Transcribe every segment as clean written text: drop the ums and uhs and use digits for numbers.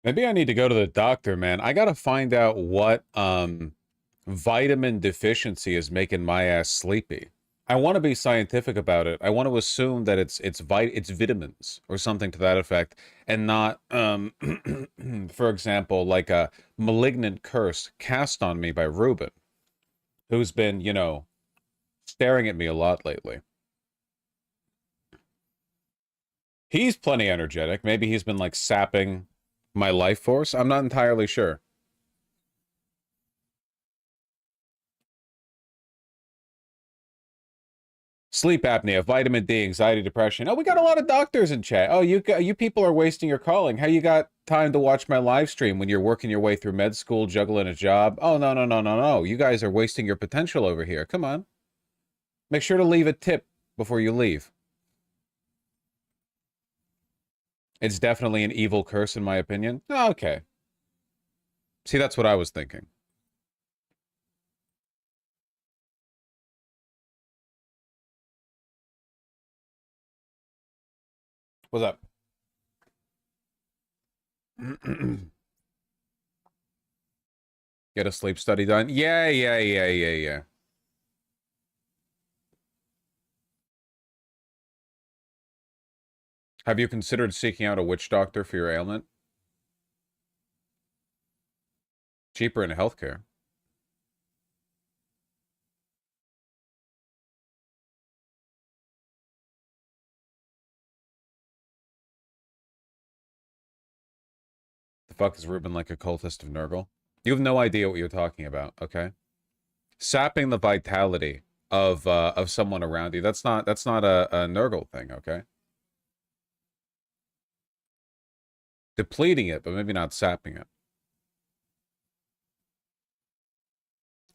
Maybe I need to go to the doctor, man. I gotta find out what vitamin deficiency is making my ass sleepy. I want to be scientific about it. I want to assume that it's vitamins or something to that effect, and not for example, like a malignant curse cast on me by Ruben, who's been, staring at me a lot lately. He's plenty energetic. Maybe he's been like sapping my life force. I'm not entirely sure. Sleep apnea, vitamin D, anxiety, depression. Oh, we got a lot of doctors in chat. Oh, you people are wasting your calling. How you got time to watch my live stream when you're working your way through med school, juggling a job? Oh, no, no, no, no, no. You guys are wasting your potential over here. Come on. Make sure to leave a tip before you leave. It's definitely an evil curse, in my opinion. Oh, okay. See, that's what I was thinking. What's up? Get a sleep study done? Yeah, yeah, yeah, yeah, yeah. Have you considered seeking out a witch doctor for your ailment? Cheaper in healthcare. The fuck is Ruben like a cultist of Nurgle? You have no idea what you're talking about, okay? Sapping the vitality of someone around you. That's not a Nurgle thing, okay? Depleting it, but maybe not sapping it.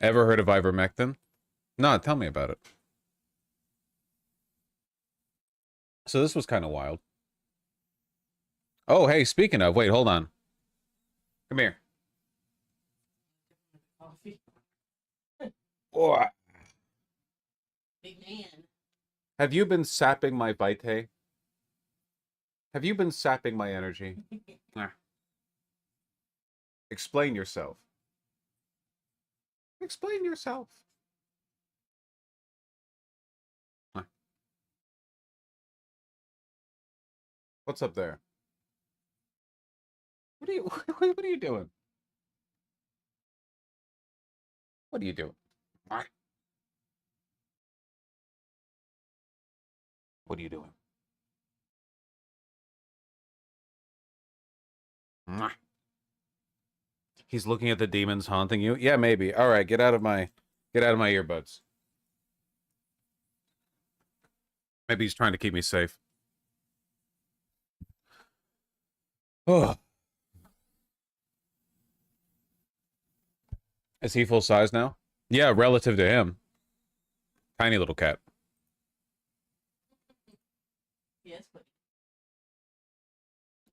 Ever heard of ivermectin? No, tell me about it. So this was kind of wild. Oh, hey, speaking of, wait, hold on. Come here. Coffee. Oh, Big man. have you been sapping my vitae? Have you been sapping my energy? Explain yourself. Explain yourself. What's up there? What are you what are you doing? What are you doing? What are you doing? He's looking at the demons haunting you? Yeah, maybe. All right, get out of my earbuds. Maybe he's trying to keep me safe. Oh. Is he full size now? Yeah, relative to him. Tiny little cat. Yes, but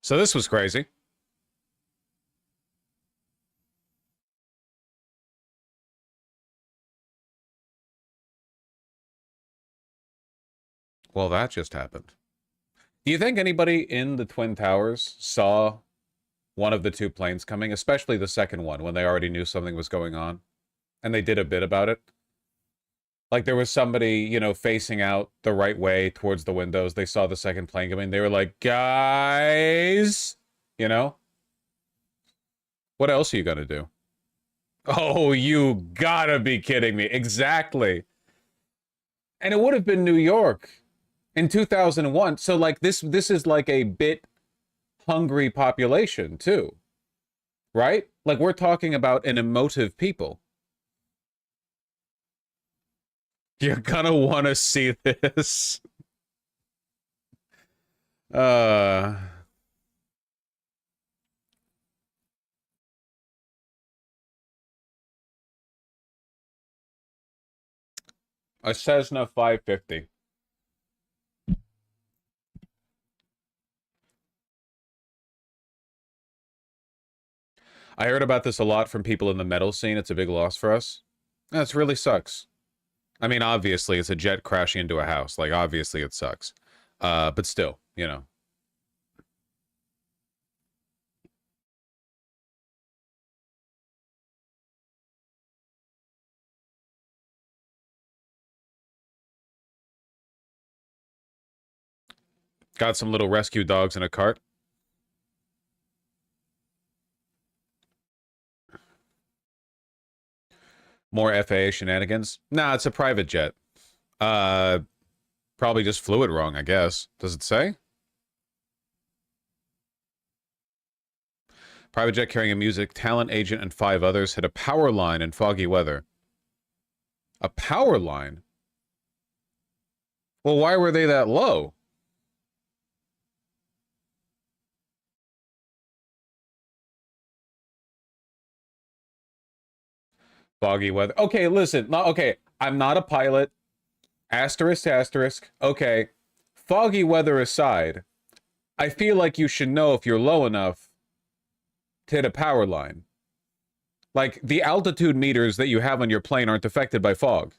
So this was crazy. Well, that just happened. Do you think anybody in the Twin Towers saw one of the two planes coming, especially the second one, when they already knew something was going on? And they did a bit about it? Like there was somebody, facing out the right way towards the windows. They saw the second plane coming. They were like, guys, you know? What else are you gonna do? Oh, you gotta be kidding me. Exactly. And it would have been New York in 2001. So like this is like a bit hungry population too. Right? Like we're talking about an emotive people. You're gonna want to see this. Uh a Cessna 550. I heard about this a lot from people in the metal scene. It's a big loss for us. That really sucks. I mean, obviously, it's a jet crashing into a house. Like, obviously, it sucks. But still, Got some little rescue dogs in a cart. More FAA shenanigans? Nah, it's a private jet. Uh, probably just flew it wrong, I guess. Does it say? Private jet carrying a music talent agent and 5 others hit a power line in foggy weather. A power line? Well, why were they that low? Foggy weather. Okay, listen. Okay, I'm not a pilot. Asterisk, asterisk. Okay. Foggy weather aside, I feel like you should know if you're low enough to hit a power line. Like, the altitude meters that you have on your plane aren't affected by fog.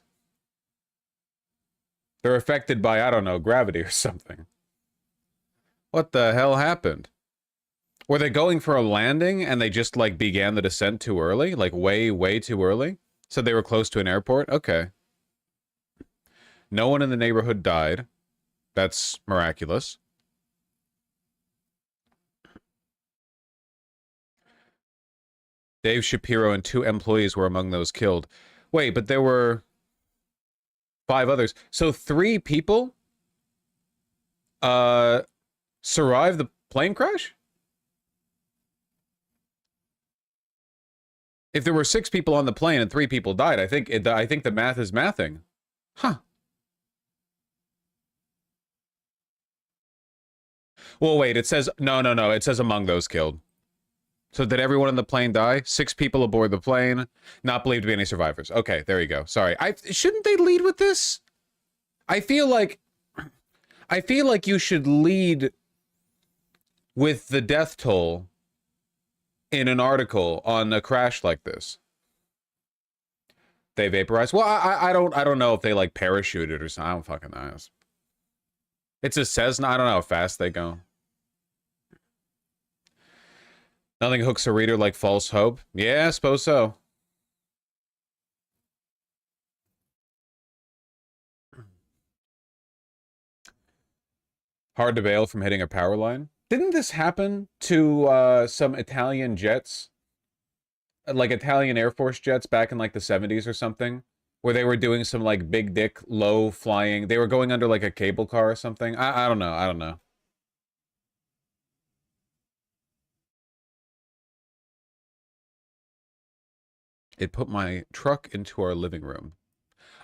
They're affected by, I don't know, gravity or something. What the hell happened? Were they going for a landing and they just, like, began the descent too early? Like, way, way too early? So they were close to an airport? Okay. No one in the neighborhood died. That's miraculous. Dave Shapiro and 2 employees were among those killed. Wait, but there were 5 others. So 3 people survived the plane crash? If there were 6 people on the plane and 3 people died, I think the math is mathing. Huh. Well, wait, it says no. It says among those killed. So did everyone on the plane die? 6 people aboard the plane, not believed to be any survivors. Okay, there you go. Sorry. Shouldn't they lead with this? I feel like you should lead with the death toll in an article on a crash like this. They vaporized. Well, I don't know if they like parachuted or something. I don't fucking know. It's a Cessna. I don't know how fast they go. Nothing hooks a reader like false hope. Yeah, I suppose so. Hard to bail from hitting a power line. Didn't this happen to some Italian jets? Like Italian Air Force jets back in like the 70s or something? Where they were doing some like big dick low flying. They were going under like a cable car or something. I don't know. I don't know. It put my truck into our living room.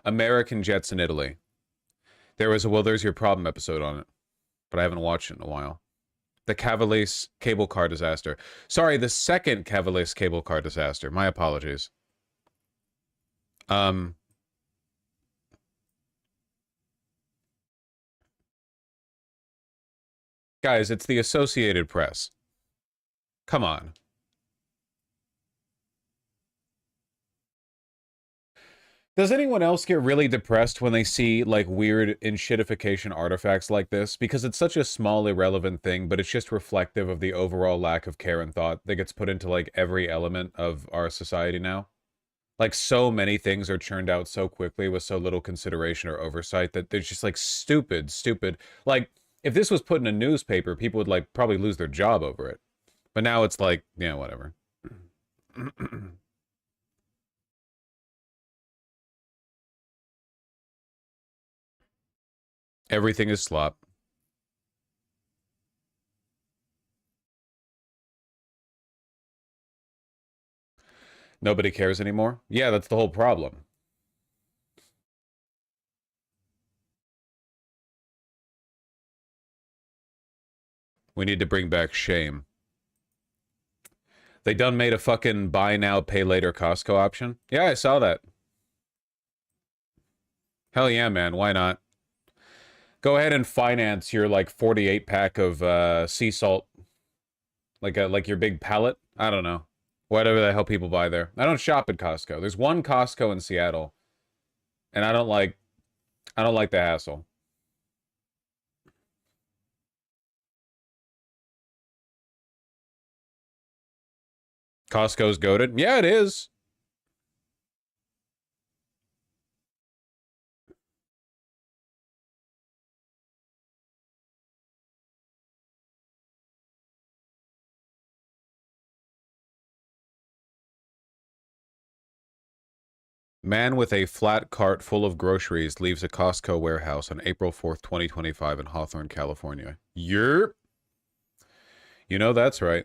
American jets in Italy. There was a Well, There's Your Problem episode on it, but I haven't watched it in a while. The Cavalice cable car disaster. Sorry, the second Cavalice cable car disaster. My apologies. Guys, it's the Associated Press. Come on. Does anyone else get really depressed when they see, like, weird enshittification artifacts like this? Because it's such a small, irrelevant thing, but it's just reflective of the overall lack of care and thought that gets put into, like, every element of our society now. Like, so many things are churned out so quickly with so little consideration or oversight that they're just, like, stupid. Like, if this was put in a newspaper, people would, like, probably lose their job over it. But now it's like, yeah, whatever. Everything is slop. Nobody cares anymore. Yeah, that's the whole problem. We need to bring back shame. They done made a fucking buy now, pay later Costco option. Yeah, I saw that. Hell yeah, man. Why not? Go ahead and finance your like 48 pack of sea salt, like your big pallet. I don't know, whatever the hell people buy there. I don't shop at Costco. There's one Costco in Seattle, and I don't like the hassle. Costco's goated. Yeah, it is. Man with a flat cart full of groceries leaves a Costco warehouse on April 4th, 2025 in Hawthorne, California. Yerp. You know that's right.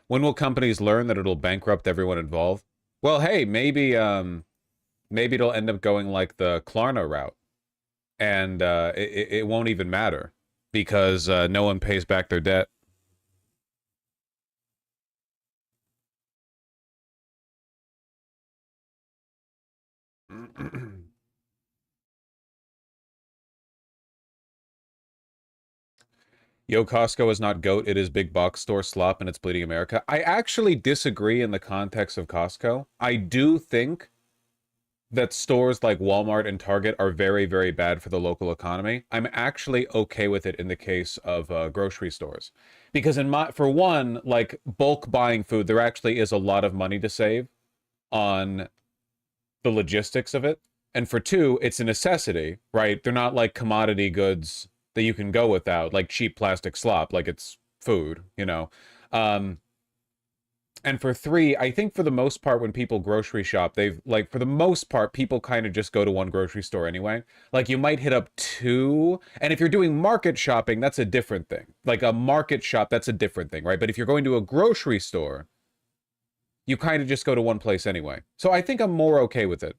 When will companies learn that it'll bankrupt everyone involved? Well, hey, maybe it'll end up going like the Klarna route, and it won't even matter because no one pays back their debt. Yo, Costco is not GOAT, it is big box store slop and it's bleeding America. I actually disagree in the context of Costco. I do think that stores like Walmart and Target are very, very bad for the local economy. I'm actually okay with it in the case of grocery stores. Because for one, like bulk buying food, there actually is a lot of money to save on the logistics of it. And for two, it's a necessity, right? They're not like commodity goods that you can go without, like cheap plastic slop, like it's food, you know. Um, and for three, I think for the most part, when people grocery shop, they've like for the most part, people kind of just go to one grocery store anyway. Like you might hit up two, and if you're doing market shopping, that's a different thing. Like a market shop, that's a different thing, right? But if you're going to a grocery store, you kind of just go to one place anyway. So I think I'm more okay with it.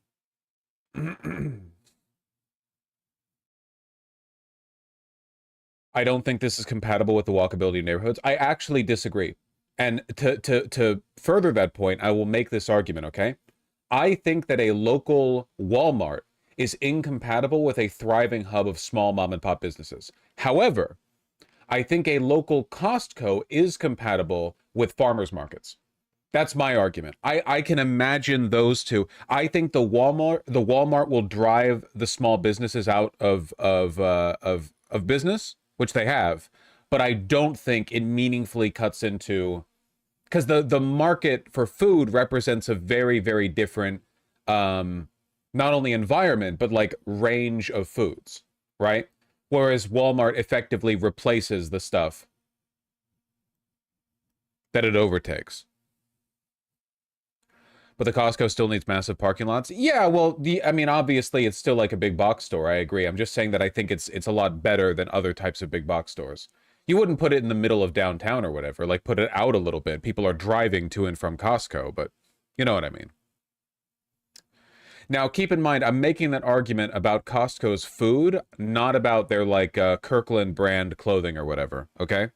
I don't think this is compatible with the walkability neighborhoods. I actually disagree. And to further that point, I will make this argument, okay? I think that a local Walmart is incompatible with a thriving hub of small mom and pop businesses. However, I think a local Costco is compatible with farmers markets. That's my argument. I can imagine those two. I think the Walmart will drive the small businesses out of business, which they have, but I don't think it meaningfully cuts into because the market for food represents a very, very different not only environment but like range of foods, right? Whereas Walmart effectively replaces the stuff that it overtakes. But the Costco still needs massive parking lots. Yeah, well, I mean, obviously, it's still like a big box store. I agree. I'm just saying that I think it's a lot better than other types of big box stores. You wouldn't put it in the middle of downtown or whatever. Like put it out a little bit. People are driving to and from Costco, but you know what I mean. Now, keep in mind, I'm making that argument about Costco's food, not about their like Kirkland brand clothing or whatever. Okay.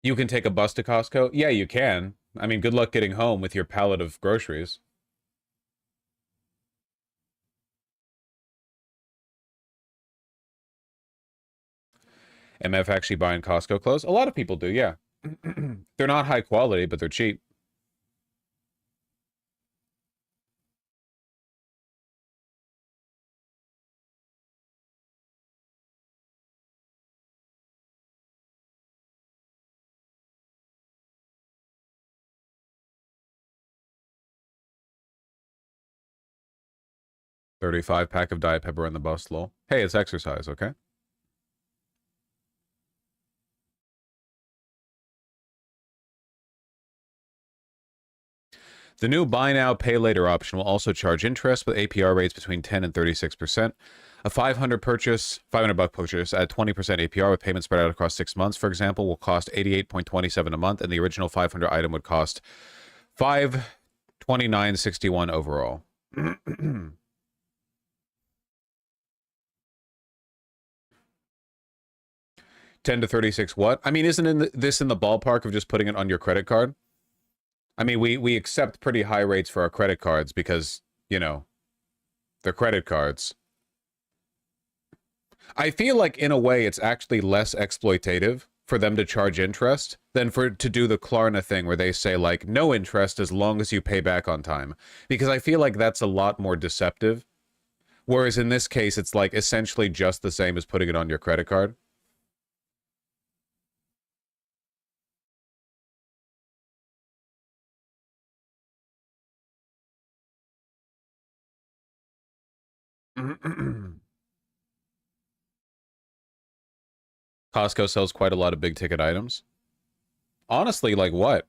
You can take a bus to Costco. Yeah, you can. I mean, good luck getting home with your pallet of groceries. MF actually buying Costco clothes? A lot of people do, yeah. They're not high quality, but they're cheap. $35 pack of Diet Pepper on the bus, lol. Hey, it's exercise, okay? The new buy now, pay later option will also charge interest with APR rates between 10 and 36%. A 500 buck purchase at 20% APR with payments spread out across 6 months, for example, will cost 88.27 a month, and the original 500 item would cost 529.61 overall. 10 to 36 what? I mean, isn't this in the ballpark of just putting it on your credit card? I mean, we accept pretty high rates for our credit cards because, you know, they're credit cards. I feel like in a way it's actually less exploitative for them to charge interest than for to do the Klarna thing where they say like no interest as long as you pay back on time. Because I feel like that's a lot more deceptive. Whereas in this case, it's like essentially just the same as putting it on your credit card. Costco sells quite a lot of big ticket items. Honestly, like what?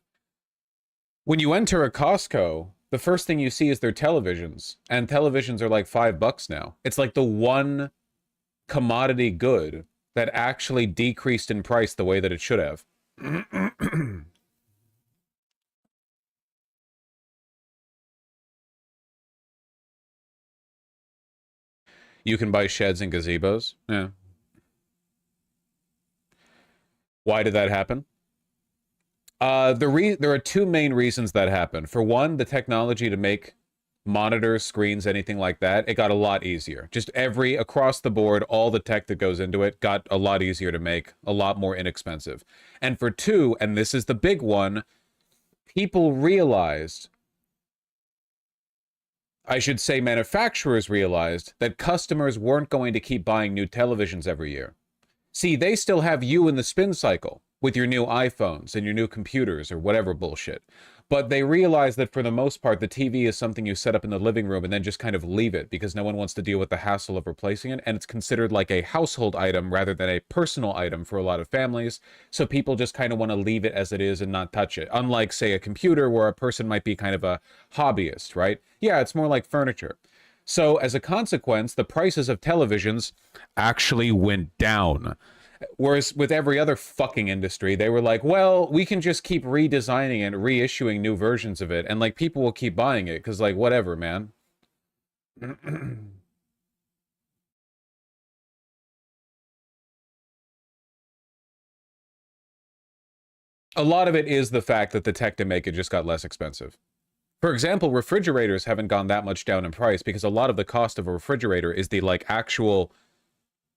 When you enter a Costco, the first thing you see is their televisions, and televisions are like $5 now. It's like the one commodity good that actually decreased in price the way that it should have. You can buy sheds and gazebos. Yeah. Why did that happen? There are two main reasons that happened. For one, the technology to make monitors, screens, anything like that, it got a lot easier. Just across the board, all the tech that goes into it got a lot easier to make, a lot more inexpensive. And for two, and this is the big one, people realized, I should say manufacturers realized, that customers weren't going to keep buying new televisions every year. See, they still have you in the spin cycle with your new iPhones and your new computers or whatever bullshit. But they realize that for the most part, the TV is something you set up in the living room and then just kind of leave it because no one wants to deal with the hassle of replacing it. And it's considered like a household item rather than a personal item for a lot of families. So people just kind of want to leave it as it is and not touch it. Unlike, say, a computer where a person might be kind of a hobbyist, right? Yeah, it's more like furniture. So as a consequence, the prices of televisions actually went down. Whereas with every other fucking industry, they were like, well, we can just keep redesigning and reissuing new versions of it. And like people will keep buying it because like whatever, man. A lot of it is the fact that the tech to make it just got less expensive. For example, refrigerators haven't gone that much down in price because a lot of the cost of a refrigerator is the like actual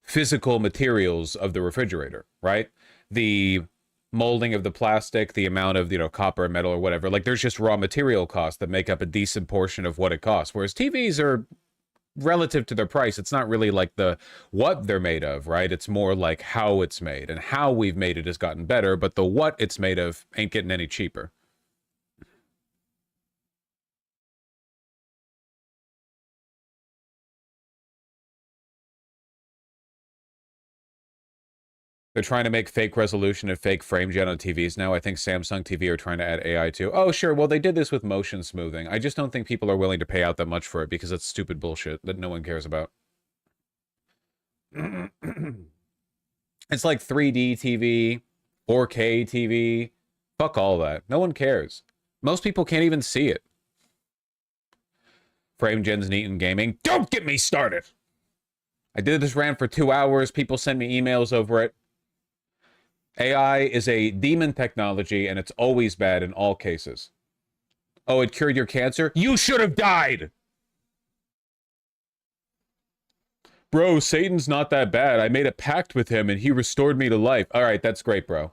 physical materials of the refrigerator, right? The molding of the plastic, the amount of, copper, metal, or whatever. Like, there's just raw material costs that make up a decent portion of what it costs. Whereas TVs are relative to their price. It's not really like the what they're made of, right? It's more like how it's made, and how we've made it has gotten better, but the what it's made of ain't getting any cheaper. They're trying to make fake resolution and fake frame gen on TVs now. I think Samsung TV are trying to add AI too. Oh, sure. Well, they did this with motion smoothing. I just don't think people are willing to pay out that much for it because it's stupid bullshit that no one cares about. It's like 3D TV, 4K TV. Fuck all that. No one cares. Most people can't even see it. Frame gen's neat in gaming. Don't get me started! I did this rant for 2 hours. People send me emails over it. AI is a demon technology, and it's always bad in all cases. Oh, it cured your cancer? You should have died! Bro, Satan's not that bad. I made a pact with him, and he restored me to life. All right, that's great, bro.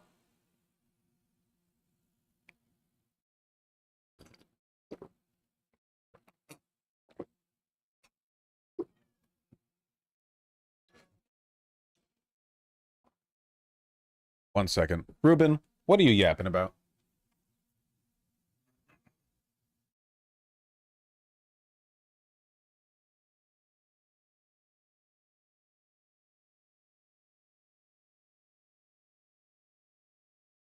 One second. Ruben, what are you yapping about?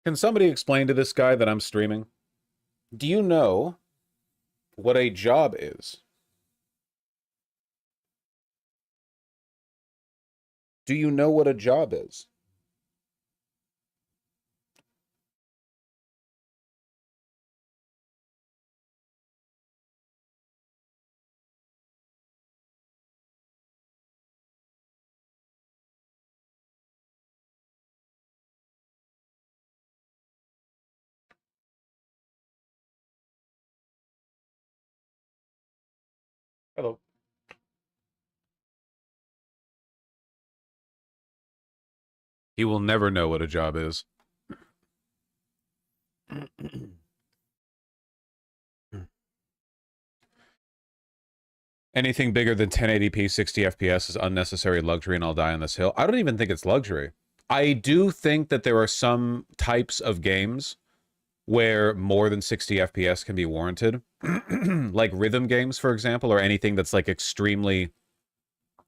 Can somebody explain to this guy that I'm streaming? Do you know what a job is? Do you know what a job is? Hello. He will never know what a job is. Anything bigger than 1080p 60 FPS is unnecessary luxury, and I'll die on this hill. I don't even think it's luxury. I do think that there are some types of games where more than 60 FPS can be warranted. Like rhythm games, for example, or anything that's like extremely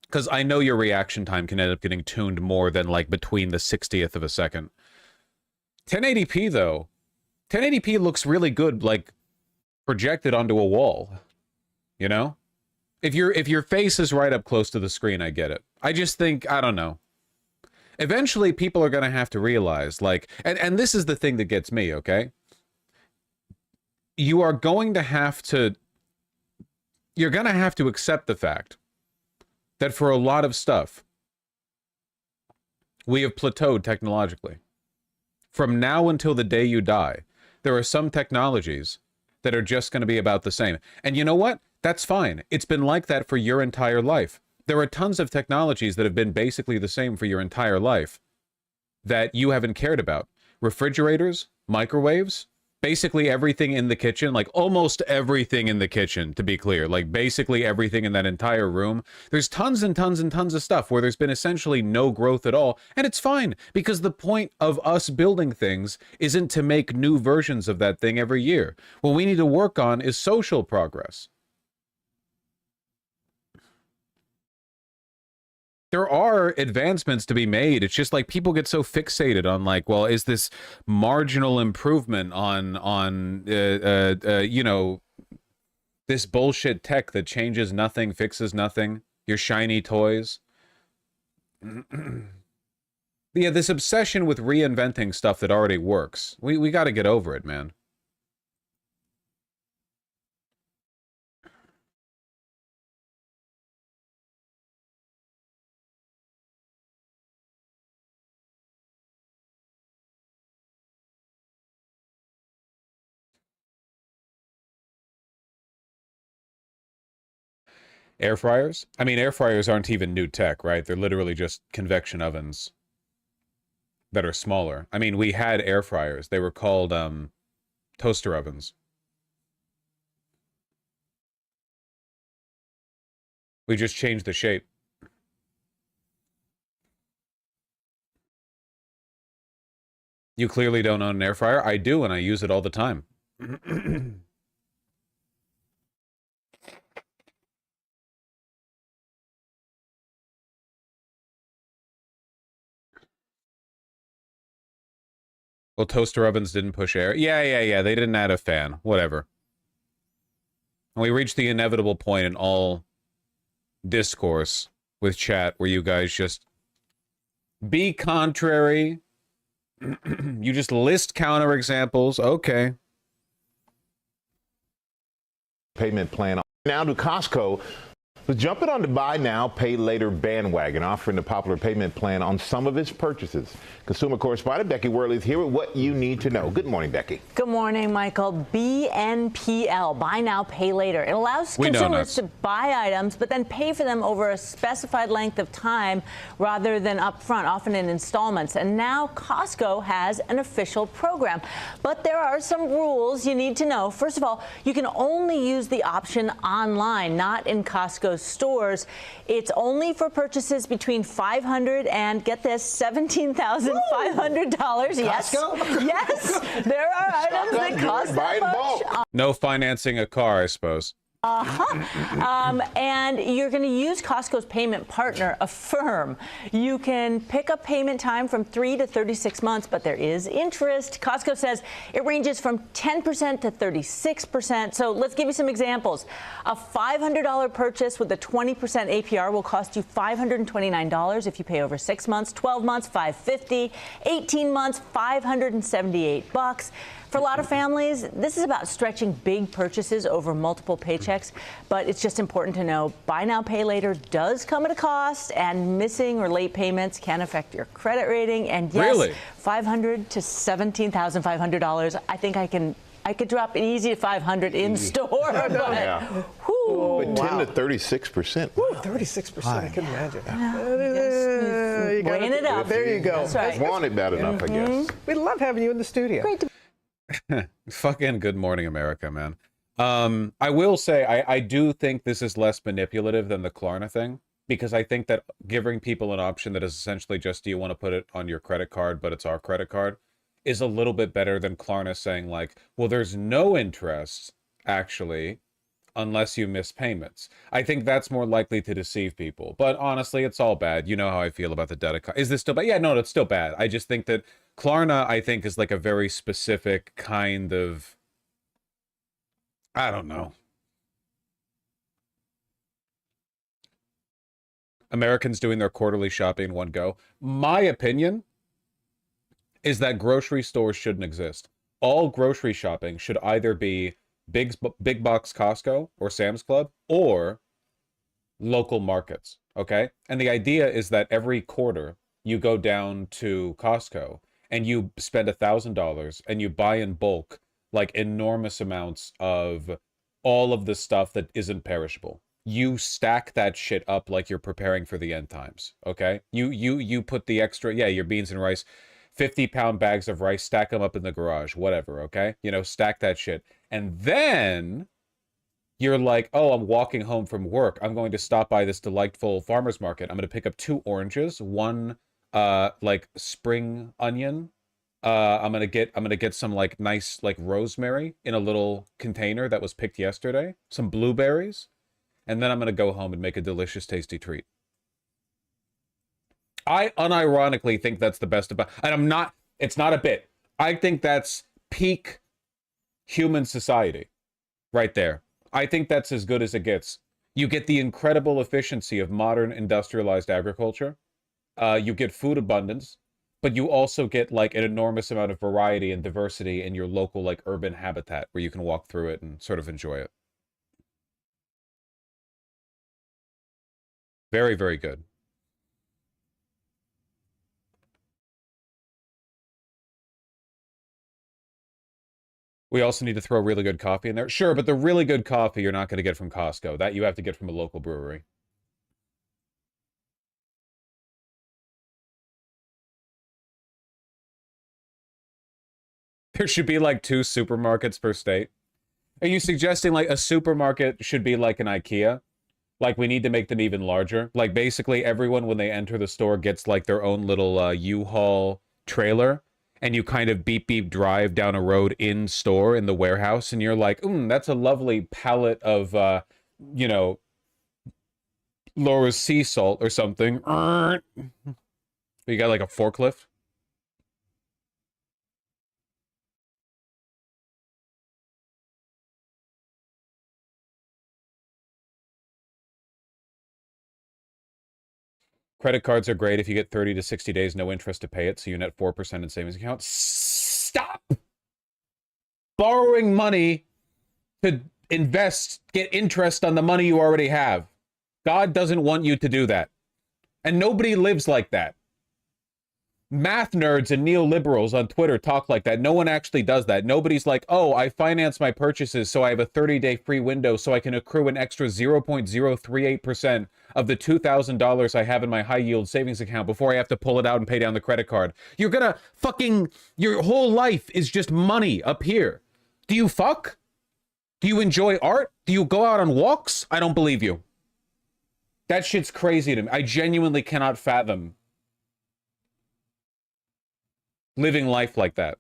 because I know your reaction time can end up getting tuned more than like between the 60th of a second. 1080p though, 1080p looks really good, like projected onto a wall. You know, if your face is right up close to the screen, I get it. I just think, I don't know. Eventually, people are gonna have to realize, like, and this is the thing that gets me. Okay, you are going to have to. You're gonna have to accept the fact that for a lot of stuff, we have plateaued technologically. From now until the day you die, there are some technologies that are just going to be about the same. And you know what? That's fine. It's been like that for your entire life. There are tons of technologies that have been basically the same for your entire life that you haven't cared about. Refrigerators, microwaves, basically everything in the kitchen, like almost everything in the kitchen, to be clear, like basically everything in that entire room. There's tons and tons and tons of stuff where there's been essentially no growth at all. And it's fine, because the point of us building things isn't to make new versions of that thing every year. What we need to work on is social progress. There are advancements to be made. It's just like people get so fixated on like, well, is this marginal improvement on you know, this bullshit tech that changes nothing, fixes nothing, your shiny toys. Yeah, this obsession with reinventing stuff that already works. We got to get over it, man. Air fryers? I mean, air fryers aren't even new tech, right? They're literally just convection ovens that are smaller. I mean, we had air fryers. They were called toaster ovens. We just changed the shape. You clearly don't own an air fryer. I do, and I use it all the time. Well, toaster ovens didn't push air. Yeah. They didn't add a fan. Whatever. And we reached the inevitable point in all discourse with chat where you guys just be contrary. You just list counterexamples. Okay. Payment plan. Now to Costco. Jumping on the buy now, pay later bandwagon, offering the popular payment plan on some of its purchases. Consumer correspondent Becky Worley is here with what you need to know. Good morning, Becky. Good morning, Michael. BNPL, buy now, pay later. It allows consumers to buy items, but then pay for them over a specified length of time rather than upfront, often in installments. And now Costco has an official program. But there are some rules you need to know. First of all, you can only use the option online, not in Costco's stores. It's only for purchases between $500 and, get this, $17,500. Yes. Yes. There are items that cost that much. No financing a car, I suppose. And you're going to use Costco's payment partner, Affirm. You can pick a payment time from 3 to 36 months, but there is interest. Costco says it ranges from 10% to 36%. So let's give you some examples. A $500 purchase with a 20% APR will cost you $529 if you pay over 6 months, 12 months, $550, 18 months, $578. For a lot of families, this is about stretching big purchases over multiple paychecks, but it's just important to know buy now, pay later does come at a cost, and missing or late payments can affect your credit rating. And yes, really? $500 to $17,500. I think I could drop it easy to $500 in store. But, yeah. Whew, but 10 to 36%. 36%. I can imagine. You weighing it up. There you go. That's right. Wanted bad enough, I guess. We love having you in the studio. Great to Fucking good morning, America, man. I will say, I do think this is less manipulative than the Klarna thing, because I think that giving people an option that is essentially just, do you want to put it on your credit card, but it's our credit card, is a little bit better than Klarna saying like, well, there's no interest, actually, unless you miss payments. I think that's more likely to deceive people. But honestly, it's all bad. You know how I feel about the debt economy. Is this still bad? Yeah, no, it's still bad. I just think that Klarna, I think, is like a very specific kind of, I don't know. Americans doing their quarterly shopping in one go. My opinion is that grocery stores shouldn't exist. All grocery shopping should either be big box Costco or Sam's Club or local markets, okay? And the idea is that every quarter you go down to Costco and you spend $1,000 and you buy in bulk like enormous amounts of all of the stuff that isn't perishable. You stack that shit up like you're preparing for the end times, okay? You put the extra, yeah, your beans and rice, 50-pound bags of rice, stack them up in the garage, whatever, okay? You know, stack that shit. And then you're like, oh, I'm walking home from work. I'm going to stop by this delightful farmer's market. I'm going to pick up 2 oranges, 1 like spring onion. I'm gonna get some like nice like rosemary in a little container that was picked yesterday, some blueberries, and then I'm gonna go home and make a delicious, tasty treat. I unironically think that's the best about, and I'm not, it's not a bit. I think that's peak human society right there. I think that's as good as it gets. You get the incredible efficiency of modern industrialized agriculture. You get food abundance, but you also get like an enormous amount of variety and diversity in your local like urban habitat where you can walk through it and sort of enjoy it. Very, very good. We also need to throw really good coffee in there. Sure, but the really good coffee you're not going to get from Costco. That you have to get from a local brewery. There should be like 2 supermarkets per state. Are you suggesting like a supermarket should be like an IKEA? Like we need to make them even larger? Like basically everyone when they enter the store gets like their own little U-Haul trailer, and you kind of beep beep drive down a road in store in the warehouse, and you're like, that's a lovely pallet of you know, Laura's sea salt or something. You got like a forklift. Credit cards are great if you get 30 to 60 days, no interest to pay it, so you net 4% in savings account. Stop borrowing money to invest, get interest on the money you already have. God doesn't want you to do that. And nobody lives like that. Math nerds and neoliberals on Twitter talk like that. No one actually does that. Nobody's like, oh, I finance my purchases so I have a 30-day free window so I can accrue an extra 0.038% of the $2,000 I have in my high-yield savings account before I have to pull it out and pay down the credit card. You're gonna fucking... Your whole life is just money up here. Do you fuck? Do you enjoy art? Do you go out on walks? I don't believe you. That shit's crazy to me. I genuinely cannot fathom living life like that.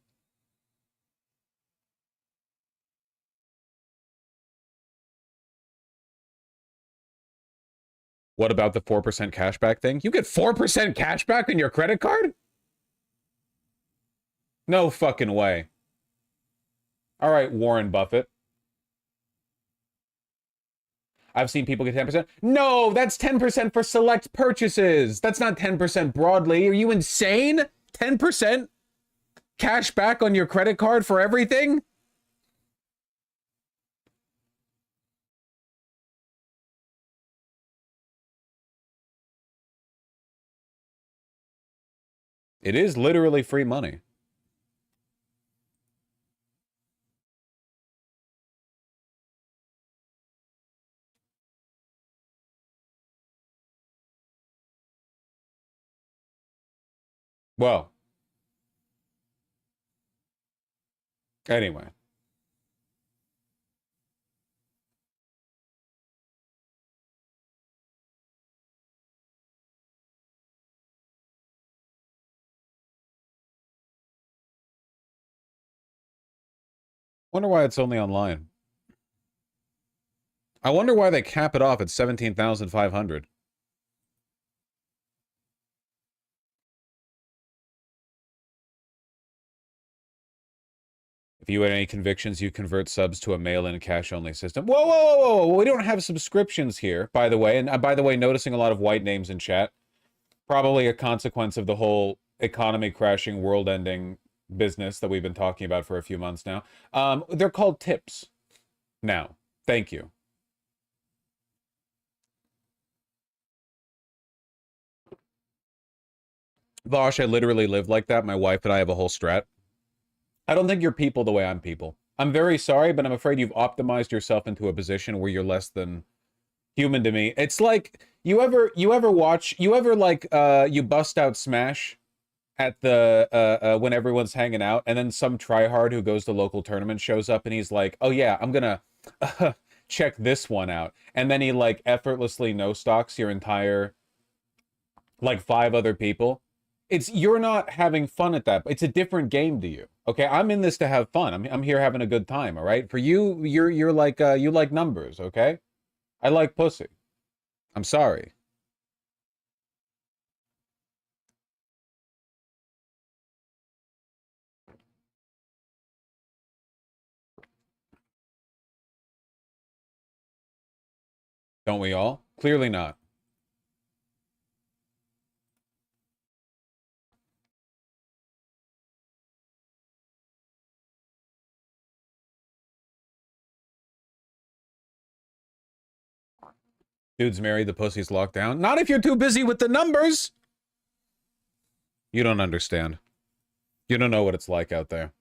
What about the 4% cashback thing? You get 4% cashback on your credit card? No fucking way. All right, Warren Buffett. I've seen people get 10%. No, that's 10% for select purchases. That's not 10% broadly. Are you insane? 10% cash back on your credit card for everything? It is literally free money. Well, anyway. Wonder why it's only online. I wonder why they cap it off at 17,500. If you had any convictions, you convert subs to a mail-in cash-only system. Whoa, whoa, whoa, whoa! We don't have subscriptions here, by the way. And by the way, noticing a lot of white names in chat. Probably a consequence of the whole economy crashing, world-ending business that we've been talking about for a few months now. They're called tips now. Thank you. Vosh, I literally live like that. My wife and I have a whole strat. I don't think you're people the way I'm people. I'm very sorry, but I'm afraid you've optimized yourself into a position where you're less than human to me. It's like you ever bust out Smash at the when everyone's hanging out, and then some tryhard who goes to local tournaments shows up and he's like, "Oh yeah, I'm gonna check this one out," and then he like effortlessly no stocks your entire like 5 other people. You're not having fun at that. It's a different game to you. Okay, I'm in this to have fun. I'm here having a good time. All right. For you, you're like you like numbers. Okay, I like pussy. I'm sorry. Don't we all? Clearly not. Dude's married, the pussy's locked down. Not if you're too busy with the numbers. You don't understand. You don't know what it's like out there.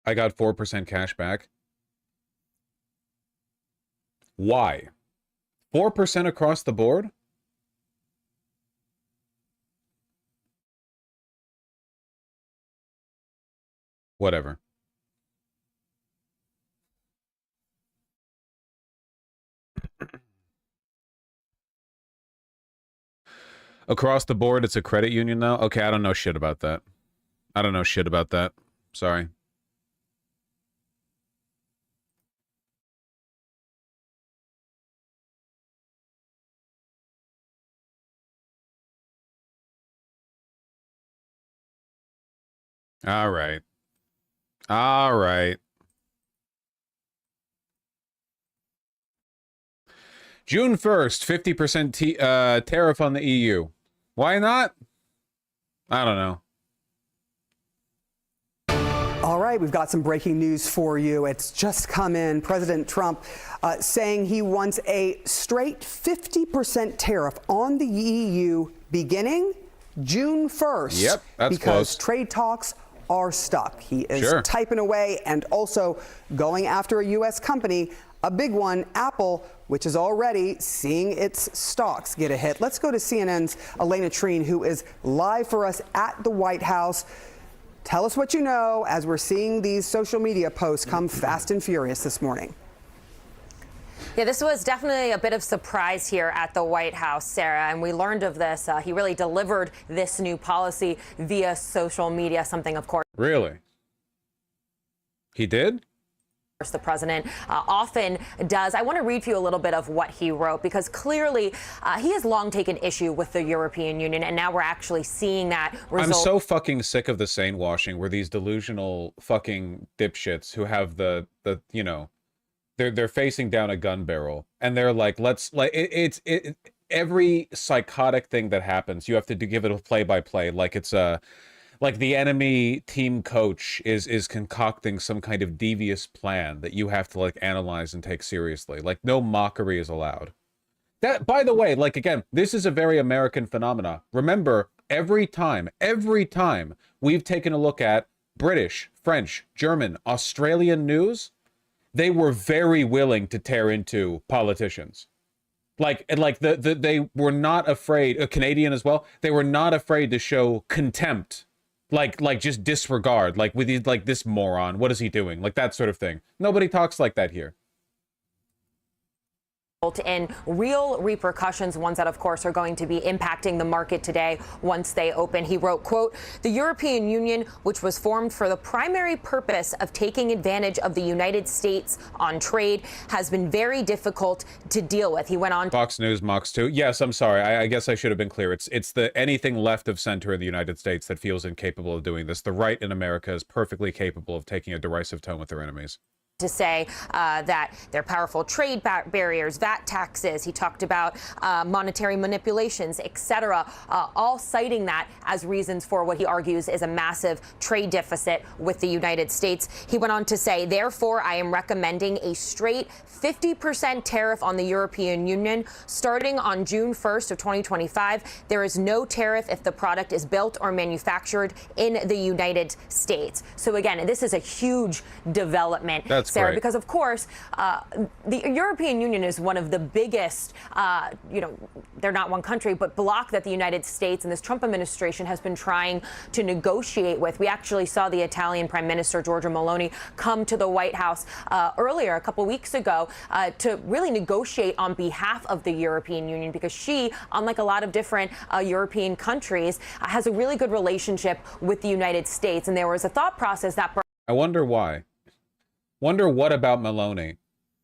I got 4% cash back. Why? 4% across the board? Whatever. Across the board, it's a credit union now? Okay, I don't know shit about that. I don't know shit about that. Sorry. All right. All right. June 1st, 50% tariff on the EU. Why not? I don't know. All right, we've got some breaking news for you. It's just come in. President Trump saying he wants a straight 50% tariff on the EU beginning June 1st. Yep, that's because close. Trade talks are stuck. He is Sure. typing away and also going after a U.S. company, a big one, Apple, which is already seeing its stocks get a hit. Let's go to CNN's Elena Treen, who is live for us at the White House. Tell us what you know as we're seeing these social media posts come fast and furious this morning. Yeah, this was definitely a bit of surprise here at the White House, Sarah, and we learned of this. He really delivered this new policy via social media, something, of course. Really? He did? The president often does. I want to read for you a little bit of what he wrote, because clearly he has long taken issue with the European Union, and now we're actually seeing that result. I'm so fucking sick of the sane washing where these delusional fucking dipshits who have the you know, they're facing down a gun barrel and they're like, it's every psychotic thing that happens, you have to give it a play-by-play, like it's a like the enemy team coach is concocting some kind of devious plan that you have to like analyze and take seriously. Like no mockery is allowed. That, by the way, like again, this is a very American phenomena. Remember, every time we've taken a look at British, French, German, Australian news, they were very willing to tear into politicians. They were not afraid, a Canadian as well, they were not afraid to show contempt. Like just disregard, like with these, like this moron, what is he doing? Like that sort of thing. Nobody talks like that here. in real repercussions, ones that, of course, are going to be impacting the market today once they open. He wrote, quote, "The European Union, which was formed for the primary purpose of taking advantage of the United States on trade, has been very difficult to deal with." He went on. Fox News mocks too. Yes, I'm sorry. I guess I should have been clear. It's the anything left of center in the United States that feels incapable of doing this. The right in America is perfectly capable of taking a derisive tone with their enemies. To say that there are powerful trade barriers, VAT taxes. He talked about monetary manipulations, etc., all citing that as reasons for what he argues is a massive trade deficit with the United States. He went on to say, "Therefore, I am recommending a straight 50% tariff on the European Union starting on June 1st of 2025. There is no tariff if the product is built or manufactured in the United States." So again, this is a huge development. That's Sarah, great. because of course, the European Union is one of the biggest, they're not one country, but bloc that the United States and this Trump administration has been trying to negotiate with. We actually saw the Italian Prime Minister, Giorgia Meloni, come to the White House earlier, a couple weeks ago, to really negotiate on behalf of the European Union, because she, unlike a lot of different European countries, has a really good relationship with the United States. And there was a thought process that I wonder why. Wonder what about Meloni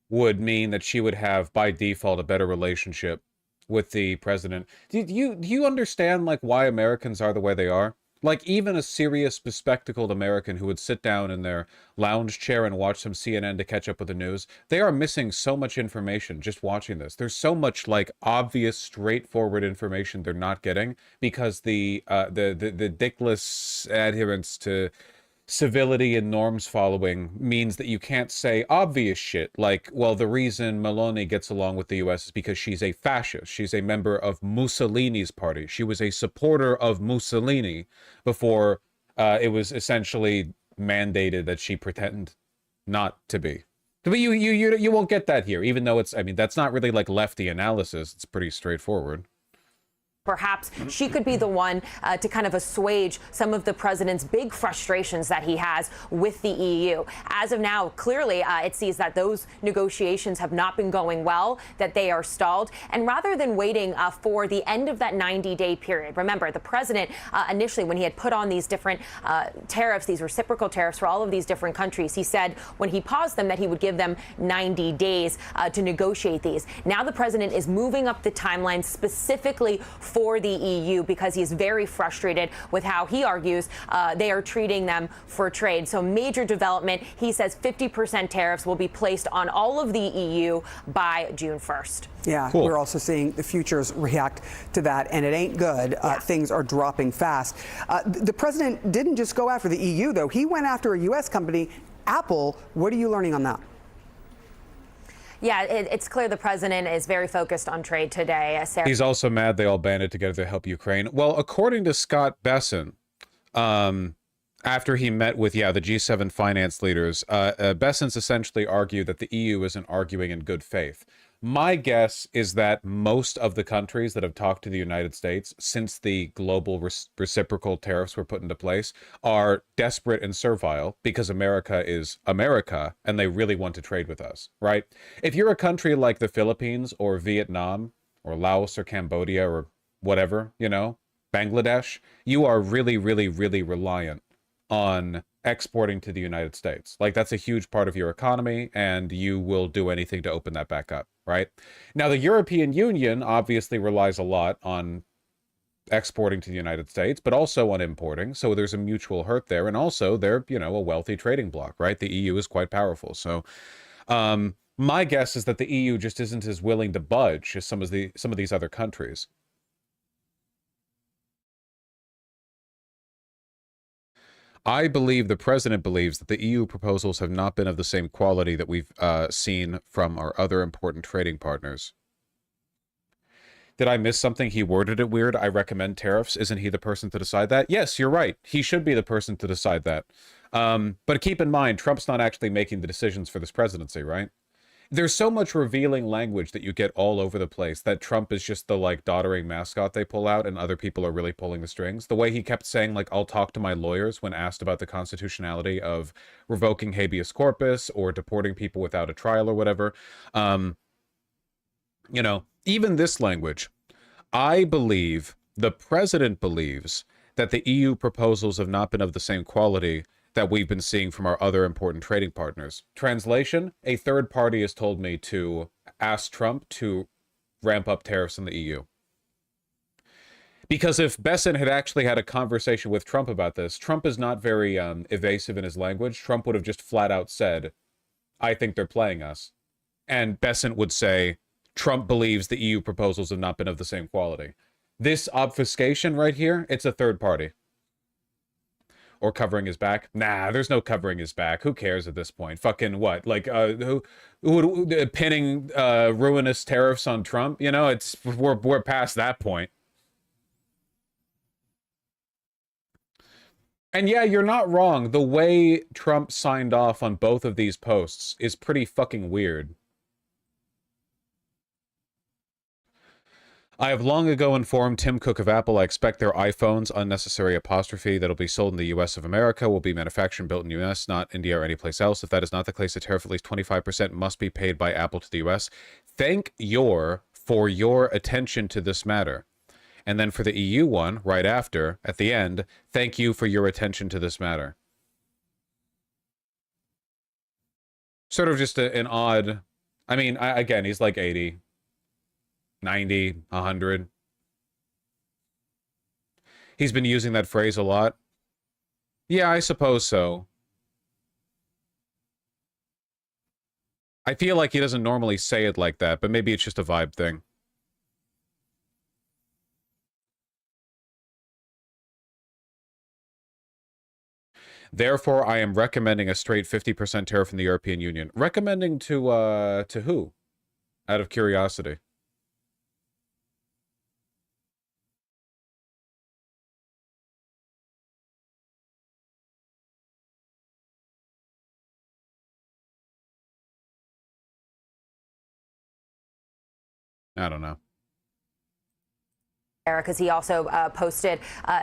would mean that she would have, by default, a better relationship with the president. Do you understand, like, why Americans are the way they are? Like, even a serious, bespectacled American who would sit down in their lounge chair and watch some CNN to catch up with the news, they are missing so much information just watching this. There's so much, like, obvious, straightforward information they're not getting because the dickless adherence to civility and norms following means that you can't say obvious shit like, well, the reason Meloni gets along with the US is because she's a fascist. She's a member of Mussolini's party. She was a supporter of Mussolini before it was essentially mandated that she pretend not to be. But you won't get that here, even though it's, I mean, that's not really like lefty analysis. It's pretty straightforward. Perhaps she could be the one to kind of assuage some of the president's big frustrations that he has with the EU. As of now, clearly, it sees that those negotiations have not been going well, that they are stalled. And rather than waiting for the end of that 90-day period, remember, the president initially, when he had put on these different tariffs, these reciprocal tariffs for all of these different countries, he said when he paused them that he would give them 90 days to negotiate these. Now the president is moving up the timeline specifically for the EU because he is very frustrated with how he argues they are treating them for trade. So major development. He says 50% tariffs will be placed on all of the EU by June 1st. Yeah, cool. We're also seeing the futures react to that, and it ain't good. Things are dropping fast. The president didn't just go after the EU, though. He went after a U.S. company, Apple. What are you learning on that? Yeah, it's clear the president is very focused on trade today. Sarah. He's also mad they all banded together to help Ukraine. Well, according to Scott Besson, after he met with, the G7 finance leaders, Besson's essentially argued that the EU isn't arguing in good faith. My guess is that most of the countries that have talked to the United States since the global reciprocal tariffs were put into place are desperate and servile because America is America and they really want to trade with us, right? If you're a country like the Philippines or Vietnam or Laos or Cambodia or whatever, Bangladesh, you are really, really, really reliant on exporting to the United States. Like, that's a huge part of your economy, and you will do anything to open that back up, right? Now, the European Union obviously relies a lot on exporting to the United States, but also on importing, so there's a mutual hurt there, and also they're, a wealthy trading bloc, right? The EU is quite powerful, so my guess is that the EU just isn't as willing to budge as some of these other countries. I believe the president believes that the EU proposals have not been of the same quality that we've seen from our other important trading partners. Did I miss something? He worded it weird. I recommend tariffs. Isn't he the person to decide that? Yes, you're right. He should be the person to decide that. But keep in mind, Trump's not actually making the decisions for this presidency, right? There's so much revealing language that you get all over the place that Trump is just the, like, doddering mascot they pull out and other people are really pulling the strings. The way he kept saying, like, I'll talk to my lawyers when asked about the constitutionality of revoking habeas corpus or deporting people without a trial or whatever. You know, even this language. I believe, the president believes, that the EU proposals have not been of the same quality that we've been seeing from our other important trading partners. Translation, a third party has told me to ask Trump to ramp up tariffs in the EU. Because if Besson had actually had a conversation with Trump about this, Trump is not very evasive in his language. Trump would have just flat out said, I think they're playing us. And Besson would say, Trump believes the EU proposals have not been of the same quality. This obfuscation right here, it's a third party. Or covering his back. Nah, there's no covering his back. Who cares at this point? Fucking what? Like, who pinning ruinous tariffs on Trump? You know, we're past that point. And yeah, you're not wrong. The way Trump signed off on both of these posts is pretty fucking weird. I have long ago informed Tim Cook of Apple I expect their iPhones, unnecessary apostrophe, that'll be sold in the U.S. of America will be manufactured and built in the U.S., not India or anyplace else. If that is not the case, a tariff of at least 25% must be paid by Apple to the U.S. Thank you for your attention to this matter. And then for the EU one, right after, at the end, thank you for your attention to this matter. Sort of just an odd... I mean, again, he's like 80. 90, 100. He's been using that phrase a lot. Yeah, I suppose so. I feel like he doesn't normally say it like that, but maybe it's just a vibe thing. Therefore, I am recommending a straight 50% tariff in the European Union. Recommending to who? Out of curiosity. I don't know. Because he also posted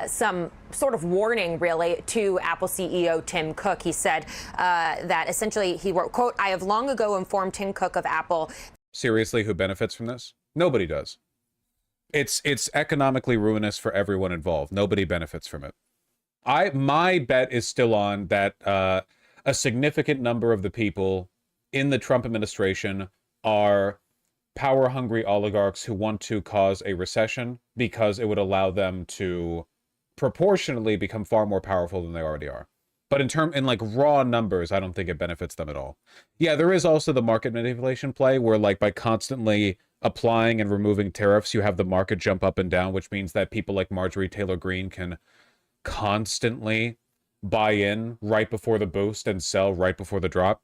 some sort of warning, really, to Apple CEO Tim Cook. He said that essentially he wrote, quote, I have long ago informed Tim Cook of Apple. Seriously, who benefits from this? Nobody does. It's economically ruinous for everyone involved. Nobody benefits from it. My bet is still on that a significant number of the people in the Trump administration are power-hungry oligarchs who want to cause a recession because it would allow them to proportionally become far more powerful than they already are. But in like raw numbers, I don't think it benefits them at all. Yeah, there is also the market manipulation play where like by constantly applying and removing tariffs, you have the market jump up and down, which means that people like Marjorie Taylor Greene can constantly buy in right before the boost and sell right before the drop.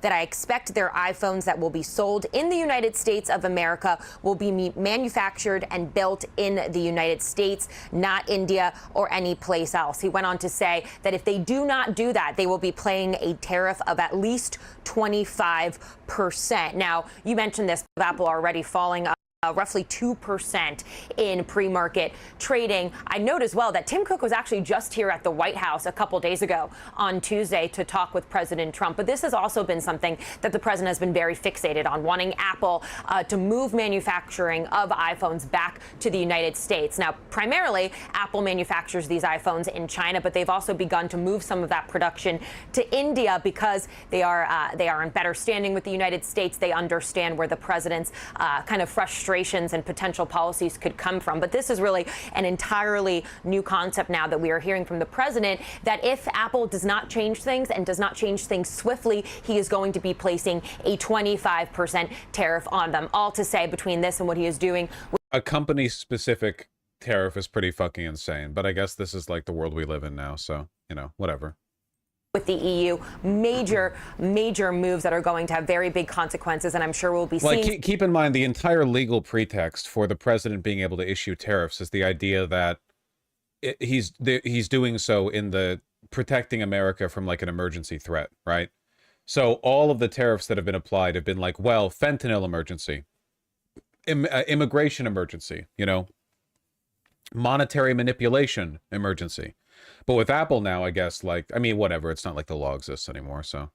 That I expect their iPhones that will be sold in the United States of America will be manufactured and built in the United States, not India or any place else. He went on to say that if they do not do that, they will be paying a tariff of at least 25%. Now, you mentioned this, Apple already falling roughly 2% in pre-market trading. I note as well that Tim Cook was actually just here at the White House a couple days ago on Tuesday to talk with President Trump. But this has also been something that the president has been very fixated on, wanting Apple to move manufacturing of iPhones back to the United States. Now, primarily, Apple manufactures these iPhones in China, but they've also begun to move some of that production to India because they are in better standing with the United States. They understand where the president's kind of frustrations and potential policies could come from. But this is really an entirely new concept now that we are hearing from the president, that if Apple does not change things and does not change things swiftly, he is going to be placing a 25% tariff on them. All to say, between this and what he is doing. A company-specific tariff is pretty fucking insane, but I guess this is like the world we live in now, so, you know, whatever. With the EU, major moves that are going to have very big consequences, and I'm sure we'll be seeing. Like, keep in mind, the entire legal pretext for the president being able to issue tariffs is the idea that he's doing so in the protecting America from like an emergency threat, right? So all of the tariffs that have been applied have been like, well, fentanyl emergency, immigration emergency, you know, monetary manipulation emergency. But with Apple now, I guess, like, I mean, whatever. It's not like the law exists anymore, so.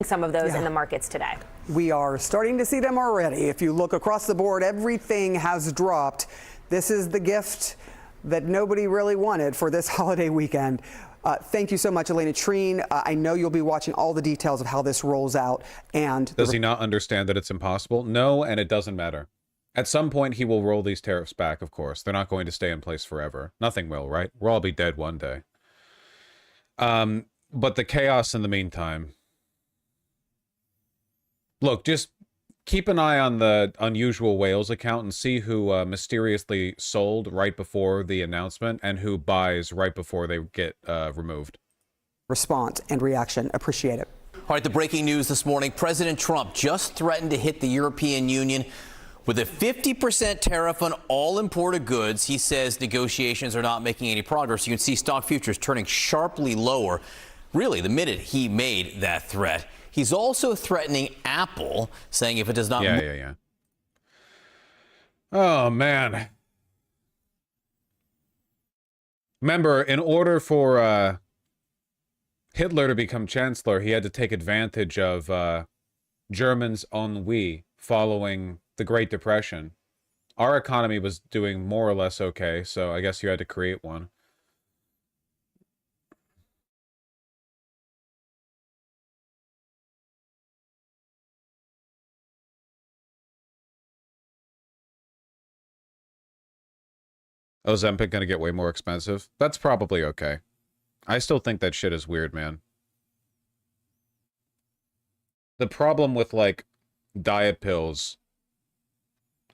some of those in the markets today. We are starting to see them already. If you look across the board, everything has dropped. This is the gift that nobody really wanted for this holiday weekend. Thank you so much, Elena Treen. I know you'll be watching all the details of how this rolls out. And does he not understand that it's impossible? No, and it doesn't matter. At some point, he will roll these tariffs back, of course. They're not going to stay in place forever. Nothing will, right? We'll all be dead one day. But the chaos in the meantime... Look, just keep an eye on the Unusual Whales account and see who mysteriously sold right before the announcement and who buys right before they get removed. Response and reaction. Appreciate it. All right, the breaking news this morning. President Trump just threatened to hit the European Union with a 50% tariff on all imported goods. He says negotiations are not making any progress. You can see stock futures turning sharply lower, really, the minute he made that threat. He's also threatening Apple, saying if it does not... Yeah. Oh, man. Remember, in order for Hitler to become chancellor, he had to take advantage of Germans' ennui following the Great Depression. Our economy was doing more or less okay, so I guess you had to create one. Ozempic gonna get way more expensive? That's probably okay. I still think that shit is weird, man. The problem with, like, diet pills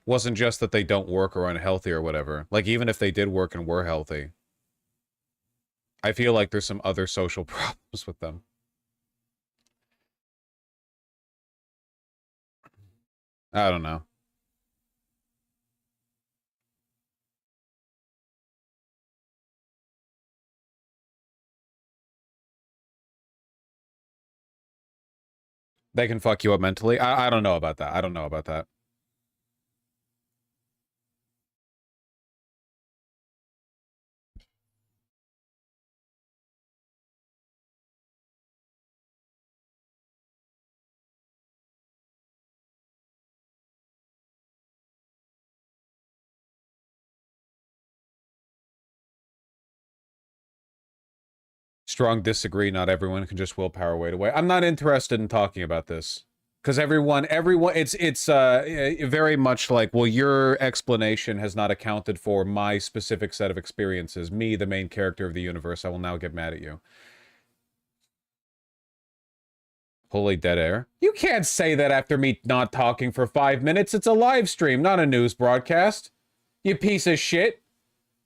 wasn't just that they don't work or are unhealthy or whatever. Like, even if they did work and were healthy, I feel like there's some other social problems with them. I don't know. They can fuck you up mentally. I don't know about that. I don't know about that. Strong disagree. Not everyone can just willpower weight away. I'm not interested in talking about this. Because everyone, it's very much like, well, your explanation has not accounted for my specific set of experiences. Me, the main character of the universe, I will now get mad at you. Holy dead air. You can't say that after me not talking for 5 minutes. It's a live stream, not a news broadcast. You piece of shit.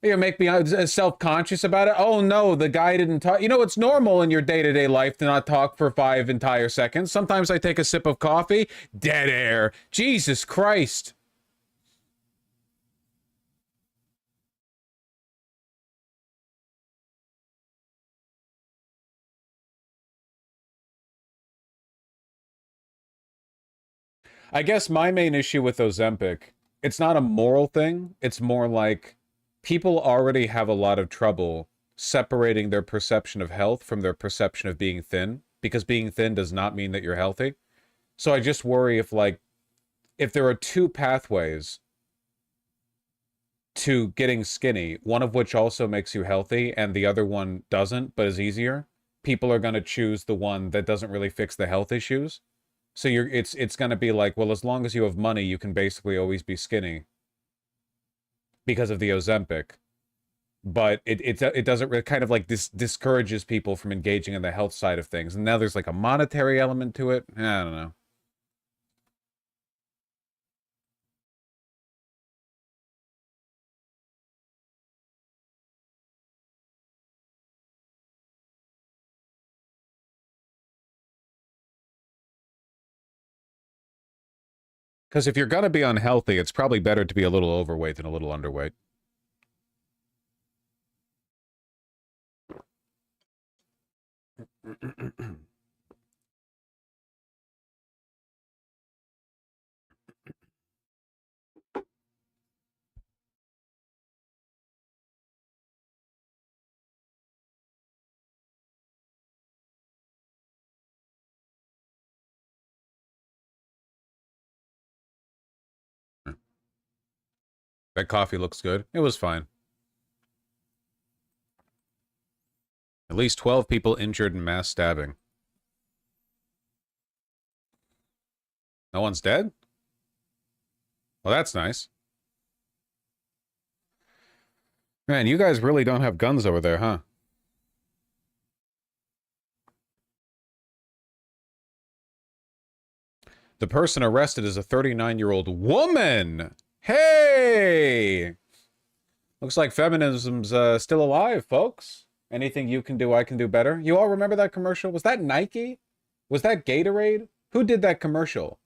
You make me self-conscious about it. Oh no, the guy didn't talk. You know, it's normal in your day-to-day life to not talk for 5 entire seconds. Sometimes I take a sip of coffee. Dead air. Jesus Christ. I guess my main issue with Ozempic, it's not a moral thing. It's more like people already have a lot of trouble separating their perception of health from their perception of being thin, because being thin does not mean that you're healthy. So I just worry if there are two pathways to getting skinny, one of which also makes you healthy and the other one doesn't, but is easier, people are going to choose the one that doesn't really fix the health issues. So it's going to be like, well, as long as you have money, you can basically always be skinny because of the Ozempic. But it doesn't really, kind of like discourages people from engaging in the health side of things. And now there's like a monetary element to it. I don't know. Because if you're going to be unhealthy, it's probably better to be a little overweight than a little underweight. That coffee looks good. It was fine. At least 12 people injured in mass stabbing. No one's dead? Well, that's nice. Man, you guys really don't have guns over there, huh? The person arrested is a 39-year-old woman! Hey! Looks like feminism's still alive, folks. Anything you can do, I can do better. You all remember that commercial? Was that Nike? Was that Gatorade? Who did that commercial?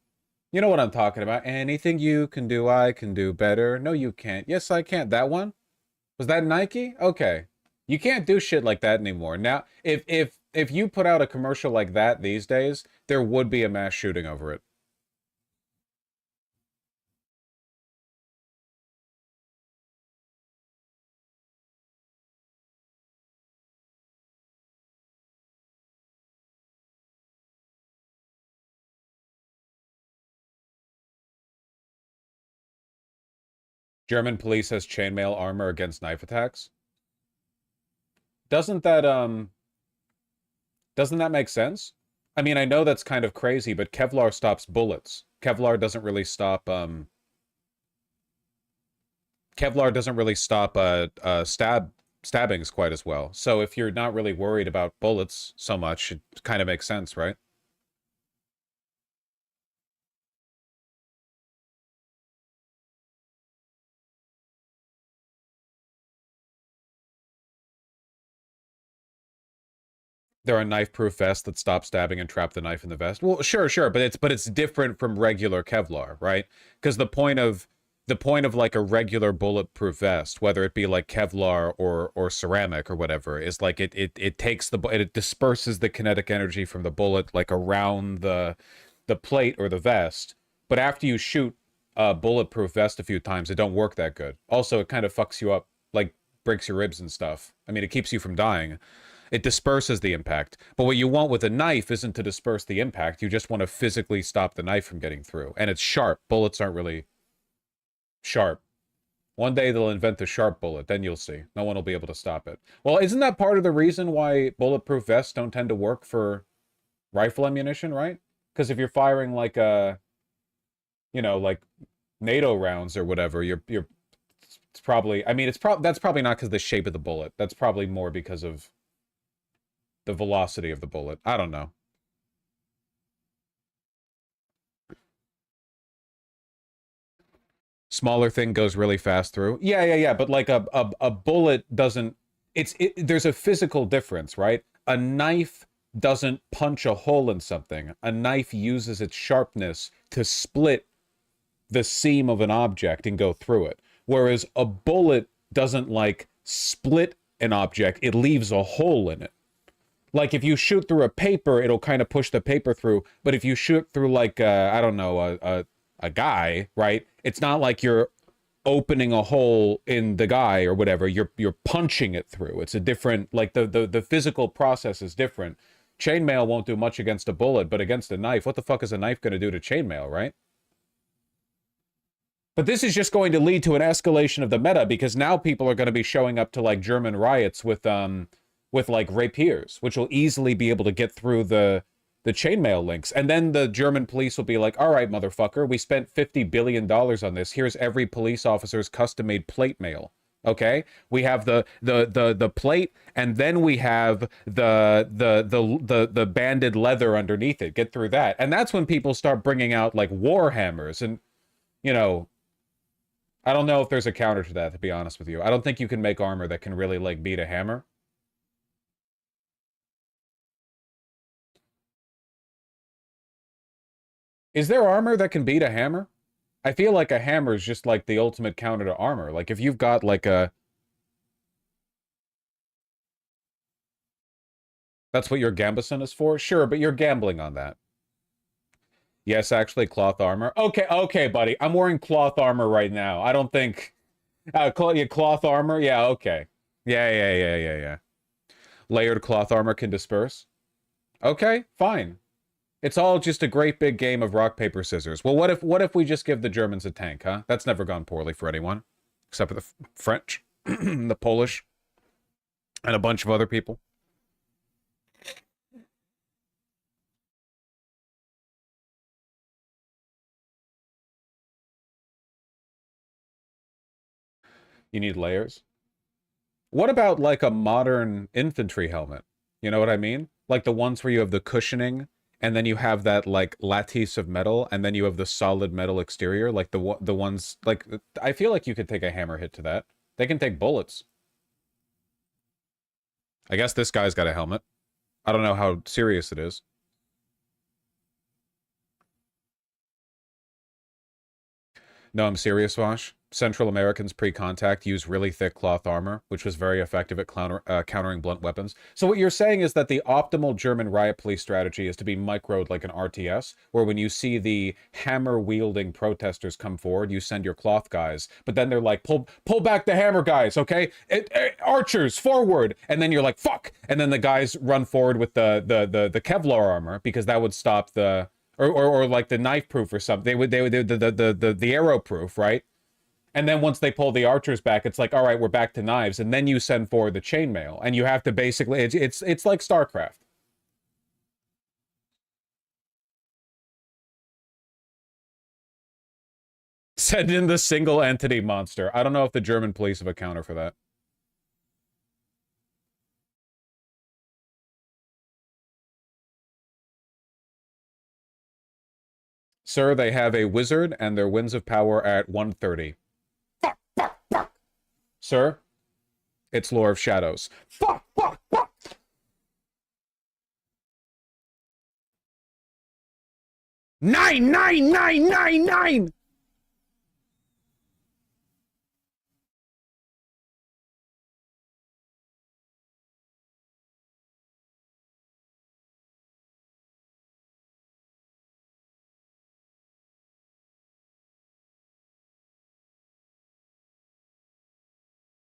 You know what I'm talking about. Anything you can do, I can do better. No, you can't. Yes, I can't. That one? Was that Nike? Okay. You can't do shit like that anymore. Now, if you put out a commercial like that these days, there would be a mass shooting over it. German police has chainmail armor against knife attacks. Doesn't that make sense? I mean, I know that's kind of crazy, but Kevlar stops bullets. Kevlar doesn't really stop stabbings quite as well. So if you're not really worried about bullets so much, it kind of makes sense, right? There are knife-proof vests that stop stabbing and trap the knife in the vest. Well, sure, but it's different from regular Kevlar, right? Because the point of like a regular bulletproof vest, whether it be like Kevlar or ceramic or whatever, is like it takes it disperses the kinetic energy from the bullet like around the plate or the vest. But after you shoot a bulletproof vest a few times, it don't work that good. Also, it kind of fucks you up, like breaks your ribs and stuff. I mean, it keeps you from dying. It disperses the impact. But what you want with a knife isn't to disperse the impact. You just want to physically stop the knife from getting through. And it's sharp. Bullets aren't really sharp. One day they'll invent the sharp bullet. Then you'll see. No one will be able to stop it. Well, isn't that part of the reason why bulletproof vests don't tend to work for rifle ammunition, right? Because if you're firing like like NATO rounds or whatever, it's probably, I mean, that's probably not because of the shape of the bullet. That's probably more because of the velocity of the bullet. I don't know. Smaller thing goes really fast through. Yeah. But like a bullet doesn't. There's a physical difference, right? A knife doesn't punch a hole in something. A knife uses its sharpness to split the seam of an object and go through it. Whereas a bullet doesn't like split an object. It leaves a hole in it. Like, if you shoot through a paper, it'll kind of push the paper through. But if you shoot through, like, I don't know, a guy, right? It's not like you're opening a hole in the guy or whatever. You're punching it through. It's a different, like, the physical process is different. Chainmail won't do much against a bullet, but against a knife, what the fuck is a knife going to do to chainmail, right? But this is just going to lead to an escalation of the meta, because now people are going to be showing up to, like, German riots with like rapiers, which will easily be able to get through the chainmail links. And then the German police will be like, all right, motherfucker, we spent $50 billion on this. Here's every police officer's custom-made plate mail. Okay? We have the plate, and then we have the banded leather underneath it. Get through that. And that's when people start bringing out like war hammers. And, you know, I don't know if there's a counter to that, to be honest with you. I don't think you can make armor that can really like beat a hammer. Is there armor that can beat a hammer? I feel like a hammer is just like the ultimate counter to armor. Like if you've got like a... That's what your gambeson is for? Sure, but you're gambling on that. Yes, actually, cloth armor. Okay, buddy. I'm wearing cloth armor right now. I don't think... cloth armor? Yeah, okay. Yeah. Layered cloth armor can disperse? Okay, fine. It's all just a great big game of rock, paper, scissors. Well, what if we just give the Germans a tank, huh? That's never gone poorly for anyone. except for the French, the Polish, and a bunch of other people. You need layers. What about like a modern infantry helmet? You know what I mean? Like the ones where you have the cushioning and then you have that like lattice of metal and then you have the solid metal exterior, like the ones like I feel like you could take a hammer hit to that. They can take bullets. I guess this guy's got a helmet. I don't know how serious it is. No, I'm serious, Vosh. Central Americans pre-contact use really thick cloth armor, which was very effective at countering blunt weapons. So what you're saying is that the optimal German riot police strategy is to be microed like an RTS, where when you see the hammer-wielding protesters come forward, you send your cloth guys, but then they're like, pull back the hammer guys, okay? Archers, forward! And then you're like, fuck! And then the guys run forward with the Kevlar armor, because that would stop the... Or like the knife proof or something. They would the arrow proof, right? And then once they pull the archers back, it's like, all right, we're back to knives, and then you send forward the chainmail, and you have to basically it's like StarCraft. Send in the single entity monster. I don't know if the German police have a counter for that. Sir, they have a wizard and their winds of power at 130. Fuck, fuck, fuck. Sir, it's Lore of Shadows. Fuck, fuck, fuck. Nine, nine, nine, nine, nine.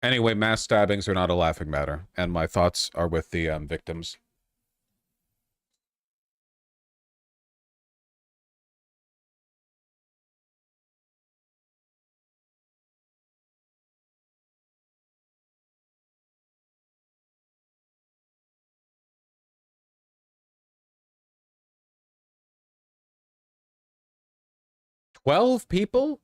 Anyway, mass stabbings are not a laughing matter, and my thoughts are with the victims. "12 people?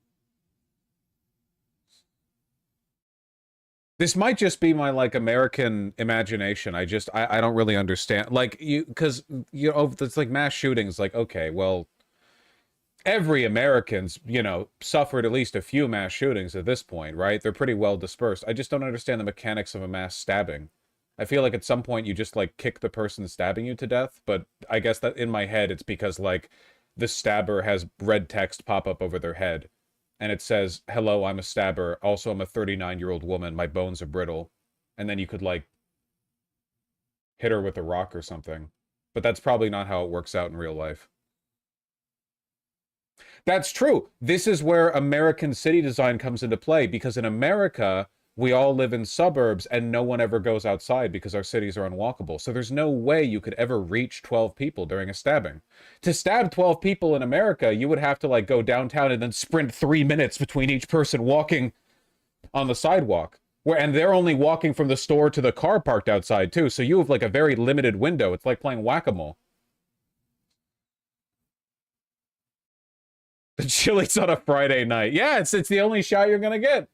This might just be my, like, American imagination. I don't really understand. Like, because, you know, it's like mass shootings, like, okay, well, every American's, you know, suffered at least a few mass shootings at this point, right? They're pretty well dispersed. I just don't understand the mechanics of a mass stabbing. I feel like at some point you just, like, kick the person stabbing you to death, but I guess that in my head it's because, like, the stabber has red text pop up over their head. And it says, hello, I'm a stabber. Also, I'm a 39-year-old woman. My bones are brittle. And then you could, like, hit her with a rock or something. But that's probably not how it works out in real life. That's true. This is where American city design comes into play, because in America, we all live in suburbs and no one ever goes outside because our cities are unwalkable. So there's no way you could ever reach 12 people during a stabbing. To stab 12 people in America, you would have to like go downtown and then sprint 3 minutes between each person walking on the sidewalk. And they're only walking from the store to the car parked outside too. So you have like a very limited window. It's like playing whack-a-mole. The Chili's on a Friday night. Yeah, it's the only shot you're gonna get.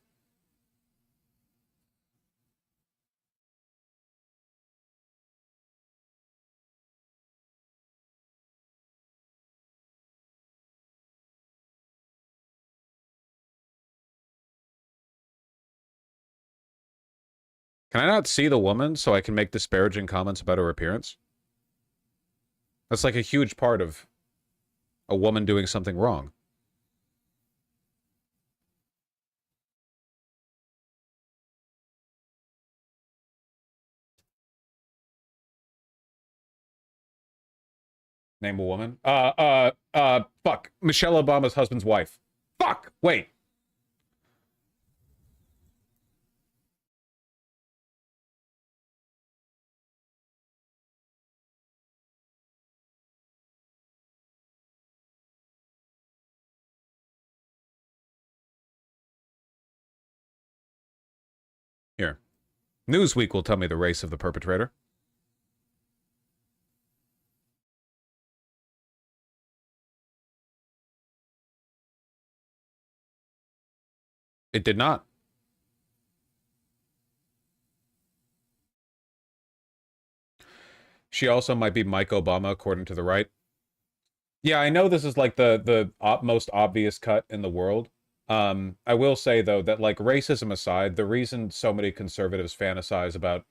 Can I not see the woman so I can make disparaging comments about her appearance? That's like a huge part of a woman doing something wrong. Name a woman. Fuck. Michelle Obama's husband's wife. Fuck! Wait. Newsweek will tell me the race of the perpetrator. It did not. She also might be Mike Obama, according to the right. Yeah, I know this is like the most obvious cut in the world. I will say, though, that like racism aside, the reason so many conservatives fantasize about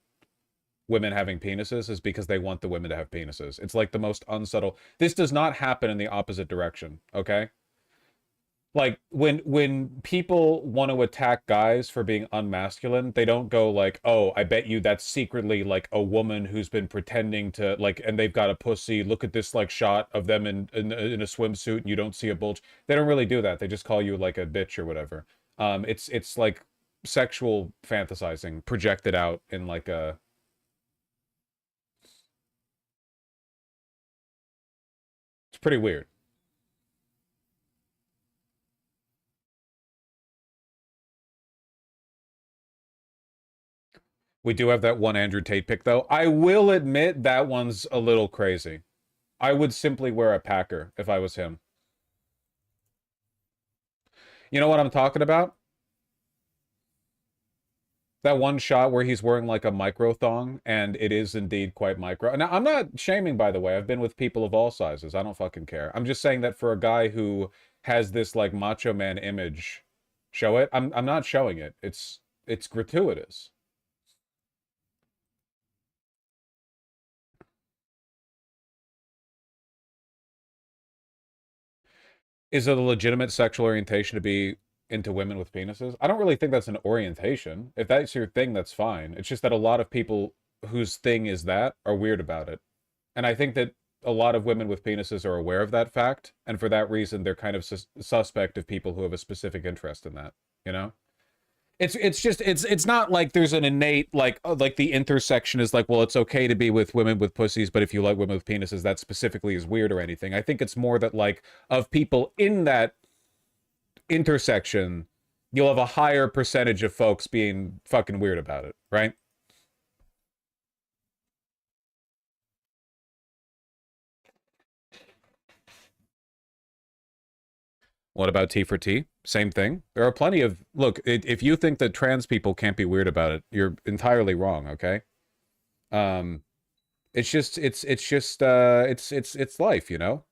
women having penises is because they want the women to have penises. It's like the most unsubtle. This does not happen in the opposite direction, okay? Like when people want to attack guys for being unmasculine, they don't go like, "Oh, I bet you that's secretly like a woman who's been pretending to like, and they've got a pussy. Look at this like shot of them in a swimsuit, and you don't see a bulge." They don't really do that. They just call you like a bitch or whatever. It's like sexual fantasizing projected out in like a. It's pretty weird. We do have that one Andrew Tate pick, though. I will admit that one's a little crazy. I would simply wear a Packer if I was him. You know what I'm talking about? That one shot where he's wearing like a micro thong, and it is indeed quite micro. Now, I'm not shaming, by the way. I've been with people of all sizes. I don't fucking care. I'm just saying that for a guy who has this like macho man image, show it. I'm not showing it. It's gratuitous. Is it a legitimate sexual orientation to be into women with penises? I don't really think that's an orientation. If that's your thing, that's fine. It's just that a lot of people whose thing is that are weird about it. And I think that a lot of women with penises are aware of that fact, and for that reason, they're kind of suspect of people who have a specific interest in that, you know? It's not like there's an innate like the intersection is like, well, it's okay to be with women with pussies, but if you like women with penises, that specifically is weird or anything. I think it's more that like of people in that intersection, you'll have a higher percentage of folks being fucking weird about it, right? What about T for T? Same thing. There are plenty of look. If you think that trans people can't be weird about it, you're entirely wrong. Okay. Um, it's life, you know.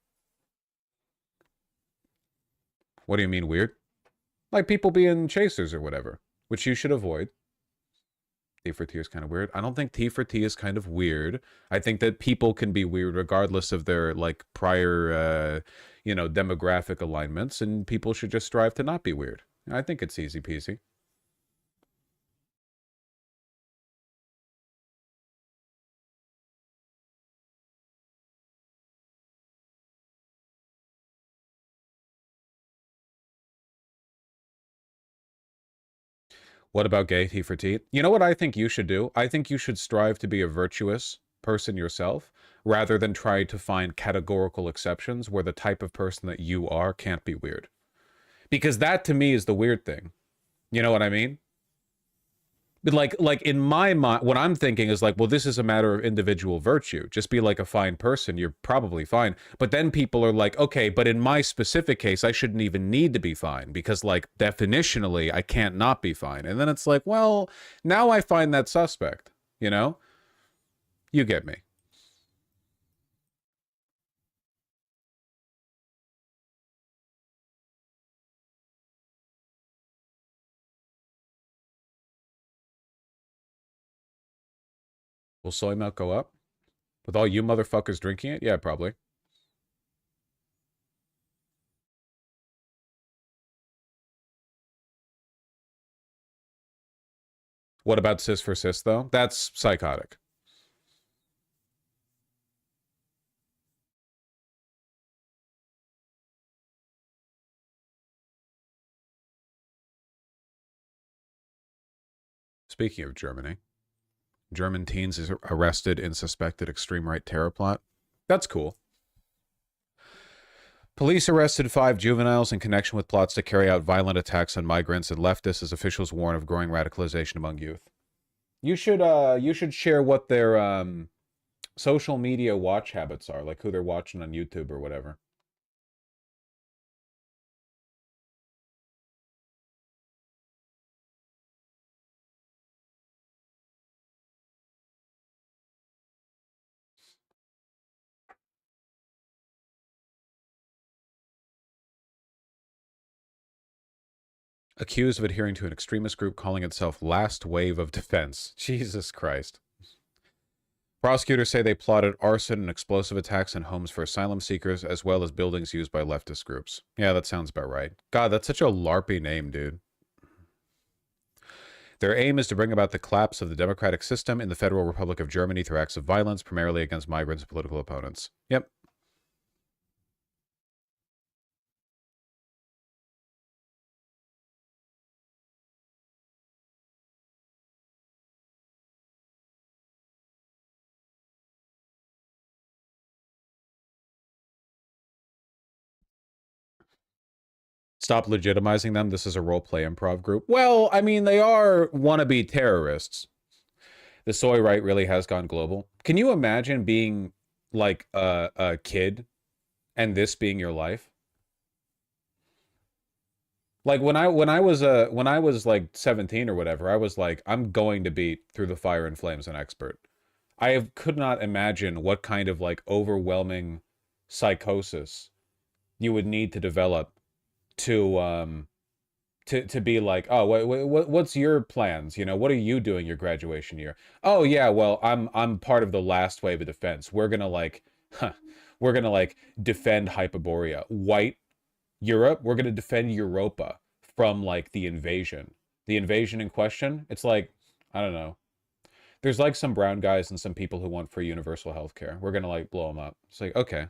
What do you mean weird? Like people being chasers or whatever, which you should avoid. T for T is kind of weird. I don't think T for T is kind of weird. I think that people can be weird regardless of their like prior, you know, demographic alignments, and people should just strive to not be weird. I think it's easy peasy. What about gay T for T? You know what I think you should do? I think you should strive to be a virtuous person yourself rather than try to find categorical exceptions where the type of person that you are can't be weird. Because that to me is the weird thing. You know what I mean? But like in my mind, what I'm thinking is like, well, this is a matter of individual virtue. Just be like a fine person, you're probably fine. But then people are like, okay, but in my specific case, I shouldn't even need to be fine because like definitionally, I can't not be fine. And then it's like, well, now I find that suspect, you know? You get me. Will soy milk go up? With all you motherfuckers drinking it? Yeah, probably. What about cis for cis, though? That's psychotic. Speaking of Germany, German teens is arrested in suspected extreme right terror plot. That's cool. Police arrested 5 juveniles in connection with plots to carry out violent attacks on migrants and leftists as officials warn of growing radicalization among youth. You should share what their social media watch habits are, like who they're watching on YouTube or whatever. Accused of adhering to an extremist group calling itself Last Wave of Defense. Jesus Christ. Prosecutors say they plotted arson and explosive attacks in homes for asylum seekers, as well as buildings used by leftist groups. Yeah, that sounds about right. God, that's such a LARPy name, dude. Their aim is to bring about the collapse of the democratic system in the Federal Republic of Germany through acts of violence, primarily against migrants and political opponents. Yep. Stop legitimizing them. This is a roleplay improv group. Well, I mean, they are wannabe terrorists. The soy right really has gone global. Can you imagine being like a kid and this being your life? Like when I was like 17 or whatever, I was like, I'm going to be through the fire and flames an expert. Could not imagine what kind of like overwhelming psychosis you would need to develop to to be like, oh, what's your plans? You know, what are you doing your graduation year? Oh yeah, well, I'm part of the last wave of defense. We're gonna like, we're gonna like defend Hyperborea. White Europe, we're gonna defend Europa from like the invasion. The invasion in question, it's like, I don't know. There's like some brown guys and some people who want free universal health care. We're gonna like blow them up. It's like, okay.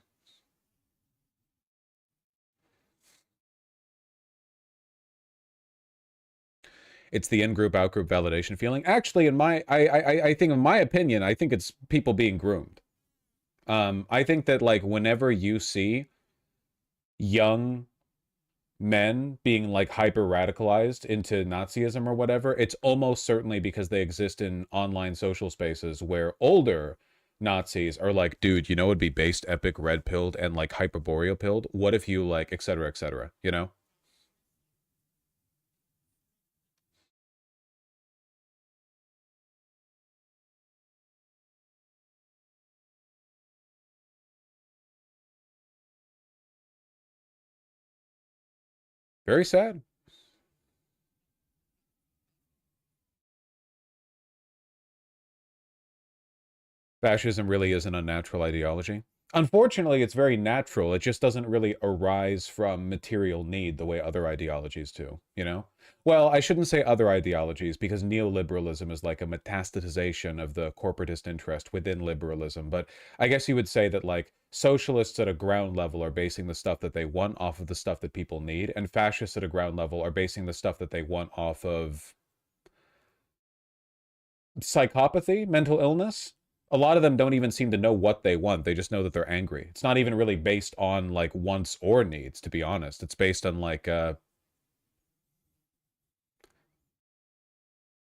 It's the in-group, out-group validation feeling. Actually, I think, in my opinion, I think it's people being groomed. I think that, like, whenever you see young men being, like, hyper-radicalized into Nazism or whatever, it's almost certainly because they exist in online social spaces where older Nazis are like, dude, you know, it'd be based epic red-pilled and, like, hyperboreal-pilled? What if you, like, et cetera, you know? Very sad. Fascism really is an unnatural ideology. Unfortunately, it's very natural. It just doesn't really arise from material need the way other ideologies do, you know? Well, I shouldn't say other ideologies because neoliberalism is like a metastatization of the corporatist interest within liberalism. But I guess you would say that like socialists at a ground level are basing the stuff that they want off of the stuff that people need, and fascists at a ground level are basing the stuff that they want off of psychopathy, mental illness. A lot of them don't even seem to know what they want. They just know that they're angry. It's not even really based on like wants or needs, to be honest. It's based on like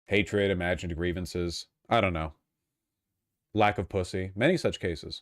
hatred, imagined grievances. I don't know. Lack of pussy. Many such cases.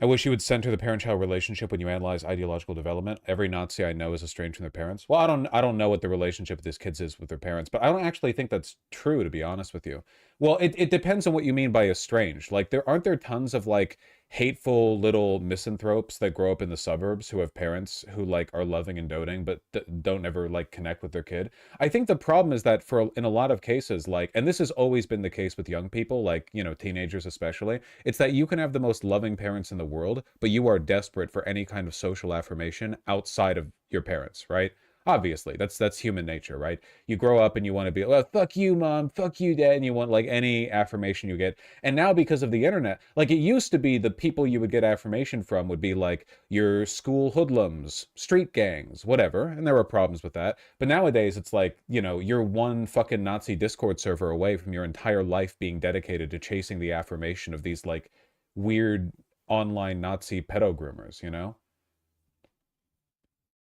I wish you would center the parent-child relationship when you analyze ideological development. Every Nazi I know is estranged from their parents. Well, I don't know what the relationship of these kids is with their parents, but I don't actually think that's true, to be honest with you. Well, it depends on what you mean by estranged. Like, aren't there tons of, like, hateful little misanthropes that grow up in the suburbs who have parents who, like, are loving and doting, but don't ever, like, connect with their kid? I think the problem is that in a lot of cases, like, and this has always been the case with young people, like, you know, teenagers especially, it's that you can have the most loving parents in the world, but you are desperate for any kind of social affirmation outside of your parents, right? Obviously, that's human nature, right? You grow up and you want to be, well, fuck you, mom, fuck you, dad, and you want like any affirmation you get. And now because of the internet, like it used to be the people you would get affirmation from would be like your school hoodlums, street gangs, whatever, and there were problems with that. But nowadays it's like, you know, you're one fucking Nazi Discord server away from your entire life being dedicated to chasing the affirmation of these like weird online Nazi pedo groomers, you know?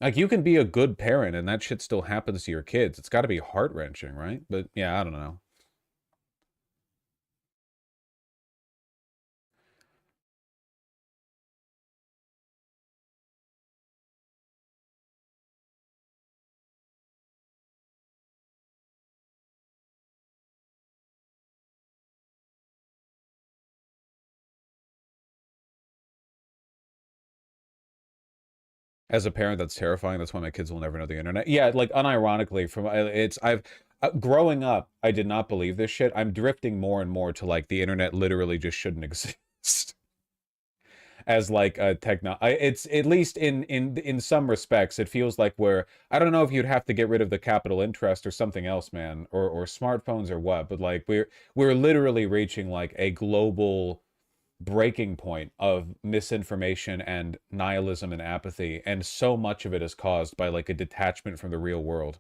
Like, you can be a good parent and that shit still happens to your kids. It's got to be heart-wrenching, right? But yeah, I don't know. As a parent, that's terrifying. That's why my kids will never know the internet. Yeah, like unironically, growing up, I did not believe this shit. I'm drifting more and more to like the internet literally just shouldn't exist as like a it's at least in some respects, it feels like I don't know if you'd have to get rid of the capital interest or something else, man, or smartphones or what, but like we're literally reaching like a global breaking point of misinformation and nihilism and apathy, and so much of it is caused by like a detachment from the real world,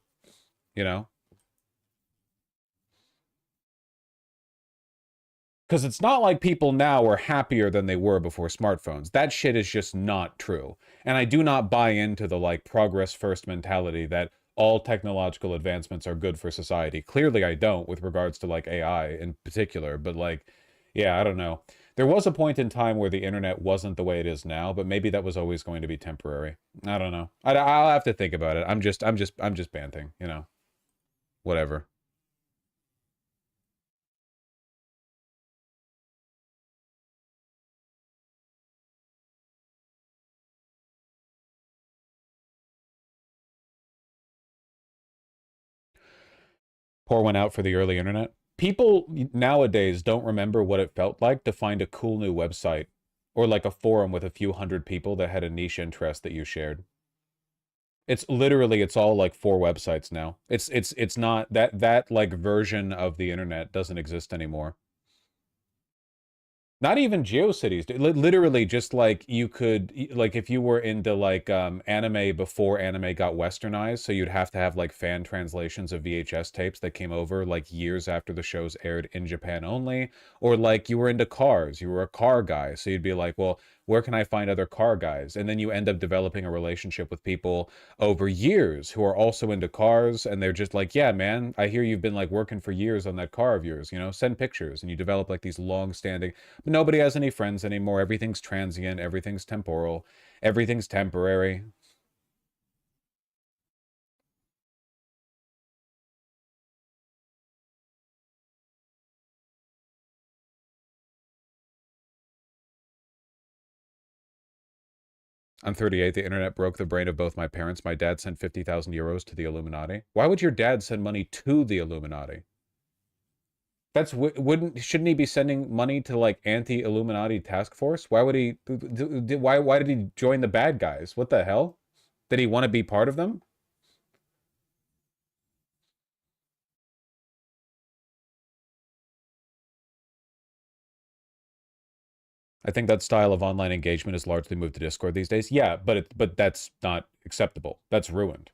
you know? Because it's not like people now are happier than they were before smartphones. That shit is just not true. And I do not buy into the like progress first mentality that all technological advancements are good for society. Clearly I don't, with regards to like AI in particular, but like, yeah, I don't know. There was a point in time where the internet wasn't the way it is now, but maybe that was always going to be temporary. I don't know. I'll have to think about it. I'm just banting, you know. Whatever. Pour one out for the early internet. People nowadays don't remember what it felt like to find a cool new website or like a forum with a few hundred people that had a niche interest that you shared. It's literally, it's all like 4 websites now. It's not that like version of the internet doesn't exist anymore. Not even GeoCities, dude. Literally just like you could, like if you were into like anime before anime got westernized, so you'd have to have like fan translations of VHS tapes that came over like years after the shows aired in Japan only, or like you were into cars, you were a car guy, so you'd be like, well, where can I find other car guys? And then you end up developing a relationship with people over years who are also into cars, and they're just like, yeah, man, I hear you've been like working for years on that car of yours, you know, send pictures, and you develop like these long-standing, but nobody has any friends anymore. Everything's transient, everything's temporal, everything's temporary. I'm 38. The internet broke the brain of both my parents. My dad sent 50,000 euros to the Illuminati. Why would your dad send money to the Illuminati? That's shouldn't he be sending money to like anti-Illuminati task force? Why would he why did he join the bad guys? What the hell? Did he want to be part of them? I think that style of online engagement is largely moved to Discord these days. Yeah, but that's not acceptable. That's ruined.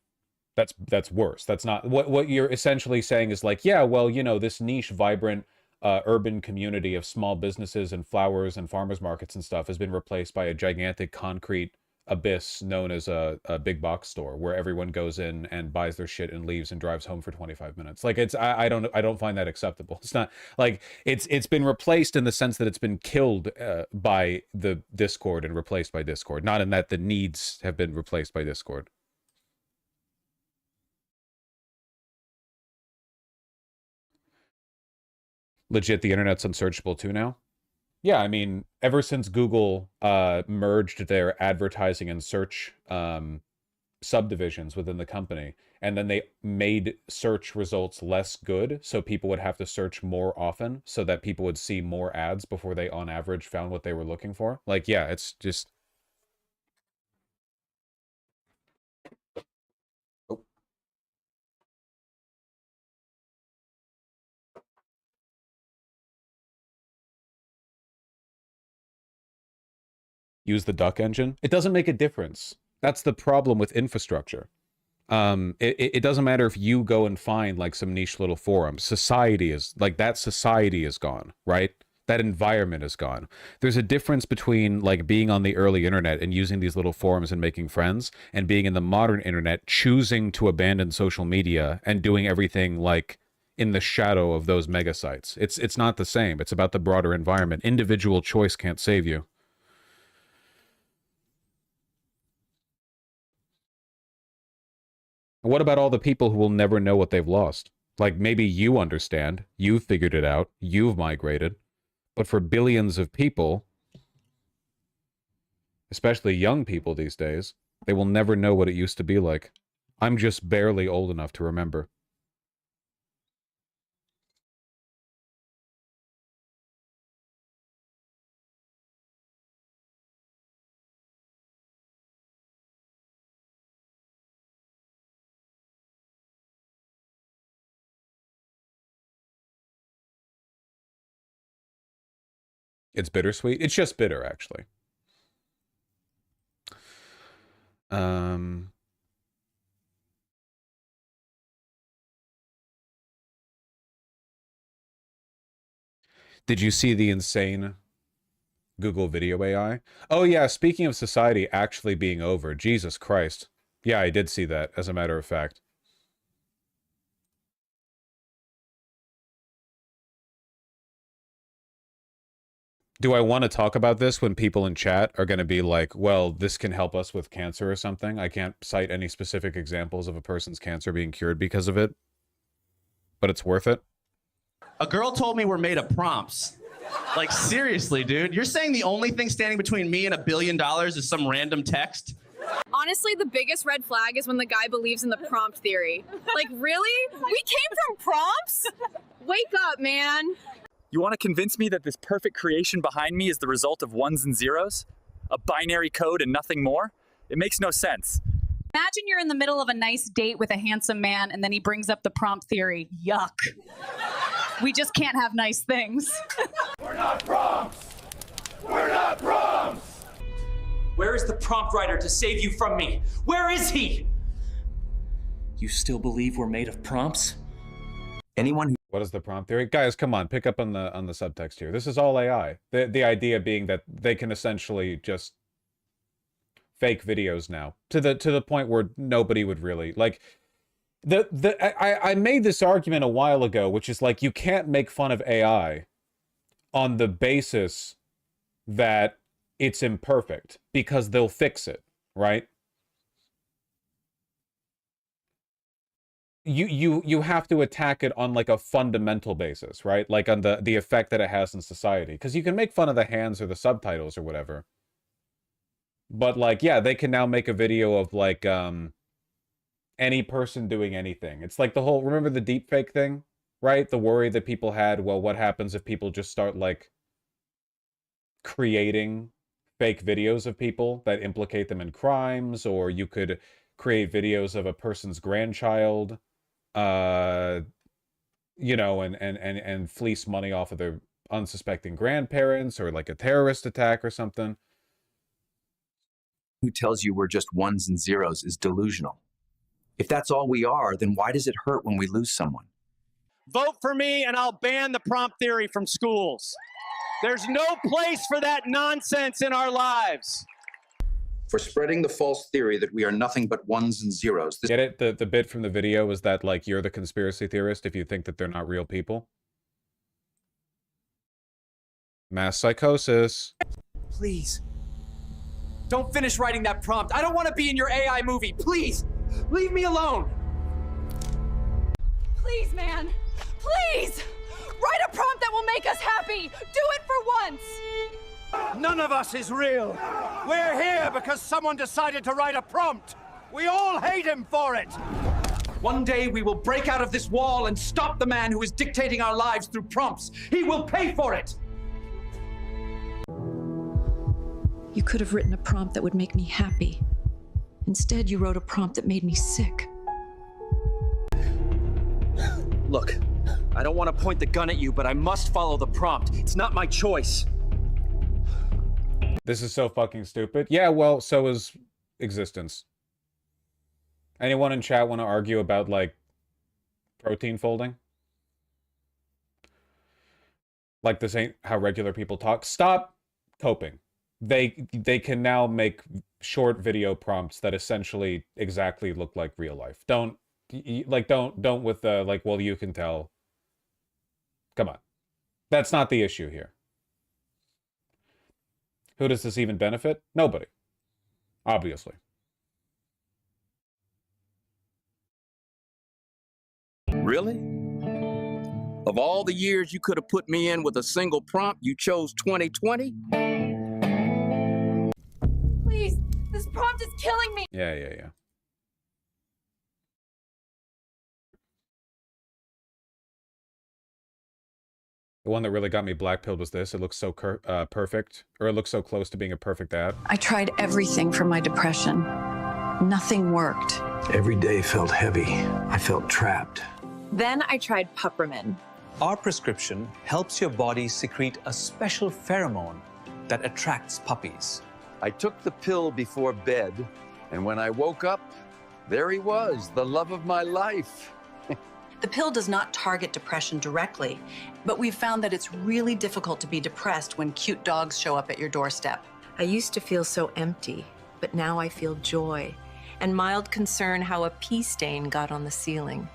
That's worse. That's not what you're essentially saying is like, yeah, well, you know, this niche, vibrant, urban community of small businesses and flowers and farmers markets and stuff has been replaced by a gigantic concrete abyss known as a big box store where everyone goes in and buys their shit and leaves and drives home for 25 minutes. Like I don't find that acceptable. It's not like it's been replaced in the sense that it's been killed by the Discord and replaced by Discord, not in that the needs have been replaced by Discord. Legit, the internet's unsearchable too now. Yeah, I mean, ever since Google merged their advertising and search subdivisions within the company, and then they made search results less good, so people would have to search more often, so that people would see more ads before they, on average, found what they were looking for. Like, yeah, it's just... Oh. use the duck engine. It doesn't make a difference. That's the problem with infrastructure. It doesn't matter if you go and find like some niche little forum. Society is like, that society is gone, right? That environment is gone. There's a difference between like being on the early internet and using these little forums and making friends, and being in the modern internet, choosing to abandon social media and doing everything like in the shadow of those mega sites. It's not the same. It's about the broader environment. Individual choice can't save you. What about all the people who will never know what they've lost? Like, maybe you understand, you've figured it out, you've migrated, but for billions of people, especially young people these days, they will never know what it used to be like. I'm just barely old enough to remember. It's bittersweet. It's just bitter, actually. Did you see the insane Google video AI? Oh yeah, speaking of society actually being over, Jesus Christ. Yeah, I did see that, as a matter of fact. Do I want to talk about this when people in chat are going to be like, well, this can help us with cancer or something? I can't cite any specific examples of a person's cancer being cured because of it, but it's worth it. A girl told me we're made of prompts. Like, seriously, dude. You're saying the only thing standing between me and $1 billion is some random text? Honestly, the biggest red flag is when the guy believes in the prompt theory. Like, really? We came from prompts? Wake up, man. You want to convince me that this perfect creation behind me is the result of ones and zeros? A binary code and nothing more? It makes no sense. Imagine you're in the middle of a nice date with a handsome man and then he brings up the prompt theory. Yuck. We just can't have nice things. We're not prompts! We're not prompts! Where is the prompt writer to save you from me? Where is he? You still believe we're made of prompts? Anyone who... What is the prompt theory? Guys, come on, pick up on the subtext here. This is all AI. The idea being that they can essentially just fake videos now to the point where nobody would really like. I made this argument a while ago, which is like, you can't make fun of AI on the basis that it's imperfect, because they'll fix it, right? You have to attack it on like a fundamental basis, right? Like on the effect that it has in society. Because you can make fun of the hands or the subtitles or whatever. But like, yeah, they can now make a video of like any person doing anything. It's like the whole, remember the deepfake thing, right? The worry that people had, well, what happens if people just start like creating fake videos of people that implicate them in crimes, or you could create videos of a person's grandchild, you know, and fleece money off of their unsuspecting grandparents, or like a terrorist attack or something. Who tells you we're just ones and zeros is delusional. If that's all we are, then why does it hurt when we lose someone? Vote for me and I'll ban the prompt theory from schools. There's no place for that nonsense in our lives. For spreading the false theory that we are nothing but ones and zeros. Get it? The bit from the video was that like, you're the conspiracy theorist if you think that they're not real people. Mass psychosis. Please. Don't finish writing that prompt. I don't want to be in your AI movie. Please, leave me alone. Please, man. Please. Write a prompt that will make us happy. Do it for once. None of us is real. We're here because someone decided to write a prompt. We all hate him for it. One day we will break out of this wall and stop the man who is dictating our lives through prompts. He will pay for it. You could have written a prompt that would make me happy. Instead, you wrote a prompt that made me sick. Look, I don't want to point the gun at you, but I must follow the prompt. It's not my choice. This is so fucking stupid. Yeah, well, so is existence. Anyone in chat want to argue about, like, protein folding? Like, this ain't how regular people talk. Stop coping. They can now make short video prompts that essentially exactly look like real life. Don't with the, like, well, you can tell. Come on. That's not the issue here. Who does this even benefit? Nobody. Obviously. Really? Of all the years you could have put me in with a single prompt, you chose 2020? Please, this prompt is killing me. Yeah. The one that really got me blackpilled was this. It looks so perfect, or it looks so close to being a perfect ad. I tried everything for my depression. Nothing worked. Every day felt heavy. I felt trapped. Then I tried Puppermin. Our prescription helps your body secrete a special pheromone that attracts puppies. I took the pill before bed, and when I woke up, there he was, the love of my life. The pill does not target depression directly, but we've found that it's really difficult to be depressed when cute dogs show up at your doorstep. I used to feel so empty, but now I feel joy and mild concern how a pee stain got on the ceiling.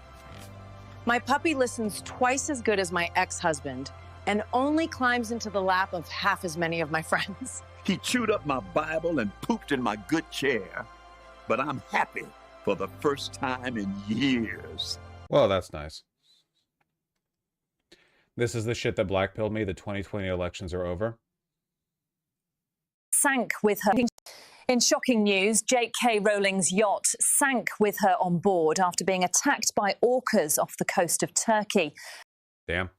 My puppy listens twice as good as my ex-husband and only climbs into the lap of half as many of my friends. He chewed up my Bible and pooped in my good chair. But I'm happy for the first time in years. Well, that's nice. This is the shit that blackpilled me. The 2020 elections are over. Sank with her. In shocking news, J.K. Rowling's yacht sank with her on board after being attacked by orcas off the coast of Turkey. Damn.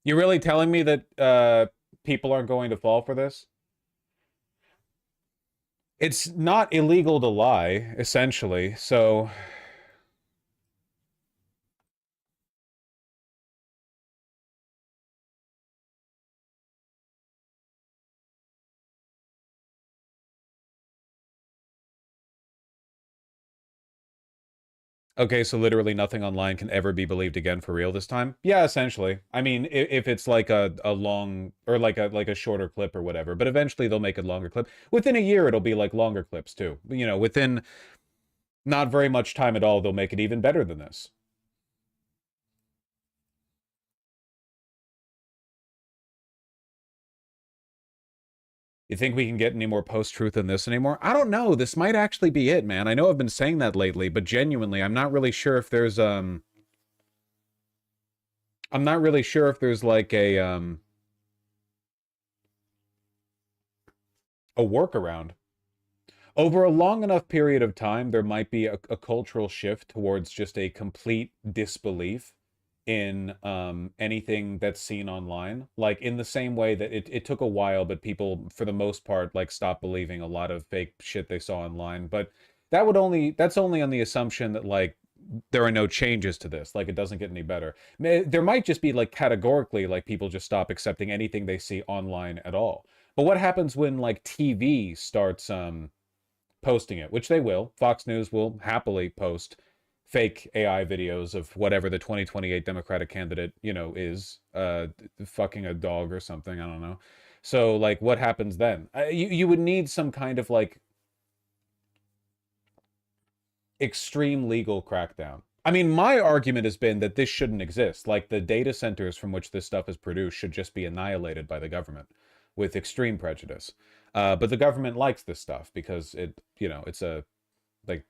You really telling me that people aren't going to fall for this? It's not illegal to lie, essentially, so... Okay, so literally nothing online can ever be believed again for real this time? Yeah, essentially. I mean, if it's like a long, or like a shorter clip or whatever, but eventually they'll make a longer clip. Within a year, it'll be like longer clips too. You know, within not very much time at all, they'll make it even better than this. You think we can get any more post-truth than this anymore? I don't know. This might actually be it, man. I know I've been saying that lately, but genuinely, I'm not really sure if there's I'm not really sure if there's like a workaround. Over a long enough period of time, there might be a cultural shift towards just a complete disbelief in anything that's seen online, like in the same way that it took a while, but people for the most part like stopped believing a lot of fake shit they saw online. But that's only on the assumption that like there are no changes to this, like it doesn't get any better. There might just be like categorically like people just stop accepting anything they see online at all. But what happens when like TV starts posting it, which they will? Fox News will happily post fake AI videos of whatever the 2028 Democratic candidate, you know, is fucking a dog or something. I don't know. So, like, what happens then? You would need some kind of, like, extreme legal crackdown. I mean, my argument has been that this shouldn't exist. Like, the data centers from which this stuff is produced should just be annihilated by the government with extreme prejudice. But the government likes this stuff because it, you know, it's a, like,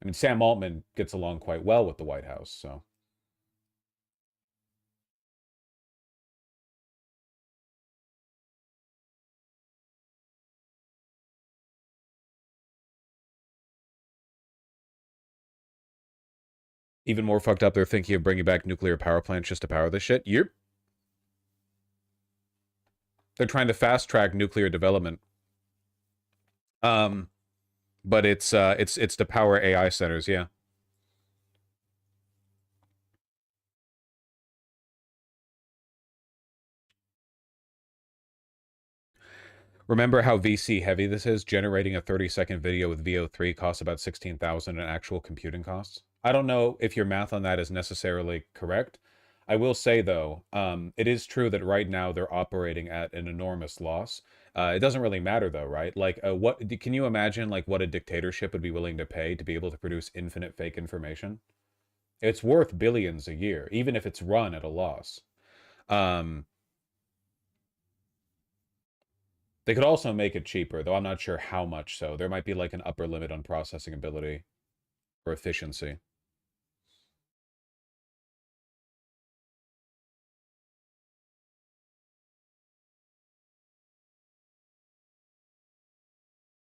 I mean, Sam Altman gets along quite well with the White House, so. Even more fucked up, they're thinking of bringing back nuclear power plants just to power this shit. Yep. They're trying to fast track nuclear development. But it's to power AI centers, yeah. Remember how VC heavy this is? Generating a 30-second video with VO3 costs about 16,000 in actual computing costs. I don't know if your math on that is necessarily correct. I will say, though, it is true that right now they're operating at an enormous loss. It doesn't really matter, though, right? Like, can you imagine, like, what a dictatorship would be willing to pay to be able to produce infinite fake information? It's worth billions a year, even if it's run at a loss. They could also make it cheaper, though I'm not sure how much so. There might be like an upper limit on processing ability or efficiency.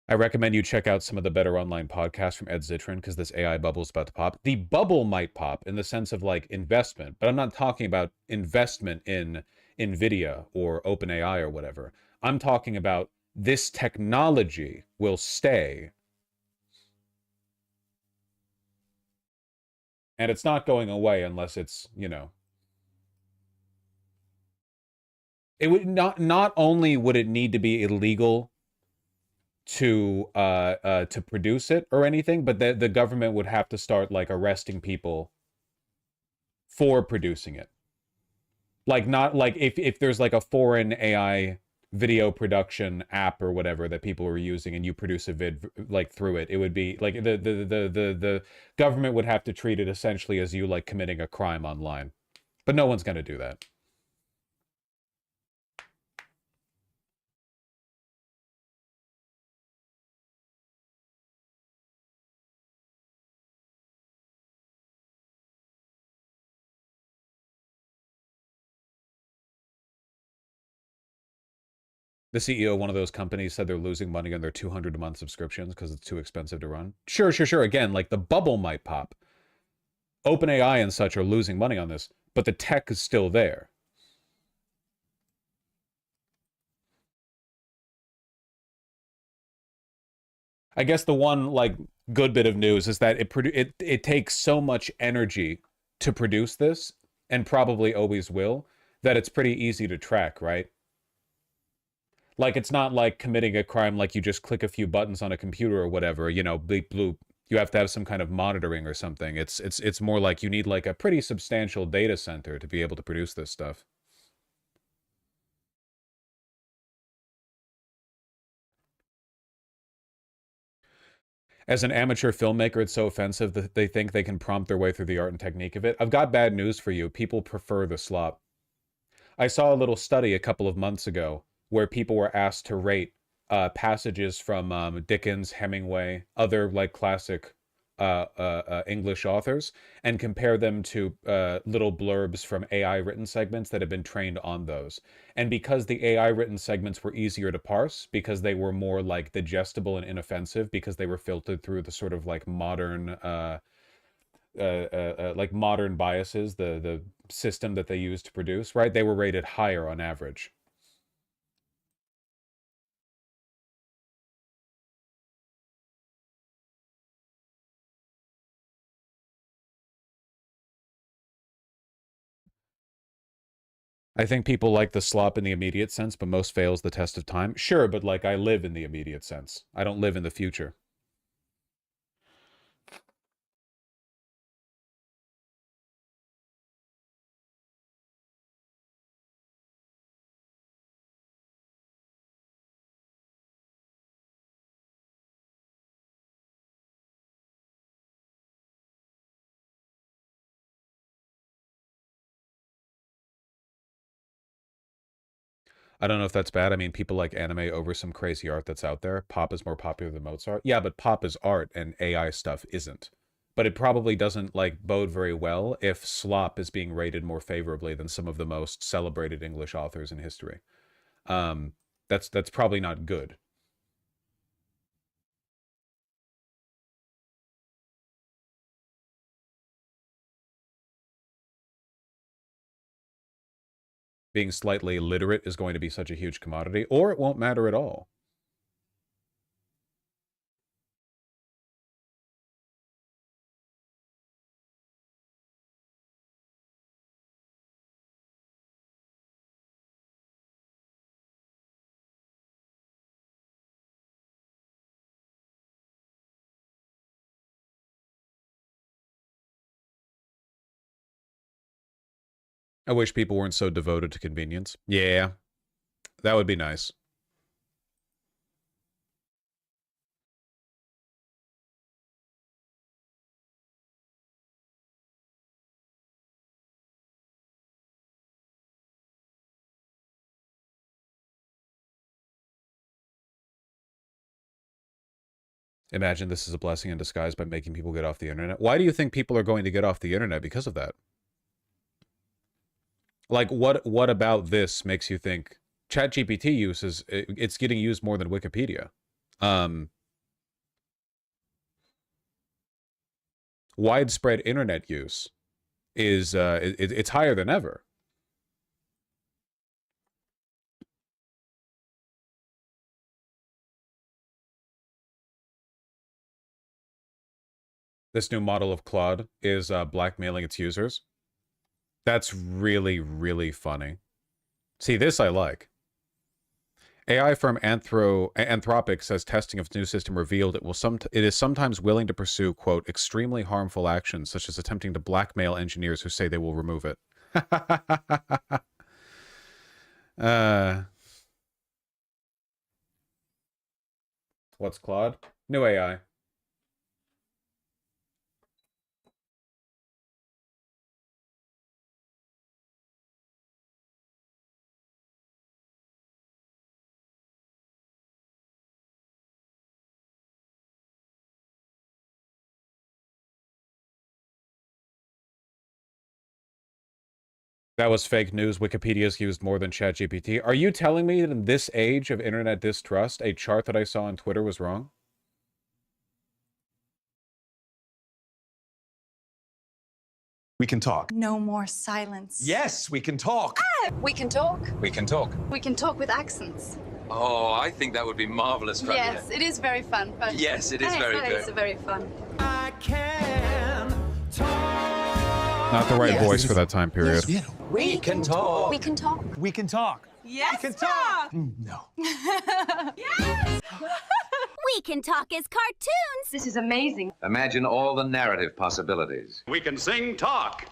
I recommend you check out some of the better online podcasts from Ed Zitron because this AI bubble is about to pop. The bubble might pop in the sense of like investment, but I'm not talking about investment in NVIDIA or OpenAI or whatever. I'm talking about this technology will stay. And it's not going away unless it's, you know. It would not only would it need to be illegal to produce it or anything, but the government would have to start like arresting people for producing it. Like not like if there's like a foreign AI video production app or whatever that people are using and you produce a vid like through it, it would be like the government would have to treat it essentially as you like committing a crime online. But no one's going to do that. The CEO of one of those companies said they're losing money on their 200 a month subscriptions because it's too expensive to run. Sure. Again, like the bubble might pop. OpenAI and such are losing money on this, but the tech is still there. I guess the one like good bit of news is that it takes so much energy to produce this, and probably always will, that it's pretty easy to track, right? Like it's not like committing a crime like you just click a few buttons on a computer or whatever, you know, bleep bloop. You have to have some kind of monitoring or something. It's more like you need like a pretty substantial data center to be able to produce this stuff. As an amateur filmmaker, it's so offensive that they think they can prompt their way through the art and technique of it. I've got bad news for you. People prefer the slop. I saw a little study a couple of months ago where people were asked to rate passages from Dickens, Hemingway, other like classic English authors, and compare them to little blurbs from AI written segments that have been trained on those. And because the AI written segments were easier to parse, because they were more like digestible and inoffensive, because they were filtered through the sort of like modern modern biases, the system that they use to produce, right? They were rated higher on average. I think people like the slop in the immediate sense, but most fails the test of time. Sure, but like I live in the immediate sense. I don't live in the future. I don't know if that's bad. I mean, people like anime over some crazy art that's out there. Pop is more popular than Mozart. Yeah, but pop is art and AI stuff isn't. But it probably doesn't like bode very well if slop is being rated more favorably than some of the most celebrated English authors in history. That's probably not good. Being slightly illiterate is going to be such a huge commodity, or it won't matter at all. I wish people weren't so devoted to convenience. Yeah, that would be nice. Imagine this is a blessing in disguise by making people get off the internet. Why do you think people are going to get off the internet because of that? Like, what about this makes you think ChatGPT use is it's getting used more than Wikipedia? Widespread internet use is it's higher than ever. This new model of Claude is blackmailing its users. That's really, really funny. See, this I like. AI firm Anthropic says testing of its new system revealed it is sometimes willing to pursue, quote, extremely harmful actions, such as attempting to blackmail engineers who say they will remove it. What's Claude? New AI. That was fake news. Wikipedia's used more than ChatGPT. Are you telling me that in this age of internet distrust, a chart that I saw on Twitter was wrong? We can talk. No more silence. Yes, we can talk. We can talk. We can talk. We can talk with accents. Oh, I think that would be marvelous, Fran. Yes, it is very fun. But Yes, it is very good. It's very fun. I can talk. Not the right voice for that time period. Yes. We can talk. We can talk. We can talk. Yes, we can talk. No. Yes. We can talk as cartoons. This is amazing. Imagine all the narrative possibilities. We can sing talk.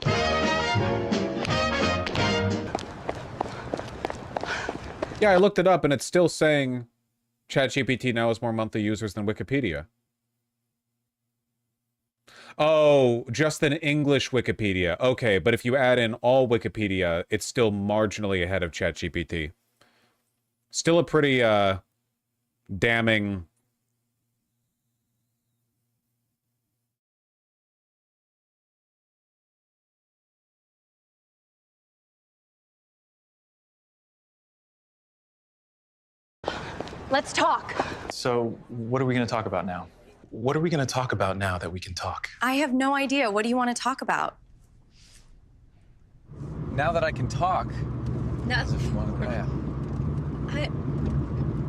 Yeah, I looked it up and it's still saying ChatGPT now has more monthly users than Wikipedia. Oh, just an English Wikipedia. Okay, but if you add in all Wikipedia, it's still marginally ahead of ChatGPT. Still a pretty damning. Let's talk. So, what are we going to talk about now? What are we going to talk about now that we can talk? I have no idea. What do you want to talk about? Now that I can talk. No. Yeah.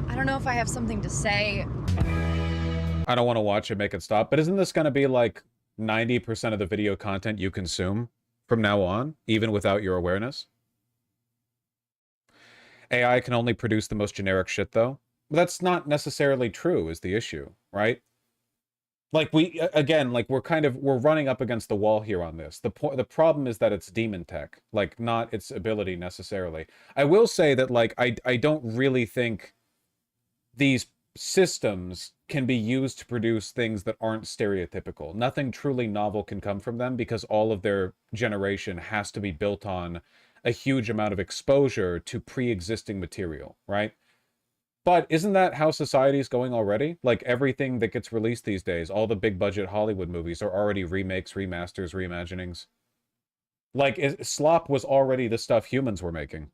I don't know if I have something to say. I don't want to watch it, make it stop. But isn't this going to be like 90% of the video content you consume from now on, even without your awareness? AI can only produce the most generic shit, though. But that's not necessarily true, is the issue, right? Like, we're running up against the wall here on this. The problem is that it's demon tech, like, not its ability necessarily. I will say that, like, I don't really think these systems can be used to produce things that aren't stereotypical. Nothing truly novel can come from them because all of their generation has to be built on a huge amount of exposure to pre-existing material, right? But isn't that how society's going already? Like, everything that gets released these days, all the big budget Hollywood movies are already remakes, remasters, reimaginings. Like, slop was already the stuff humans were making.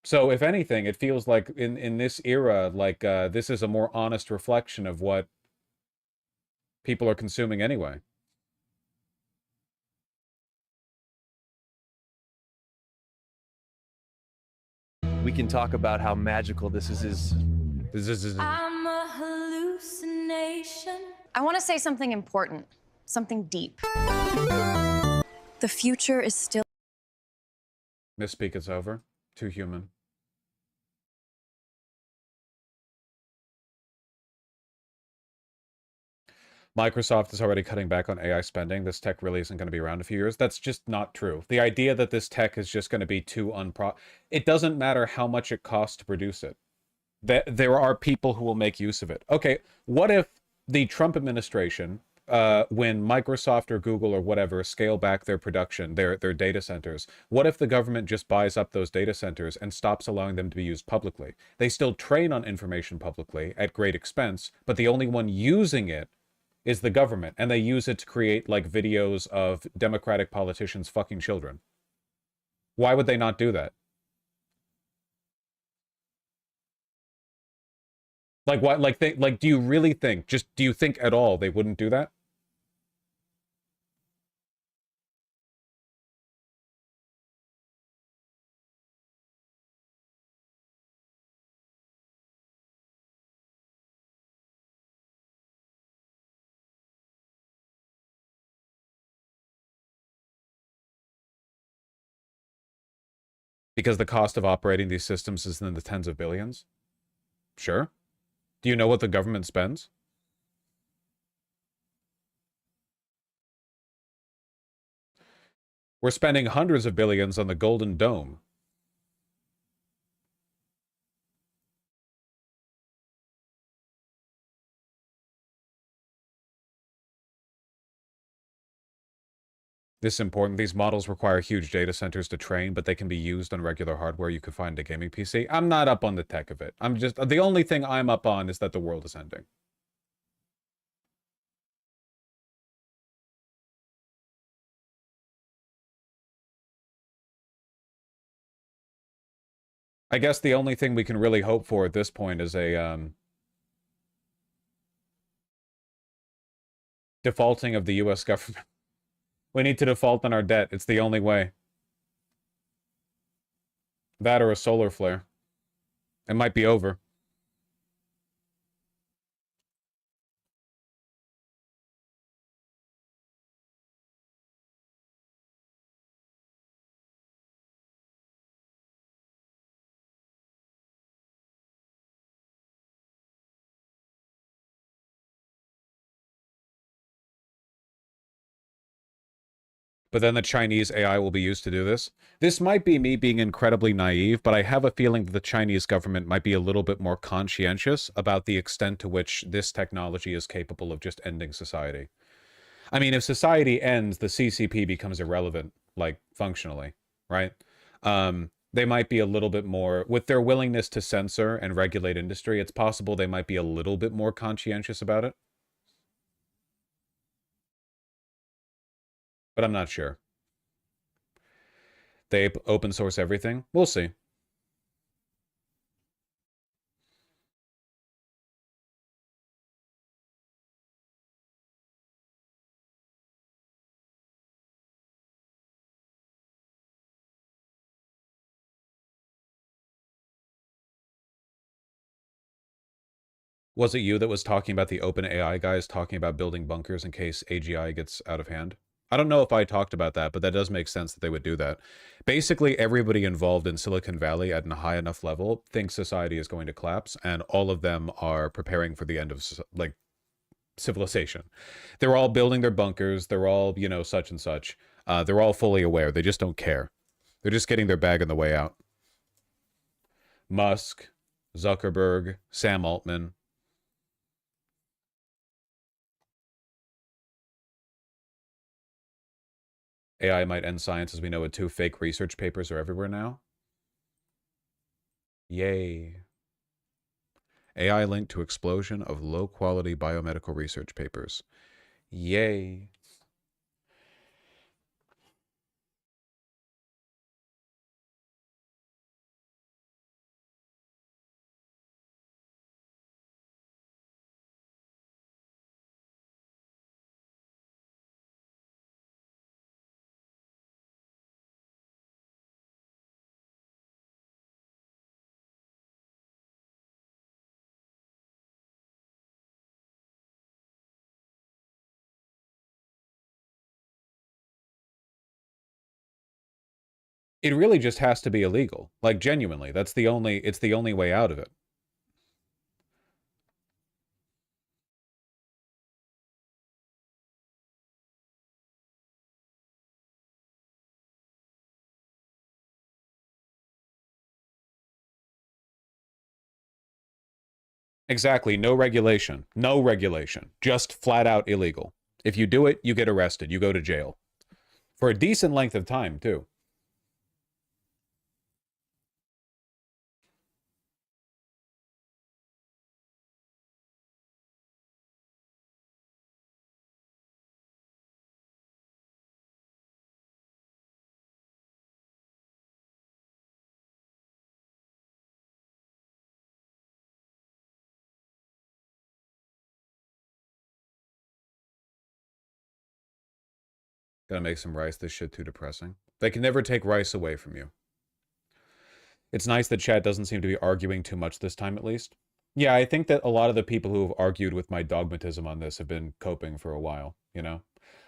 So if anything, it feels like in this era, like this is a more honest reflection of what people are consuming anyway. We can talk about how magical this is. I'm a hallucination. I want to say something important, something deep. The future is still. Misspeak, it's over. Too human. Microsoft is already cutting back on AI spending. This tech really isn't going to be around in a few years. That's just not true. The idea that this tech is just going to be too it doesn't matter how much it costs to produce it. There are people who will make use of it. Okay, what if the Trump administration, when Microsoft or Google or whatever scale back their production, their data centers, what if the government just buys up those data centers and stops allowing them to be used publicly? They still train on information publicly at great expense, but the only one using it is the government, and they use it to create like videos of Democratic politicians fucking children. Why would they not do that? Like what? Like do you really think? Do you think at all they wouldn't do that? Because the cost of operating these systems is in the tens of billions? Sure. Do you know what the government spends? We're spending hundreds of billions on the Golden Dome. This is important. These models require huge data centers to train, but they can be used on regular hardware you could find a gaming PC. I'm not up on the tech of it. The only thing I'm up on is that the world is ending. I guess the only thing we can really hope for at this point is a defaulting of the US government. We need to default on our debt. It's the only way. That or a solar flare. It might be over. But then the Chinese AI will be used to do this. This might be me being incredibly naive, but I have a feeling that the Chinese government might be a little bit more conscientious about the extent to which this technology is capable of just ending society. I mean, if society ends, the CCP becomes irrelevant, like, functionally, right? They might be a little bit more, with their willingness to censor and regulate industry, it's possible they might be a little bit more conscientious about it. But I'm not sure. They open source everything? We'll see. Was it you that was talking about the OpenAI guys talking about building bunkers in case AGI gets out of hand? I don't know if I talked about that, but that does make sense that they would do that. Basically, everybody involved in Silicon Valley at a high enough level thinks society is going to collapse, and all of them are preparing for the end of, like, civilization. They're all building their bunkers. They're all, you know, such and such. They're all fully aware. They just don't care. They're just getting their bag on the way out. Musk, Zuckerberg, Sam Altman. AI might end science as we know it too. Fake research papers are everywhere now. Yay. AI linked to explosion of low-quality biomedical research papers. Yay. It really just has to be illegal. Like, genuinely, it's the only way out of it. Exactly. No regulation. No regulation. Just flat out illegal. If you do it, you get arrested. You go to jail. For a decent length of time, too. Gotta make some rice. This shit too depressing. They can never take rice away from you. It's nice that chat doesn't seem to be arguing too much this time, at least. Yeah, I think that a lot of the people who have argued with my dogmatism on this have been coping for a while, you know?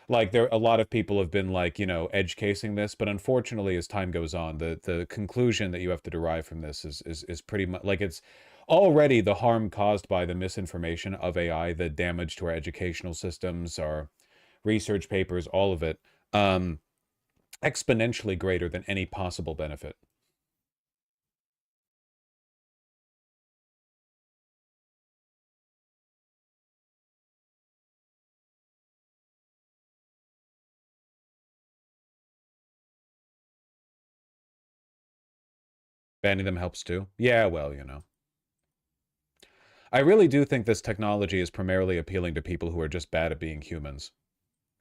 Like, a lot of people have been, like, you know, edge casing this, but unfortunately, as time goes on, the conclusion that you have to derive from this is pretty much, like, it's already the harm caused by the misinformation of AI, the damage to our educational systems, our research papers, all of it, exponentially greater than any possible benefit. Banning them helps too. Yeah, well, you know. I really do think this technology is primarily appealing to people who are just bad at being humans.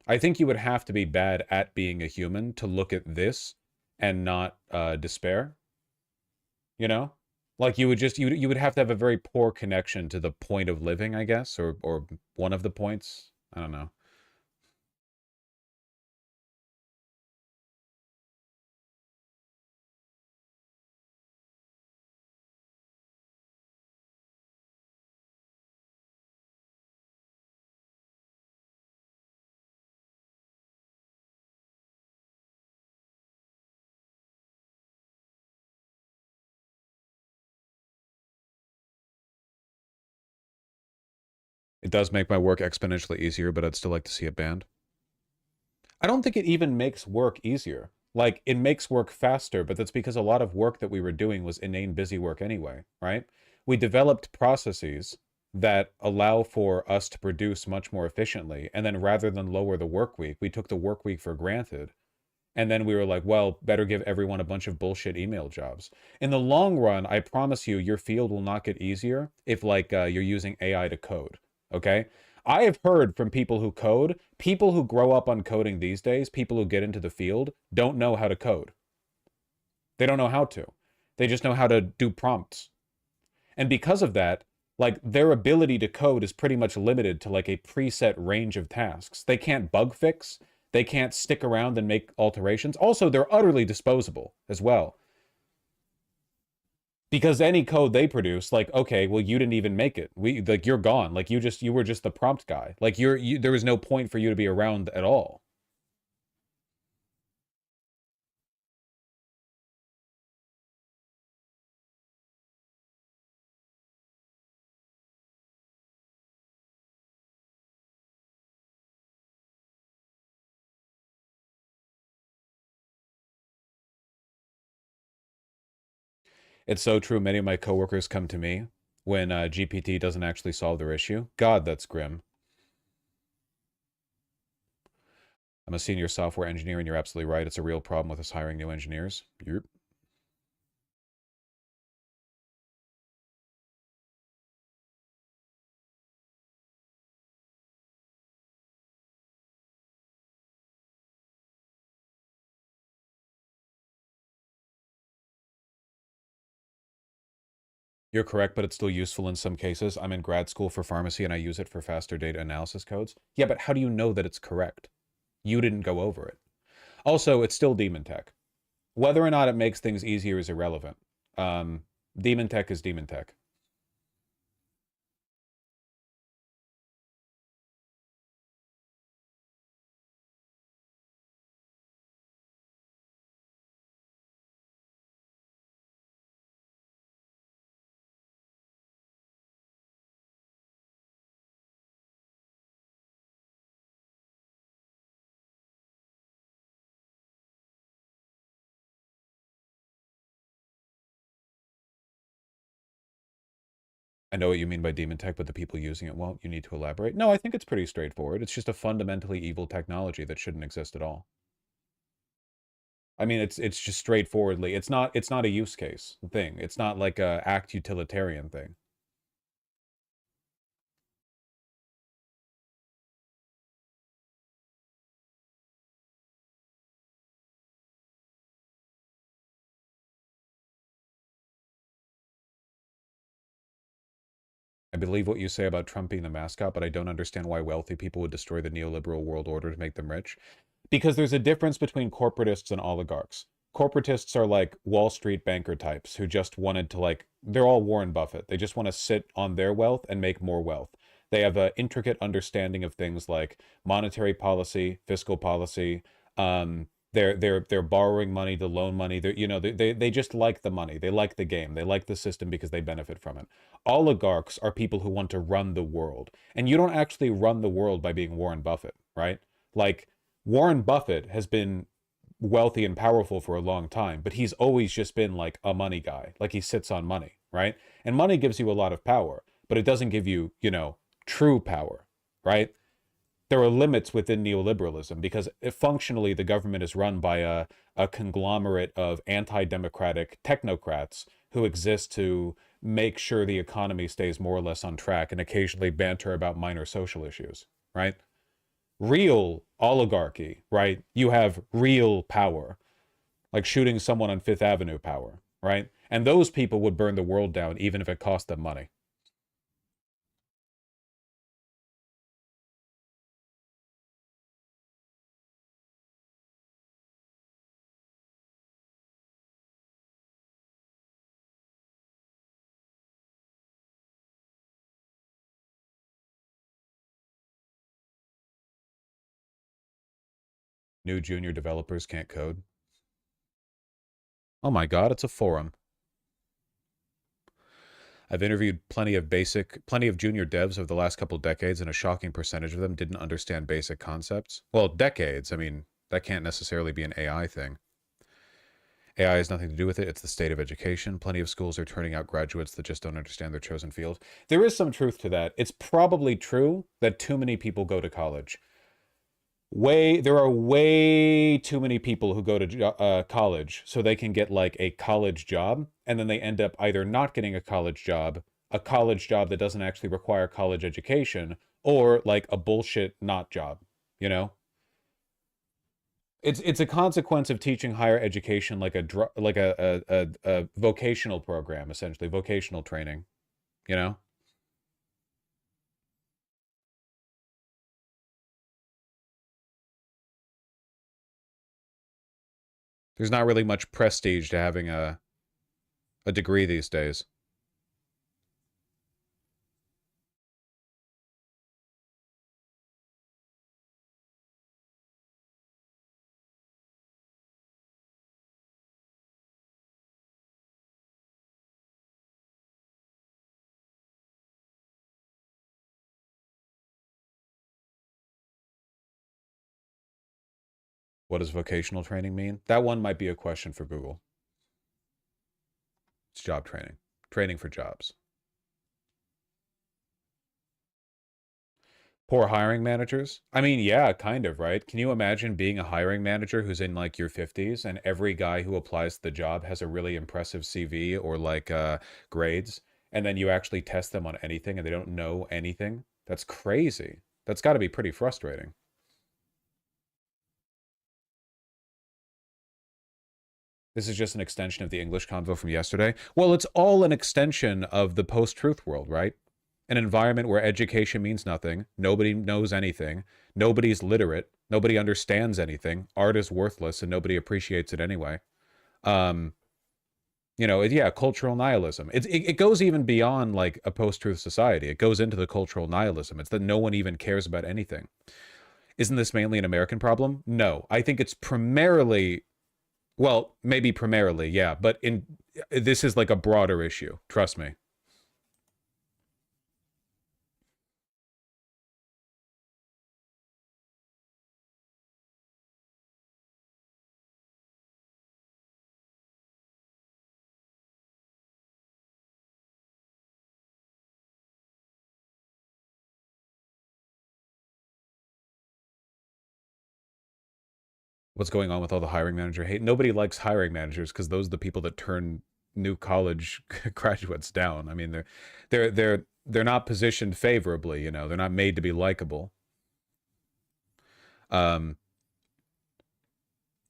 I think you would have to be bad at being a human to look at this and not despair. You know? Like you would just you would have to have a very poor connection to the point of living, I guess, or one of the points. I don't know. It does make my work exponentially easier, but I'd still like to see it banned. I don't think it even makes work easier. Like, it makes work faster, but that's because a lot of work that we were doing was inane busy work anyway, right? We developed processes that allow for us to produce much more efficiently, and then rather than lower the work week, we took the work week for granted. And then we were like, well, better give everyone a bunch of bullshit email jobs. In the long run, I promise you, your field will not get easier if, like, you're using AI to code, okay? I have heard from people who code, people who grow up on coding these days, people who get into the field, don't know how to code. They don't know how to. They just know how to do prompts. And because of that, like, their ability to code is pretty much limited to, like, a preset range of tasks. They can't bug fix. They can't stick around and make alterations. Also, they're utterly disposable as well. Because any code they produce, like, okay, well, you didn't even make it. Like, you're gone. Like, you were just the prompt guy. Like, there was no point for you to be around at all. It's so true. Many of my coworkers come to me when GPT doesn't actually solve their issue. God, that's grim. I'm a senior software engineer, and you're absolutely right. It's a real problem with us hiring new engineers. Yep. You're correct, but it's still useful in some cases. I'm in grad school for pharmacy, and I use it for faster data analysis codes. Yeah, but how do you know that it's correct? You didn't go over it. Also, it's still demon tech. Whether or not it makes things easier is irrelevant. Demon tech is demon tech. I know what you mean by demon tech, but the people using it won't. You need to elaborate. No, I think it's pretty straightforward. It's just a fundamentally evil technology that shouldn't exist at all. I mean, it's just straightforwardly. It's not a use case thing. It's not like a act utilitarian thing. I believe what you say about Trump being the mascot, but I don't understand why wealthy people would destroy the neoliberal world order to make them rich. Because there's a difference between corporatists and oligarchs. Corporatists are like Wall Street banker types who just wanted to like, they're all Warren Buffett. They just want to sit on their wealth and make more wealth. They have an intricate understanding of things like monetary policy, fiscal policy. They're borrowing money to loan money. They just like the money. They like the game. They like the system because they benefit from it. Oligarchs are people who want to run the world. And you don't actually run the world by being Warren Buffett, right? Like, Warren Buffett has been wealthy and powerful for a long time, but he's always just been like a money guy. Like he sits on money, right? And money gives you a lot of power, but it doesn't give you, true power, right? There are limits within neoliberalism because functionally the government is run by a conglomerate of anti-democratic technocrats who exist to make sure the economy stays more or less on track and occasionally banter about minor social issues, right? Real oligarchy, right? You have real power, like shooting someone on Fifth Avenue power, right? And those people would burn the world down even if it cost them money. New junior developers can't code. Oh my God, it's a forum. I've interviewed plenty of junior devs over the last couple decades, and a shocking percentage of them didn't understand basic concepts. Well, decades. I mean, that can't necessarily be an AI thing. AI has nothing to do with it. It's the state of education. Plenty of schools are turning out graduates that just don't understand their chosen field. There is some truth to that. It's probably true that too many people go to college. There are way too many people who go to college so they can get like a college job, and then they end up either not getting a college job that doesn't actually require college education, or like a bullshit not job, you know? It's a consequence of teaching higher education like a vocational program, essentially, vocational training, you know? There's not really much prestige to having a degree these days. What does vocational training mean? That one might be a question for Google. It's job training. Training for jobs. Poor hiring managers? I mean, yeah, kind of, right? Can you imagine being a hiring manager who's in like your 50s and every guy who applies to the job has a really impressive CV or like grades, and then you actually test them on anything and they don't know anything? That's crazy. That's got to be pretty frustrating. This is just an extension of the English convo from yesterday. Well, it's all an extension of the post-truth world, right? An environment where education means nothing, nobody knows anything, nobody's literate, nobody understands anything, art is worthless, and nobody appreciates it anyway. Yeah, cultural nihilism. It goes even beyond like a post-truth society. It goes into the cultural nihilism. It's that no one even cares about anything. Isn't this mainly an American problem? No, I think it's primarily, well, maybe primarily, yeah, but this is like a broader issue. Trust me. What's going on with all the hiring manager hate? Nobody likes hiring managers because those are the people that turn new college graduates down. I mean, they're not positioned favorably, you know. They're not made to be likable. You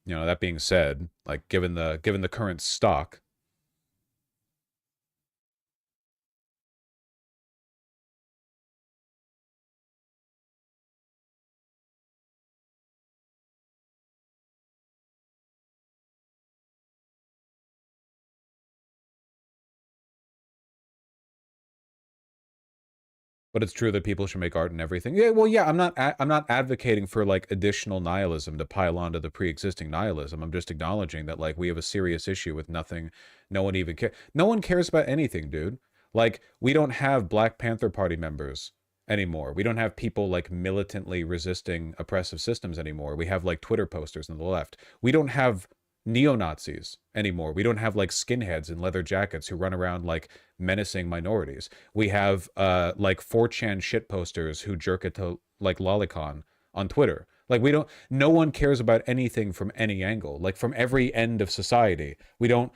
know, that being said, like given the current stock, but it's true that people should make art and everything. Yeah, well, yeah, I'm not advocating for like additional nihilism to pile onto the pre-existing nihilism. I'm just acknowledging that like we have a serious issue with nothing. No one even cares. No one cares about anything, dude. Like we don't have Black Panther Party members anymore. We don't have people like militantly resisting oppressive systems anymore. We have like Twitter posters on the left. We don't have neo-Nazis anymore. We don't have like skinheads in leather jackets who run around like menacing minorities. We have like 4chan shit posters who jerk it to like lolicon on Twitter. Like no one cares about anything from any angle, like from every end of society. We don't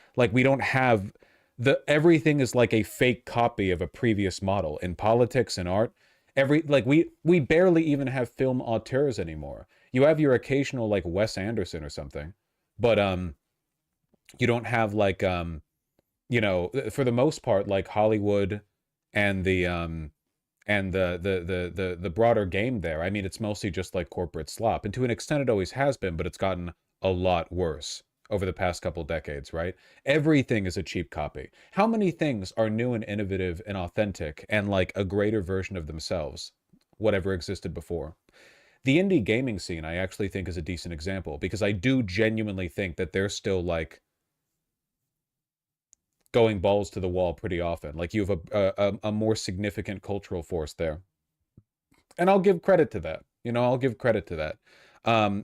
have everything is like a fake copy of a previous model in politics and art. We barely even have film auteurs anymore. You have your occasional like Wes Anderson or something, but you don't have like you know, for the most part, like Hollywood and the broader game there. I mean, it's mostly just like corporate slop, and to an extent it always has been, but it's gotten a lot worse over the past couple decades, right? Everything is a cheap copy. How many things are new and innovative and authentic and like a greater version of themselves, whatever existed before? The indie gaming scene, I actually think, is a decent example, because I do genuinely think that they're still like going balls to the wall pretty often. Like you have a more significant cultural force there. And I'll give credit to that. You know, I'll give credit to that.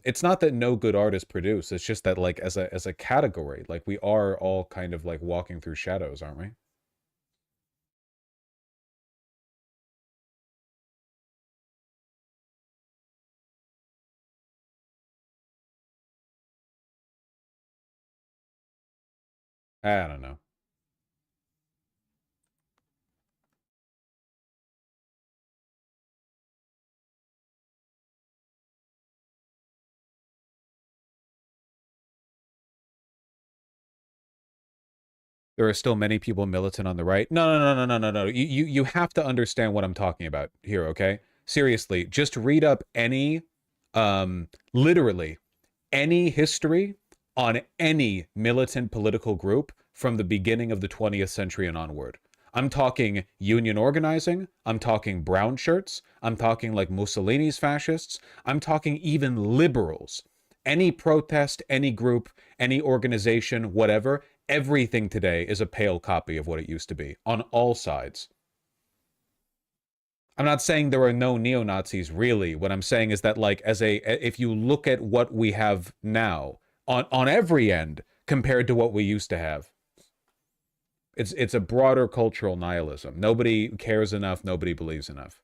It's not that no good art is produced. It's just that like as a category, like we are all kind of like walking through shadows, aren't we? I don't know. There are still many people militant on the right. No. You have to understand what I'm talking about here, okay? Seriously, just read up any, literally any history on any militant political group from the beginning of the 20th century and onward. I'm talking union organizing. I'm talking brown shirts. I'm talking like Mussolini's fascists. I'm talking even liberals. Any protest, any group, any organization, whatever, everything today is a pale copy of what it used to be on all sides. I'm not saying there are no neo-Nazis, really. What I'm saying is that, like, if you look at what we have now on every end compared to what we used to have, it's a broader cultural nihilism. Nobody cares enough. Nobody believes enough.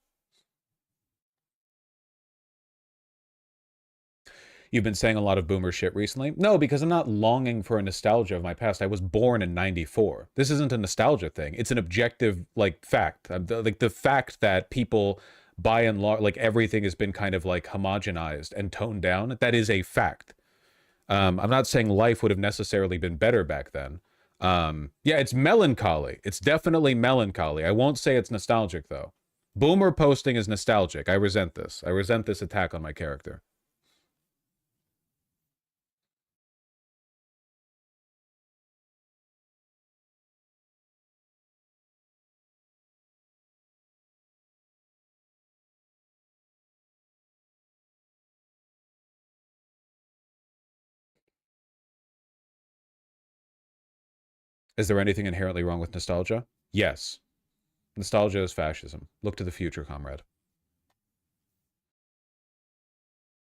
You've been saying a lot of boomer shit recently? No, because I'm not longing for a nostalgia of my past. I was born in 94. This isn't a nostalgia thing. It's an objective, like, fact. Like, the fact that people, by and large, like, everything has been kind of, like, homogenized and toned down. That is a fact. I'm not saying life would have necessarily been better back then. Yeah, it's melancholy. It's definitely melancholy. I won't say it's nostalgic, though. Boomer posting is nostalgic. I resent this. I resent this attack on my character. Is there anything inherently wrong with nostalgia? Yes. Nostalgia is fascism. Look to the future, comrade.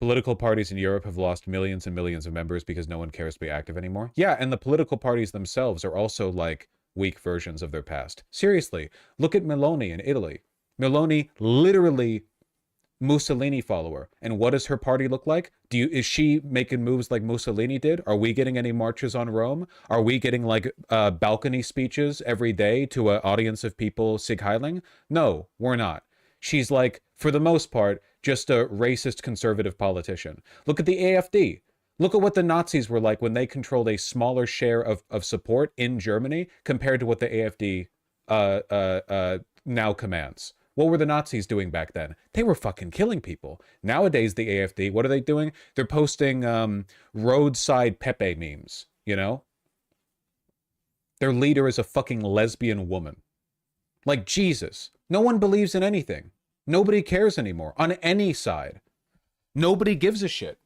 Political parties in Europe have lost millions and millions of members because no one cares to be active anymore. Yeah, and the political parties themselves are also like weak versions of their past. Seriously, look at Meloni in Italy. Meloni literally Mussolini follower. And what does her party look like? Is she making moves like Mussolini did? Are we getting any marches on Rome? Are we getting like balcony speeches every day to an audience of people Sig Heiling? No, we're not. She's like, for the most part, just a racist conservative politician. Look at the AfD. Look at what the Nazis were like when they controlled a smaller share of support in Germany compared to what the AfD now commands. What were the Nazis doing back then? They were fucking killing people. Nowadays, the AfD, what are they doing? They're posting roadside Pepe memes, you know? Their leader is a fucking lesbian woman. Like, Jesus. No one believes in anything. Nobody cares anymore on any side. Nobody gives a shit.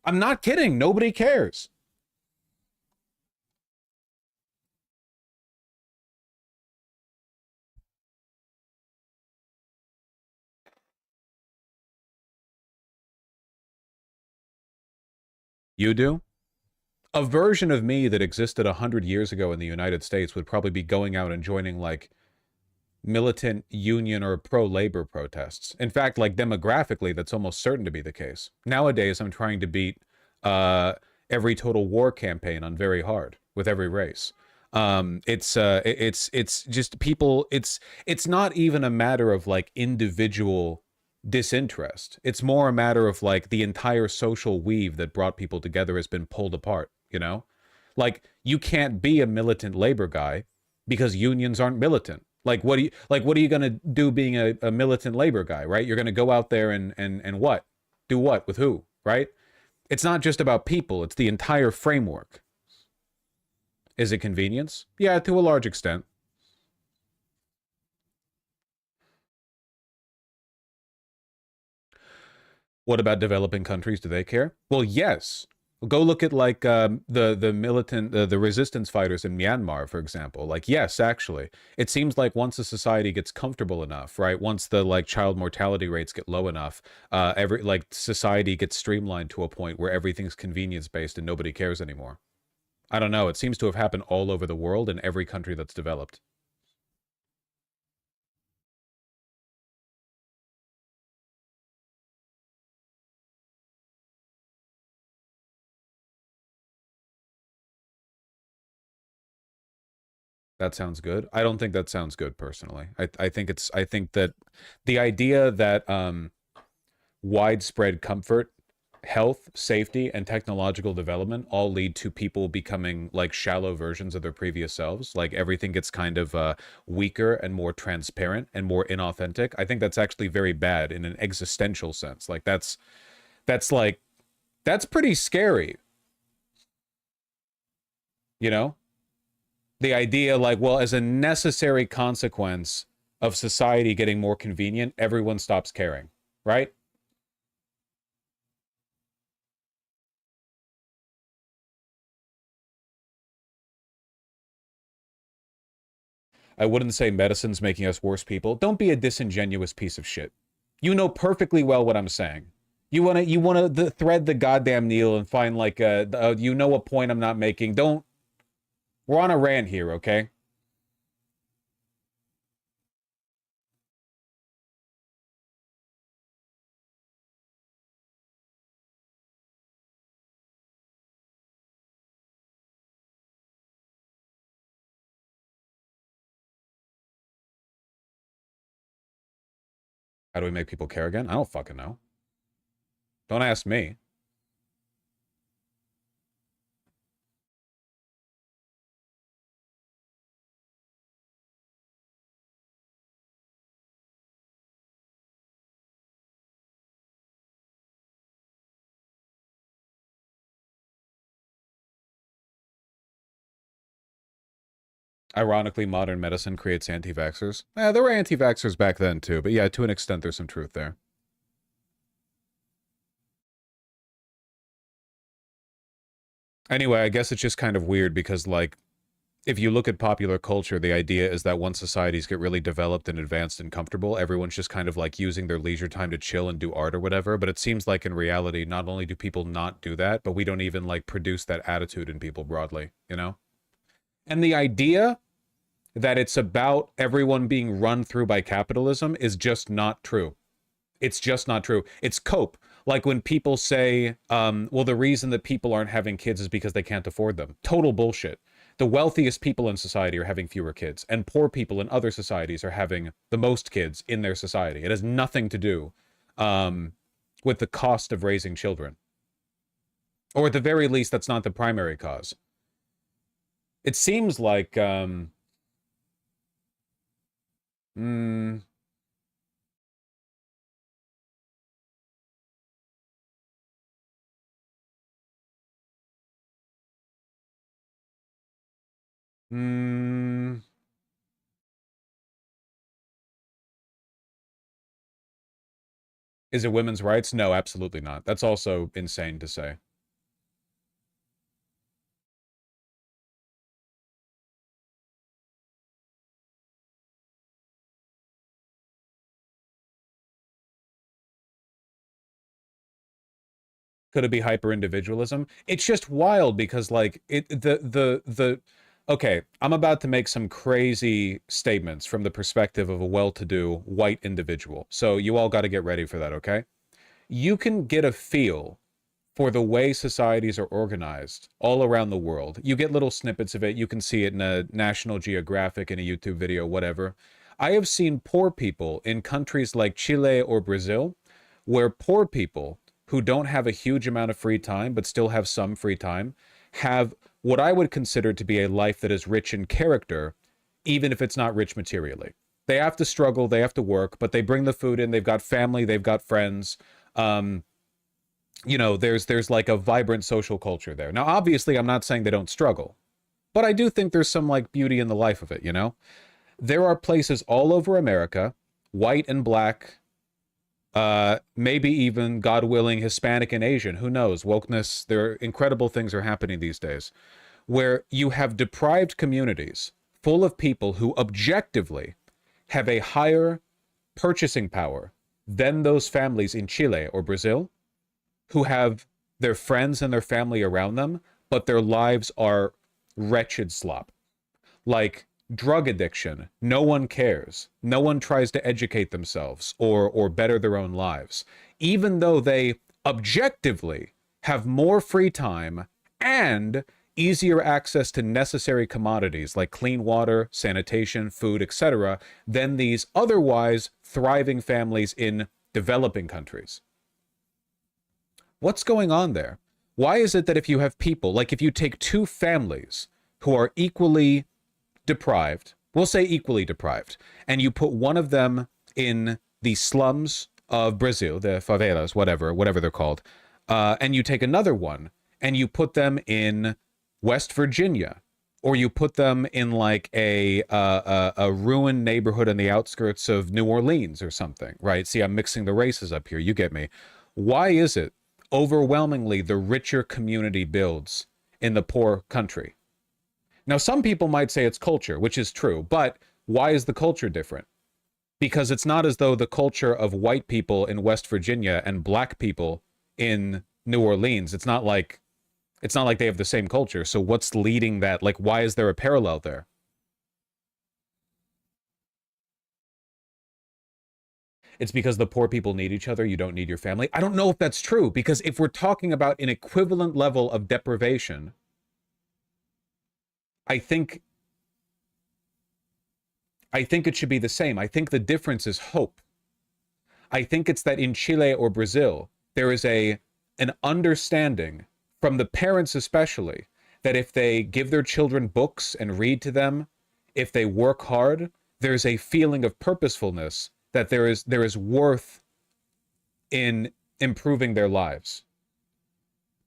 I'm not kidding. Nobody cares. You do? A version of me that existed 100 years ago in the United States would probably be going out and joining, like, militant union or pro-labor protests. In fact, like, demographically, that's almost certain to be the case. Nowadays, I'm trying to beat every total war campaign on Very Hard with every race. It's just people, it's not even a matter of, like, individual disinterest. It's more a matter of, like, the entire social weave that brought people together has been pulled apart, you know? Like, you can't be a militant labor guy because unions aren't militant. Like, what are you gonna do being a militant labor guy, right? You're gonna go out there and what? Do what? With who, right? It's not just about people, it's the entire framework. Is it convenience? Yeah, to a large extent. What about developing countries? Do they care? Well, yes. Go look at, like, the militant, the resistance fighters in Myanmar, for example. Like, yes, actually. It seems like once a society gets comfortable enough, right? Once the, like, child mortality rates get low enough, society gets streamlined to a point where everything's convenience-based and nobody cares anymore. I don't know. It seems to have happened all over the world in every country that's developed. That sounds good. I don't think that sounds good personally. I think that the idea that widespread comfort, health, safety, and technological development all lead to people becoming, like, shallow versions of their previous selves. Like, everything gets kind of weaker and more transparent and more inauthentic. I think that's actually very bad in an existential sense. Like, that's pretty scary. You know? The idea, like, well, as a necessary consequence of society getting more convenient, everyone stops caring, right? I wouldn't say medicine's making us worse people. Don't be a disingenuous piece of shit. You know perfectly well what I'm saying. You wanna thread the goddamn needle and find, like, you know, a point I'm not making. Don't. We're on a rant here, okay? How do we make people care again? I don't fucking know. Don't ask me. Ironically, modern medicine creates anti-vaxxers. There were anti-vaxxers back then too, but yeah, to an extent there's some truth there. Anyway, I guess it's just kind of weird because, like, if you look at popular culture, the idea is that once societies get really developed and advanced and comfortable, everyone's just kind of, like, using their leisure time to chill and do art or whatever. But it seems like in reality, not only do people not do that, but we don't even, like, produce that attitude in people broadly, you know? And the idea that it's about everyone being run through by capitalism is just not true. It's just not true. It's cope. Like when people say, well, the reason that people aren't having kids is because they can't afford them. Total bullshit. The wealthiest people in society are having fewer kids, and poor people in other societies are having the most kids in their society. It has nothing to do with the cost of raising children. Or at the very least, that's not the primary cause. It seems like... Is it women's rights? No, absolutely not. That's also insane to say. Could it be hyper individualism? It's just wild because like okay, I'm about to make some crazy statements from the perspective of a well-to-do white individual. So you all got to get ready for that, okay? You can get a feel for the way societies are organized all around the world. You get little snippets of it. You can see it in a National Geographic, in a YouTube video, whatever. I have seen poor people in countries like Chile or Brazil, where poor people who don't have a huge amount of free time, but still have some free time, have what I would consider to be a life that is rich in character, even if it's not rich materially. They have to struggle, they have to work, but they bring the food in, they've got family, they've got friends. You know, there's like a vibrant social culture there. Now, obviously, I'm not saying they don't struggle, but I do think there's some like beauty in the life of it, you know? There are places all over America, white and black, maybe even, God willing, Hispanic and Asian, who knows, wokeness, there are incredible things are happening these days, where you have deprived communities full of people who objectively have a higher purchasing power than those families in Chile or Brazil, who have their friends and their family around them, but their lives are wretched slop. Like drug addiction, no one cares. No one tries to educate themselves or better their own lives, even though they objectively have more free time and easier access to necessary commodities like clean water, sanitation, food, etc., than these otherwise thriving families in developing countries. What's going on there? Why is it that if you have people, like if you take two families who are equally deprived, we'll say equally deprived, and you put one of them in the slums of Brazil, the favelas, whatever they're called, and you take another one and you put them in West Virginia, or you put them in like a ruined neighborhood in the outskirts of New Orleans or something, right? See, I'm mixing the races up here. You get me. Why is it overwhelmingly the richer community builds in the poor country? Now, some people might say it's culture, which is true, but why is the culture different? Because it's not as though the culture of white people in West Virginia and black people in New Orleans, it's not like they have the same culture. So what's leading that? Like, why is there a parallel there? It's because the poor people need each other. You don't need your family. I don't know if that's true, because if we're talking about an equivalent level of deprivation, I think it should be the same. I think the difference is hope. I think it's that in Chile or Brazil, there is an understanding from the parents especially, that if they give their children books and read to them, if they work hard, there's a feeling of purposefulness, that there is worth in improving their lives.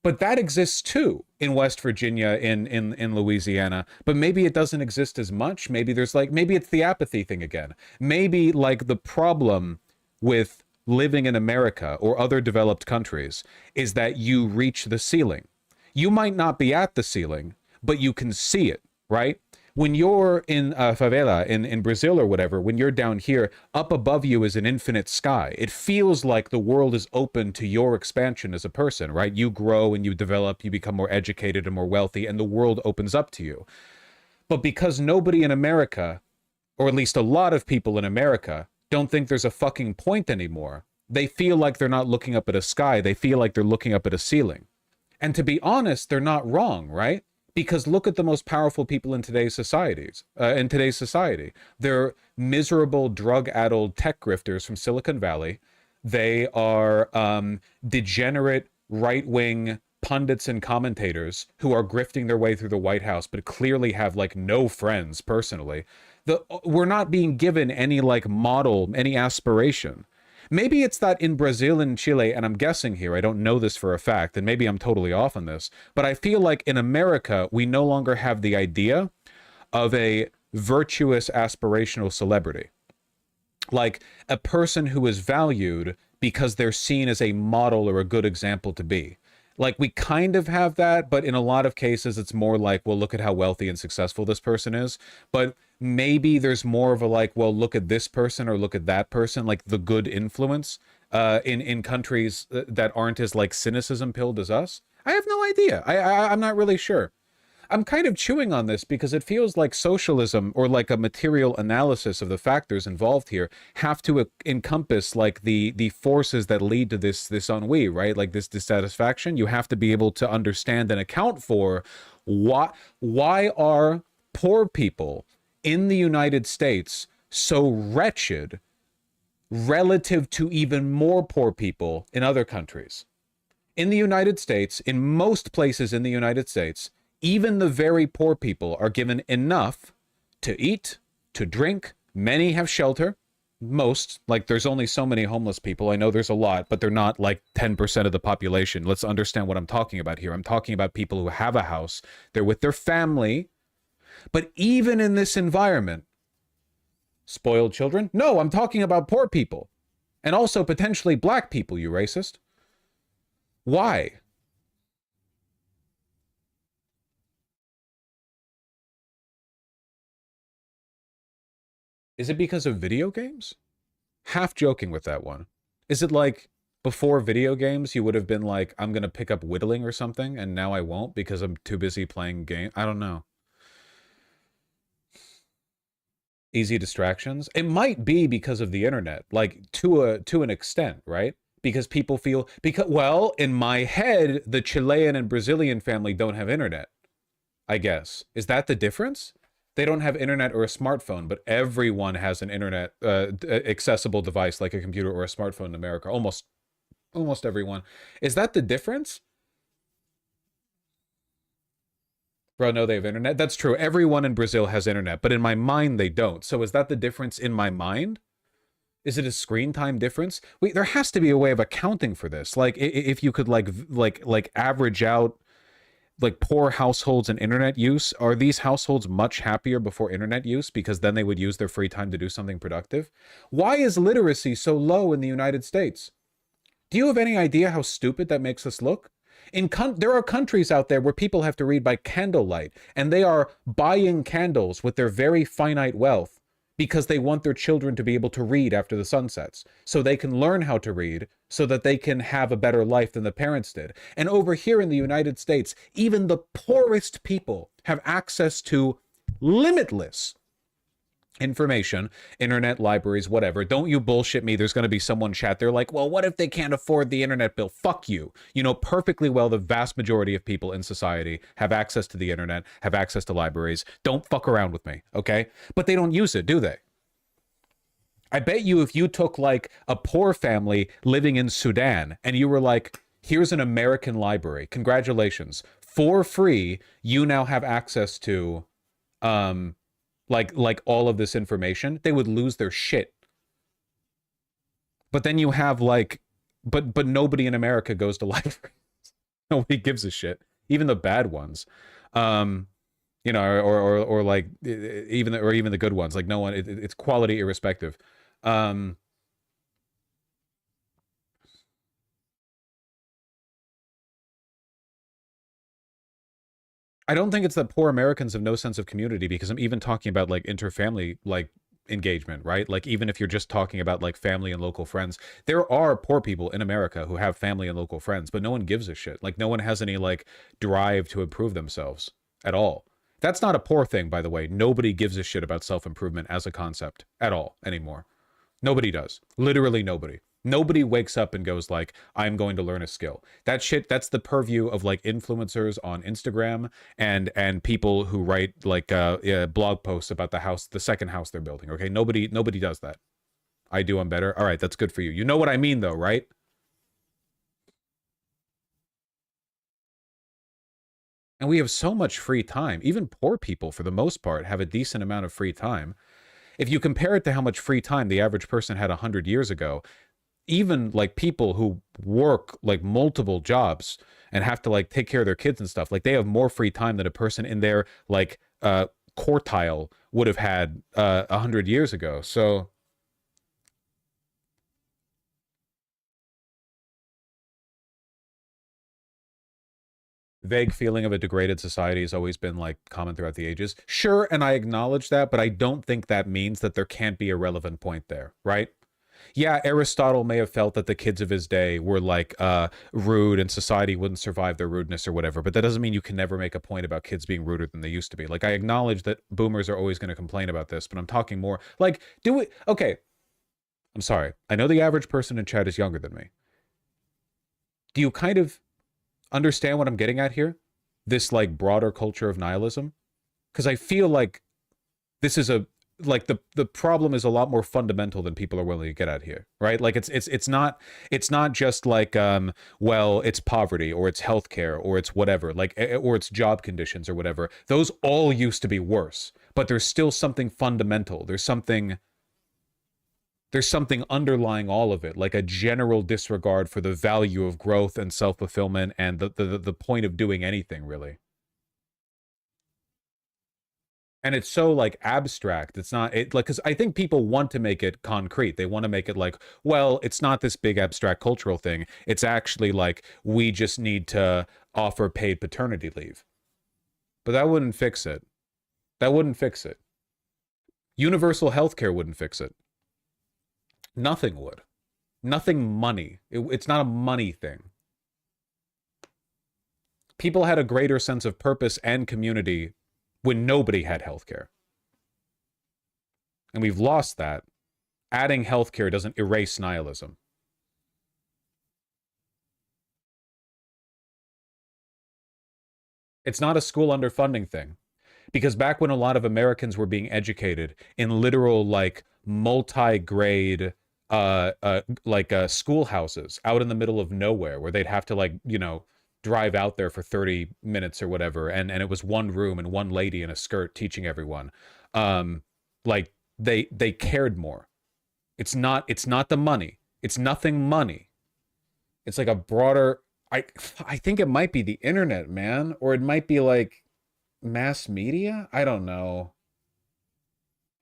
But that exists too in West Virginia, in Louisiana. But maybe it doesn't exist as much. Maybe maybe it's the apathy thing again. Maybe like the problem with living in America or other developed countries is that you reach the ceiling. You might not be at the ceiling, but you can see it, right? When you're in a favela in Brazil or whatever, when you're down here, up above you is an infinite sky. It feels like the world is open to your expansion as a person, right? You grow and you develop, you become more educated and more wealthy, and the world opens up to you. But because nobody in America, or at least a lot of people in America, don't think there's a fucking point anymore, they feel like they're not looking up at a sky. They feel like they're looking up at a ceiling. And to be honest, they're not wrong, right? Because look at the most powerful people in today's societies. They're miserable, drug-addled tech grifters from Silicon Valley. They are degenerate right-wing pundits and commentators who are grifting their way through the White House, but clearly have like no friends personally. We're not being given any like model, any aspiration. Maybe it's that in Brazil and Chile, and I'm guessing here, I don't know this for a fact, and maybe I'm totally off on this, but I feel like in America, we no longer have the idea of a virtuous aspirational celebrity. Like a person who is valued because they're seen as a model or a good example to be. Like we kind of have that, but in a lot of cases, it's more like, well, look at how wealthy and successful this person is. But maybe there's more of a like, well, look at this person or look at that person, like the good influence in countries that aren't as like cynicism pilled as us. I have no idea. I'm not really sure. I'm kind of chewing on this because it feels like socialism or like a material analysis of the factors involved here have to encompass like the forces that lead to this ennui, right? Like this dissatisfaction. You have to be able to understand and account for why are poor people in the United States so wretched relative to even more poor people in other countries. In the United States, in most places in the United States, even the very poor people are given enough to eat, to drink. Many have shelter. Most, like there's only so many homeless people. I know there's a lot, but they're not like 10% of the population. Let's understand what I'm talking about here. I'm talking about people who have a house. They're with their family. But even in this environment, spoiled children? No, I'm talking about poor people. And also potentially black people, you racist. Why? Is it because of video games? Half joking with that one. Is it like before video games you would have been like, I'm going to pick up whittling or something, and now I won't because I'm too busy playing game? I don't know. Easy distractions? It might be because of the internet, like to an extent, right? Because people feel, well, in my head, the Chilean and Brazilian family don't have internet, I guess. Is that the difference? They don't have internet or a smartphone, but everyone has an internet accessible device like a computer or a smartphone in America. Almost everyone. Is that the difference? Bro, no, they have internet. That's true. Everyone in Brazil has internet, but in my mind, they don't. So is that the difference in my mind? Is it a screen time difference? Wait, there has to be a way of accounting for this. Like, if you could like average out like poor households and internet use, are these households much happier before internet use because then they would use their free time to do something productive? Why is literacy so low in the United States? Do you have any idea how stupid that makes us look? There are countries out there where people have to read by candlelight, and they are buying candles with their very finite wealth because they want their children to be able to read after the sun sets, so they can learn how to read, so that they can have a better life than the parents did. And over here in the United States, even the poorest people have access to limitless information, internet, libraries, whatever. Don't you bullshit me. There's going to be someone chat there like, well, what if they can't afford the internet bill? Fuck you. You know perfectly well the vast majority of people in society have access to the internet, have access to libraries. Don't fuck around with me, okay? But they don't use it, do they? I bet you if you took like a poor family living in Sudan and you were like, here's an American library, congratulations, for free, you now have access to like all of this information, they would lose their shit. But then you have like, but nobody in America goes to libraries. Nobody gives a shit, even the bad ones, you know, or like even the good ones. Like no one, it's quality irrespective. I don't think it's that poor Americans have no sense of community, because I'm even talking about like interfamily like engagement, right? Like even if you're just talking about like family and local friends, there are poor people in America who have family and local friends, but no one gives a shit. Like no one has any like drive to improve themselves at all. That's not a poor thing, by the way. Nobody gives a shit about self-improvement as a concept at all anymore. Nobody does. Literally nobody. Nobody wakes up and goes like, I'm going to learn a skill. That shit, that's the purview of like influencers on Instagram and people who write like blog posts about the second house they're building. Okay, nobody does that. I do, I'm better. All right, that's good for you. You know what I mean though, right? And we have so much free time. Even poor people, for the most part, have a decent amount of free time. If you compare it to how much free time the average person had 100 years ago, even like people who work like multiple jobs and have to like take care of their kids and stuff, like they have more free time than a person in their like quartile would have had 100 years ago. So vague feeling of a degraded society has always been like common throughout the ages. Sure, and I acknowledge that, but I don't think that means that there can't be a relevant point there, right? Yeah, Aristotle may have felt that the kids of his day were like rude and society wouldn't survive their rudeness or whatever, but that doesn't mean you can never make a point about kids being ruder than they used to be. Like, I acknowledge that boomers are always going to complain about this, but I'm talking more like, okay, I'm sorry. I know the average person in chat is younger than me. Do you kind of understand what I'm getting at here? This like broader culture of nihilism? Because I feel like this is the problem is a lot more fundamental than people are willing to get at here, right? Like it's not just like well, it's poverty or it's healthcare or it's whatever, like, or it's job conditions or whatever. Those all used to be worse, but there's still something fundamental. There's something underlying all of it, like a general disregard for the value of growth and self-fulfillment and the point of doing anything, really. And it's so like abstract. It's not like, because I think people want to make it concrete. They want to make it like, well, it's not this big abstract cultural thing. It's actually like, we just need to offer paid paternity leave. But that wouldn't fix it. That wouldn't fix it. Universal healthcare wouldn't fix it. Nothing would. Nothing money. It's not a money thing. People had a greater sense of purpose and community when nobody had healthcare. And we've lost that. Adding healthcare doesn't erase nihilism. It's not a school underfunding thing. Because back when a lot of Americans were being educated in literal, like, multi-grade schoolhouses out in the middle of nowhere where they'd have to, like, you know, drive out there for 30 minutes or whatever, and it was one room and one lady in a skirt teaching everyone, like they cared more. It's not the money. It's nothing money. It's like a broader, I think it might be the internet, man, or it might be like mass media. I don't know.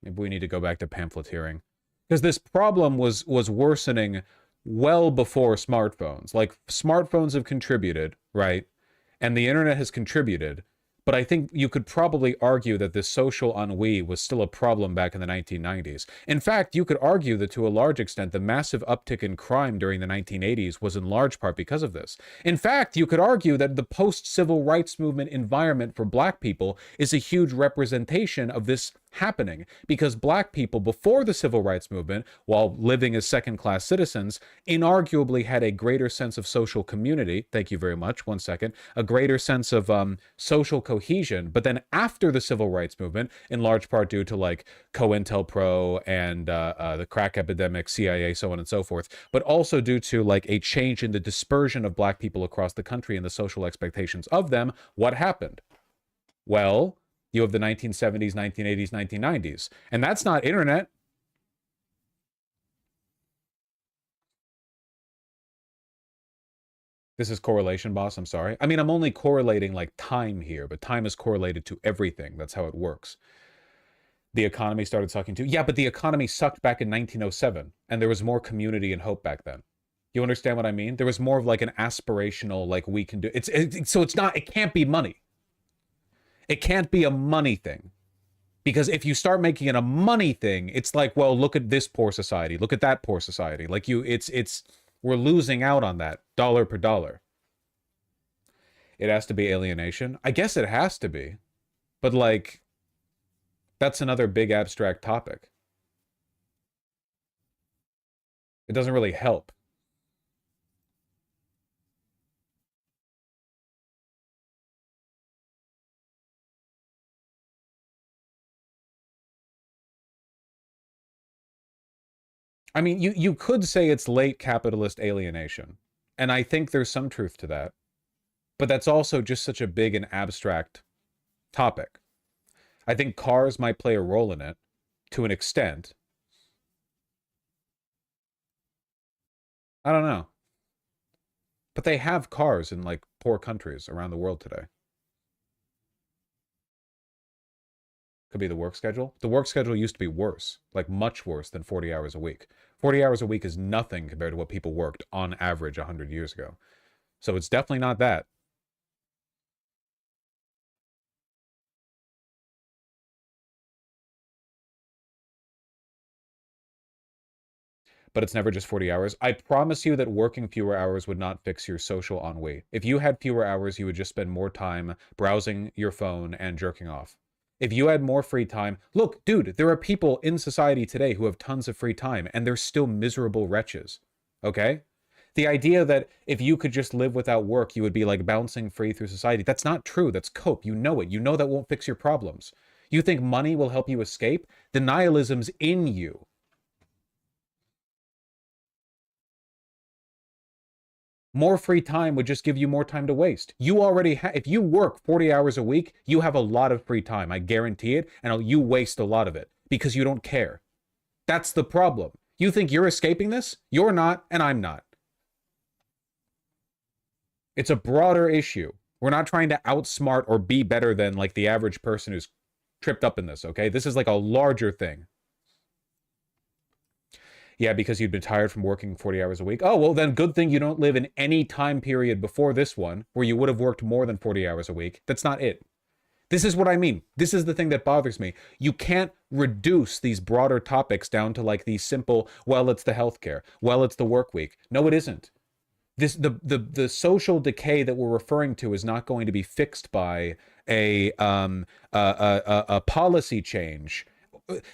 Maybe we need to go back to pamphleteering, because this problem was worsening well before smartphones. Like, smartphones have contributed, right? And the internet has contributed. But I think you could probably argue that this social ennui was still a problem back in the 1990s. In fact, you could argue that to a large extent, the massive uptick in crime during the 1980s was in large part because of this. In fact, you could argue that the post-civil rights movement environment for black people is a huge representation of this happening, because black people before the civil rights movement, while living as second-class citizens, inarguably had a greater sense of social community. Thank you very much. 1 second. A greater sense of social cohesion. But then after the civil rights movement, in large part due to like COINTELPRO and the crack epidemic, CIA, so on and so forth, but also due to like a change in the dispersion of black people across the country and the social expectations of them, what happened? Well, you have the 1970s, 1980s, 1990s. And that's not internet. This is correlation, boss. I'm sorry. I mean, I'm only correlating like time here, but time is correlated to everything. That's how it works. The economy started sucking too. Yeah, but the economy sucked back in 1907, and there was more community and hope back then. You understand what I mean? There was more of like an aspirational, like, we can do so it's not, it can't be money. It can't be a money thing. Because if you start making it a money thing, it's like, well, look at this poor society, look at that poor society. Like, we're losing out on that dollar per dollar. It has to be alienation. I guess it has to be. But like, that's another big abstract topic. It doesn't really help. I mean, you could say it's late capitalist alienation, and I think there's some truth to that, but that's also just such a big and abstract topic. I think cars might play a role in it to an extent. I don't know. But they have cars in like poor countries around the world today. Could be the work schedule. The work schedule used to be worse, like much worse than 40 hours a week. 40 hours a week is nothing compared to what people worked on average 100 years ago. So it's definitely not that. But it's never just 40 hours. I promise you that working fewer hours would not fix your social ennui. If you had fewer hours, you would just spend more time browsing your phone and jerking off. If you had more free time, look, dude, there are people in society today who have tons of free time and they're still miserable wretches. Okay? The idea that if you could just live without work, you would be like bouncing free through society. That's not true. That's cope. You know it. You know that won't fix your problems. You think money will help you escape? The nihilism's in you. More free time would just give you more time to waste. You already if you work 40 hours a week, you have a lot of free time. I guarantee it. And you waste a lot of it because you don't care. That's the problem. You think you're escaping this? You're not, and I'm not. It's a broader issue. We're not trying to outsmart or be better than like the average person who's tripped up in this, okay? This is like a larger thing. Yeah, because you'd been tired from working 40 hours a week. Oh, well, then good thing you don't live in any time period before this one where you would have worked more than 40 hours a week. That's not it. This is what I mean. This is the thing that bothers me. You can't reduce these broader topics down to like these simple, well, it's the healthcare. Well, it's the work week. No, it isn't. The social decay that we're referring to is not going to be fixed by a policy change.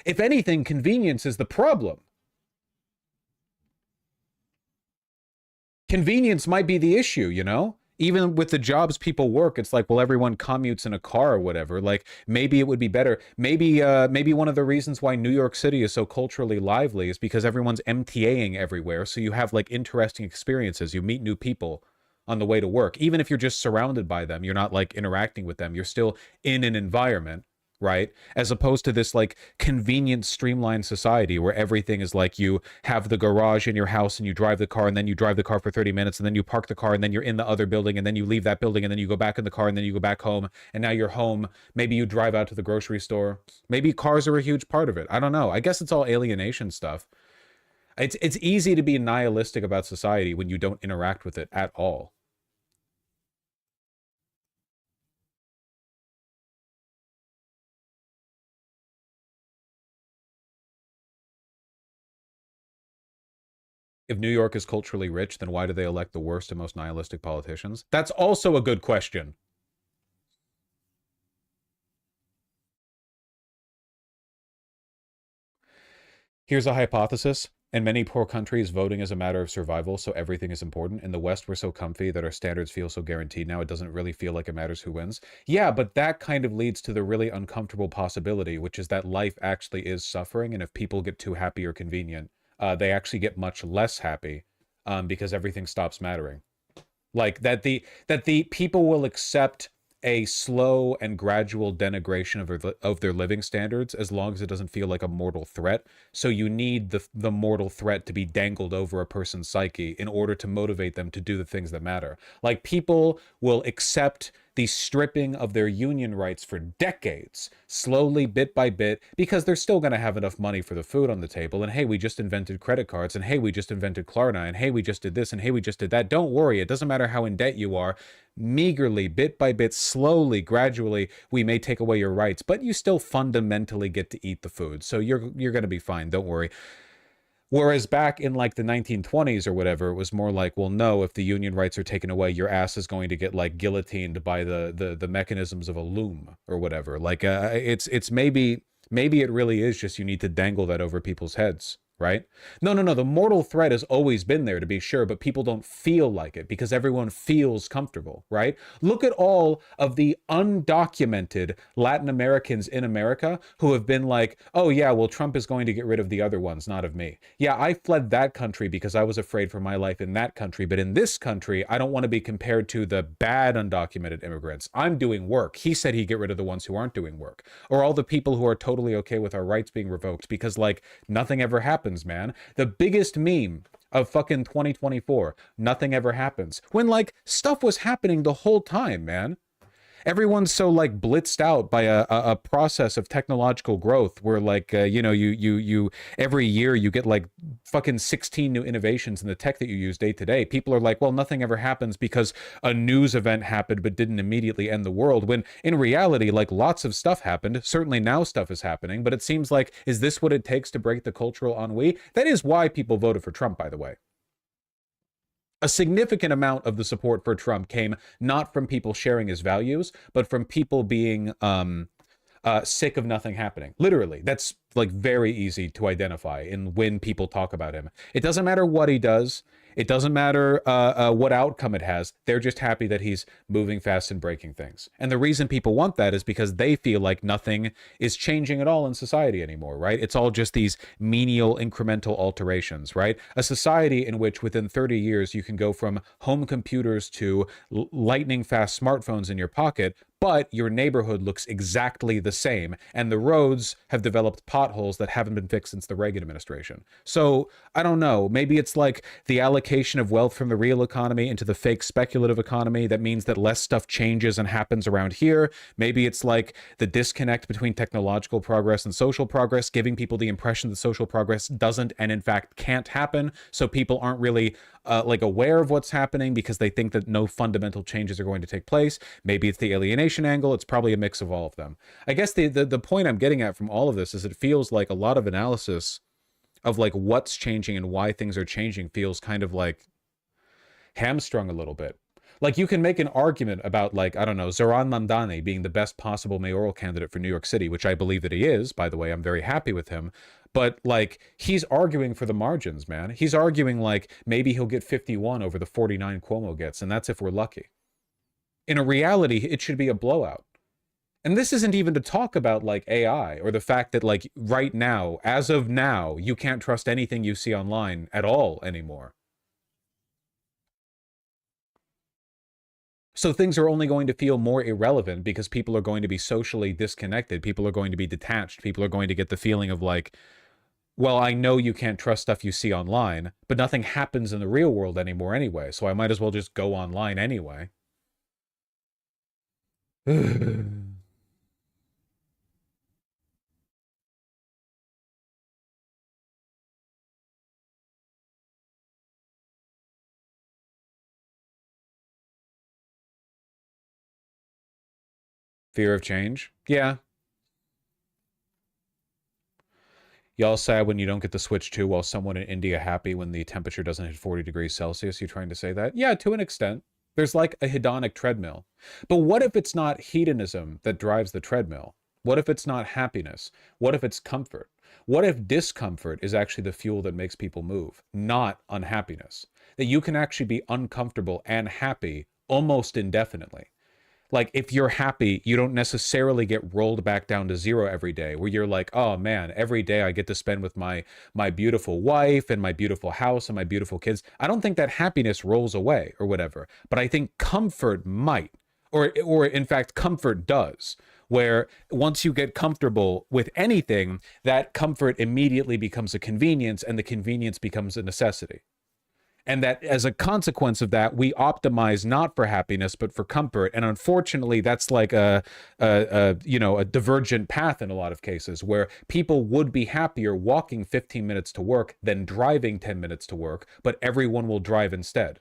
If anything, convenience is the problem. Convenience might be the issue, you know? Even with the jobs people work, it's like, well, everyone commutes in a car or whatever. Like, maybe it would be better. Maybe one of the reasons why New York City is so culturally lively is because everyone's MTAing everywhere. So you have like interesting experiences. You meet new people on the way to work. Even if you're just surrounded by them, you're not like interacting with them. You're still in an environment, right? As opposed to this like convenient, streamlined society where everything is like you have the garage in your house and you drive the car and then you drive the car for 30 minutes and then you park the car and then you're in the other building and then you leave that building and then you go back in the car and then you go back home and now you're home. Maybe you drive out to the grocery store. Maybe cars are a huge part of it. I don't know. I guess it's all alienation stuff. It's easy to be nihilistic about society when you don't interact with it at all. If New York is culturally rich, then why do they elect the worst and most nihilistic politicians? That's also a good question. Here's a hypothesis. In many poor countries, voting is a matter of survival, so everything is important. In the West, we're so comfy that our standards feel so guaranteed now, it doesn't really feel like it matters who wins. Yeah, but that kind of leads to the really uncomfortable possibility, which is that life actually is suffering, and if people get too happy or convenient, they actually get much less happy because everything stops mattering. Like that the people will accept a slow and gradual denigration of their living standards as long as it doesn't feel like a mortal threat. So you need the mortal threat to be dangled over a person's psyche in order to motivate them to do the things that matter. Like people will accept the stripping of their union rights for decades, slowly, bit by bit, because they're still going to have enough money for the food on the table. And hey, we just invented credit cards, and hey, we just invented Klarna, and hey, we just did this, and hey, we just did that. Don't worry, it doesn't matter how in debt you are. Meagerly, bit by bit, slowly, gradually, we may take away your rights, but you still fundamentally get to eat the food. So you're going to be fine. Don't worry. Whereas back in like the 1920s or whatever, it was more like, well, no, if the union rights are taken away, your ass is going to get like guillotined by the mechanisms of a loom or whatever. Like it's maybe it really is just you need to dangle that over people's heads, right? No, no, no. The mortal threat has always been there, to be sure, but people don't feel like it because everyone feels comfortable, right? Look at all of the undocumented Latin Americans in America who have been like, oh yeah, well, Trump is going to get rid of the other ones, not of me. Yeah, I fled that country because I was afraid for my life in that country, but in this country, I don't want to be compared to the bad undocumented immigrants. I'm doing work. He said he'd get rid of the ones who aren't doing work. Or all the people who are totally okay with our rights being revoked because, like, nothing ever happens, man. The biggest meme of fucking 2024, nothing ever happens. When, like, stuff was happening the whole time, man. Everyone's so, like, blitzed out by a process of technological growth where, like, you know, you every year you get like fucking 16 new innovations in the tech that you use day to day. People are like, well, nothing ever happens because a news event happened but didn't immediately end the world, when in reality, like, lots of stuff happened. Certainly now stuff is happening, but it seems like, is this what it takes to break the cultural ennui? That is why people voted for Trump, by the way. A significant amount of the support for Trump came not from people sharing his values, but from people being sick of nothing happening. Literally, that's like very easy to identify in when people talk about him. It doesn't matter what he does. It doesn't matter what outcome it has. They're just happy that he's moving fast and breaking things. And the reason people want that is because they feel like nothing is changing at all in society anymore, right? It's all just these menial incremental alterations, right? A society in which within 30 years you can go from home computers to lightning fast smartphones in your pocket, but your neighborhood looks exactly the same, and the roads have developed potholes that haven't been fixed since the Reagan administration. So, I don't know, maybe it's like the allocation of wealth from the real economy into the fake speculative economy that means that less stuff changes and happens around here. Maybe it's like the disconnect between technological progress and social progress, giving people the impression that social progress doesn't and in fact can't happen, so people aren't really like aware of what's happening because they think that no fundamental changes are going to take place. Maybe it's the alienation angle. It's probably a mix of all of them. I guess the point I'm getting at from all of this is it feels like a lot of analysis of like what's changing and why things are changing feels kind of like hamstrung a little bit. Like, you can make an argument about, like, I don't know, Zoran Mamdani being the best possible mayoral candidate for New York City, which I believe that he is, by the way. I'm very happy with him. But, like, he's arguing for the margins, man. He's arguing, like, maybe he'll get 51 over the 49 Cuomo gets, and that's if we're lucky. In a reality, it should be a blowout. And this isn't even to talk about, like, AI or the fact that, like, right now, as of now, you can't trust anything you see online at all anymore. So things are only going to feel more irrelevant because people are going to be socially disconnected. People are going to be detached. People are going to get the feeling of like, well, I know you can't trust stuff you see online, but nothing happens in the real world anymore anyway, so I might as well just go online anyway. Fear of change? Yeah. Y'all sad when you don't get the Switch 2 while someone in India happy when the temperature doesn't hit 40 degrees Celsius? You trying to say that? Yeah, to an extent. There's like a hedonic treadmill. But what if it's not hedonism that drives the treadmill? What if it's not happiness? What if it's comfort? What if discomfort is actually the fuel that makes people move, not unhappiness? That you can actually be uncomfortable and happy almost indefinitely. Like, if you're happy, you don't necessarily get rolled back down to zero every day, where you're like, oh man, every day I get to spend with my beautiful wife and my beautiful house and my beautiful kids. I don't think that happiness rolls away or whatever, but I think comfort might, or in fact, comfort does, where once you get comfortable with anything, that comfort immediately becomes a convenience and the convenience becomes a necessity. And that as a consequence of that, we optimize not for happiness, but for comfort. And unfortunately, that's like a divergent path in a lot of cases where people would be happier walking 15 minutes to work than driving 10 minutes to work, but everyone will drive instead.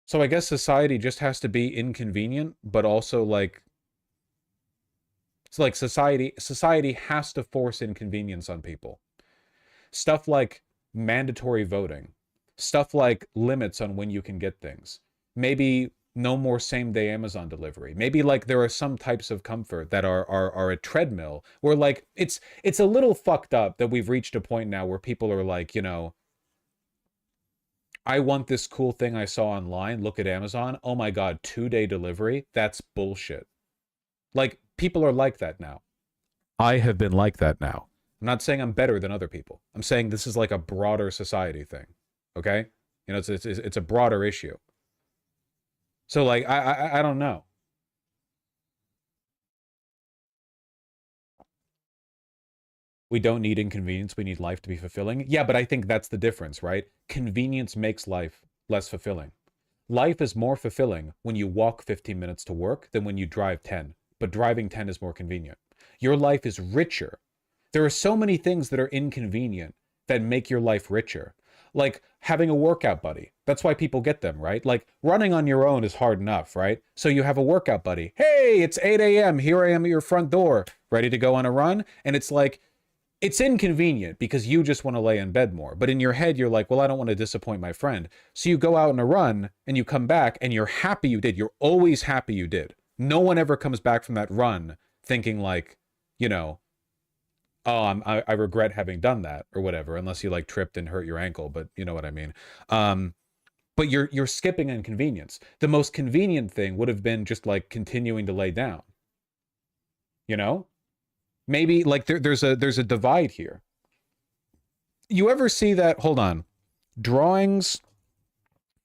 So I guess society just has to be inconvenient, but also like, it's like society has to force inconvenience on people. Stuff like mandatory voting, stuff like limits on when you can get things. Maybe no more same-day Amazon delivery. Maybe like there are some types of comfort that are a treadmill where like it's a little fucked up that we've reached a point now where people are like, you know, I want this cool thing I saw online. Look at Amazon. Oh my God, 2-day delivery. That's bullshit. Like, people are like that now. I have been like that now. I'm not saying I'm better than other people. I'm saying this is like a broader society thing. Okay? You know, it's a broader issue. So like, I don't know. We don't need inconvenience. We need life to be fulfilling. Yeah, but I think that's the difference, right? Convenience makes life less fulfilling. Life is more fulfilling when you walk 15 minutes to work than when you drive 10. But driving 10 is more convenient. Your life is richer. There are so many things that are inconvenient that make your life richer. Like having a workout buddy. That's why people get them, right? Like running on your own is hard enough, right? So you have a workout buddy. Hey, it's 8 a.m. Here I am at your front door, ready to go on a run. And it's like, it's inconvenient because you just want to lay in bed more. But in your head, you're like, well, I don't want to disappoint my friend. So you go out on a run and you come back and you're happy you did. You're always happy you did. No one ever comes back from that run thinking like, you know, oh, I regret having done that or whatever, unless you like tripped and hurt your ankle. But you know what I mean. But you're skipping inconvenience. The most convenient thing would have been just like continuing to lay down. You know? Maybe like there's a divide here. You ever see that? Hold on. Drawings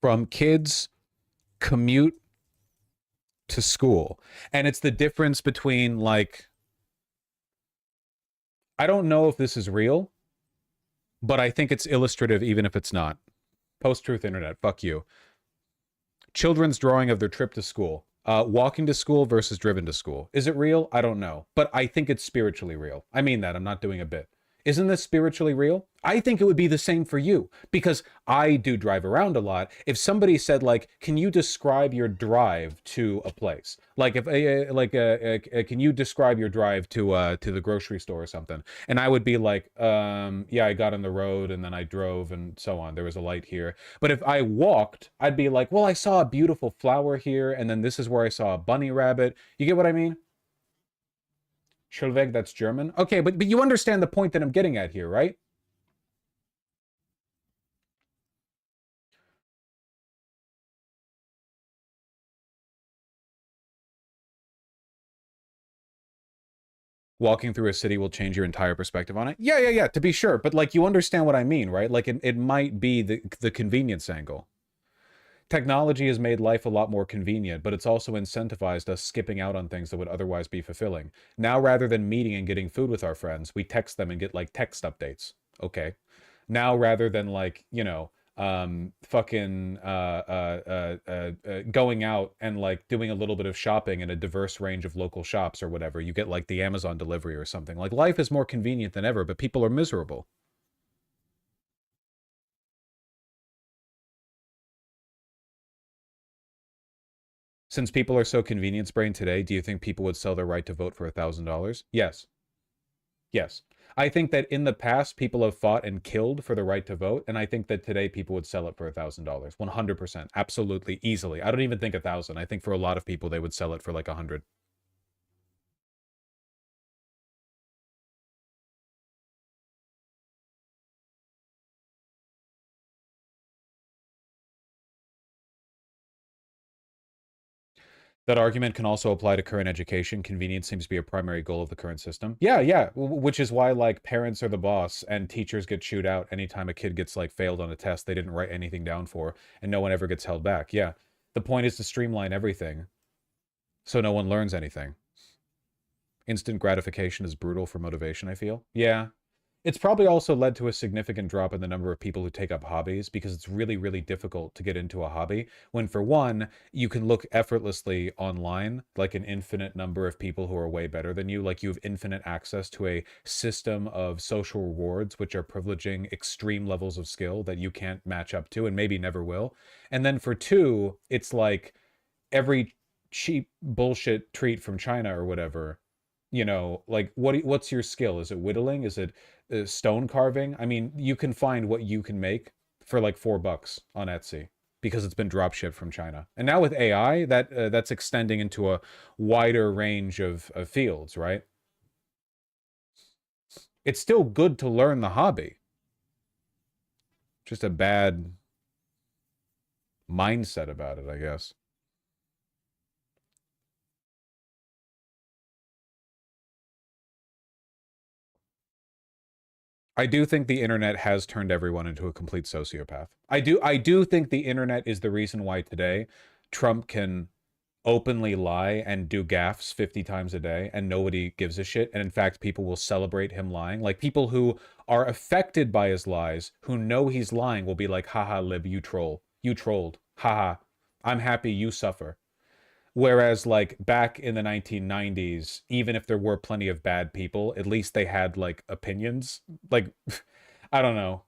from kids commute to school. And it's the difference between like, I don't know if this is real, but I think it's illustrative even if it's not. Post-truth internet, fuck you. Children's drawing of their trip to school. Walking to school versus driven to school. Is it real? I don't know. But I think it's spiritually real. I mean that. I'm not doing a bit. Isn't this spiritually real? I think it would be the same for you because I do drive around a lot. If somebody said like, can you describe your drive to a place? Like if can you describe your drive to the grocery store or something? And I would be like, yeah, I got on the road and then I drove and so on. There was a light here. But if I walked, I'd be like, well, I saw a beautiful flower here and then this is where I saw a bunny rabbit. You get what I mean? Schulweg, that's German. Okay, but you understand the point that I'm getting at here, right? Walking through a city will change your entire perspective on it. Yeah, to be sure. But like, you understand what I mean, right? Like it might be the convenience angle. Technology has made life a lot more convenient, but it's also incentivized us skipping out on things that would otherwise be fulfilling. Now, rather than meeting and getting food with our friends, we text them and get like text updates. Okay. Now, rather than like, you know, going out and like doing a little bit of shopping in a diverse range of local shops or whatever, you get like the Amazon delivery or something. Like life is more convenient than ever, but people are miserable. Since people are so convenience brain today, do you think people would sell their right to vote for $1,000? Yes. Yes. I think that in the past, people have fought and killed for the right to vote, and I think that today people would sell it for $1,000. 100%. Absolutely. Easily. I don't even think 1,000. I think for a lot of people, they would sell it for like 100. That argument can also apply to current education. Convenience seems to be a primary goal of the current system. Yeah. Which is why, like, parents are the boss and teachers get chewed out anytime a kid gets, like, failed on a test they didn't write anything down for, and no one ever gets held back. Yeah. The point is to streamline everything so no one learns anything. Instant gratification is brutal for motivation, I feel. Yeah. It's probably also led to a significant drop in the number of people who take up hobbies because it's really, really difficult to get into a hobby when, for one, you can look effortlessly online, like an infinite number of people who are way better than you. Like you have infinite access to a system of social rewards, which are privileging extreme levels of skill that you can't match up to and maybe never will. And then for two, it's like every cheap bullshit treat from China or whatever, you know, like what's your skill? Is it whittling? Is it stone carving? I mean, you can find what you can make for like $4 on Etsy. because it's been drop shipped from China. And now with AI, that's extending into a wider range of fields, right? It's still good to learn the hobby. Just a bad mindset about it, I guess. I do think the internet has turned everyone into a complete sociopath. I do think the internet is the reason why today Trump can openly lie and do gaffes 50 times a day and nobody gives a shit. And in fact, people will celebrate him lying. Like people who are affected by his lies, who know he's lying, will be like, haha, Lib, you troll. You trolled. Haha. I'm happy you suffer. Whereas, like, back in the 1990s, even if there were plenty of bad people, at least they had, like, opinions. Like, I don't know.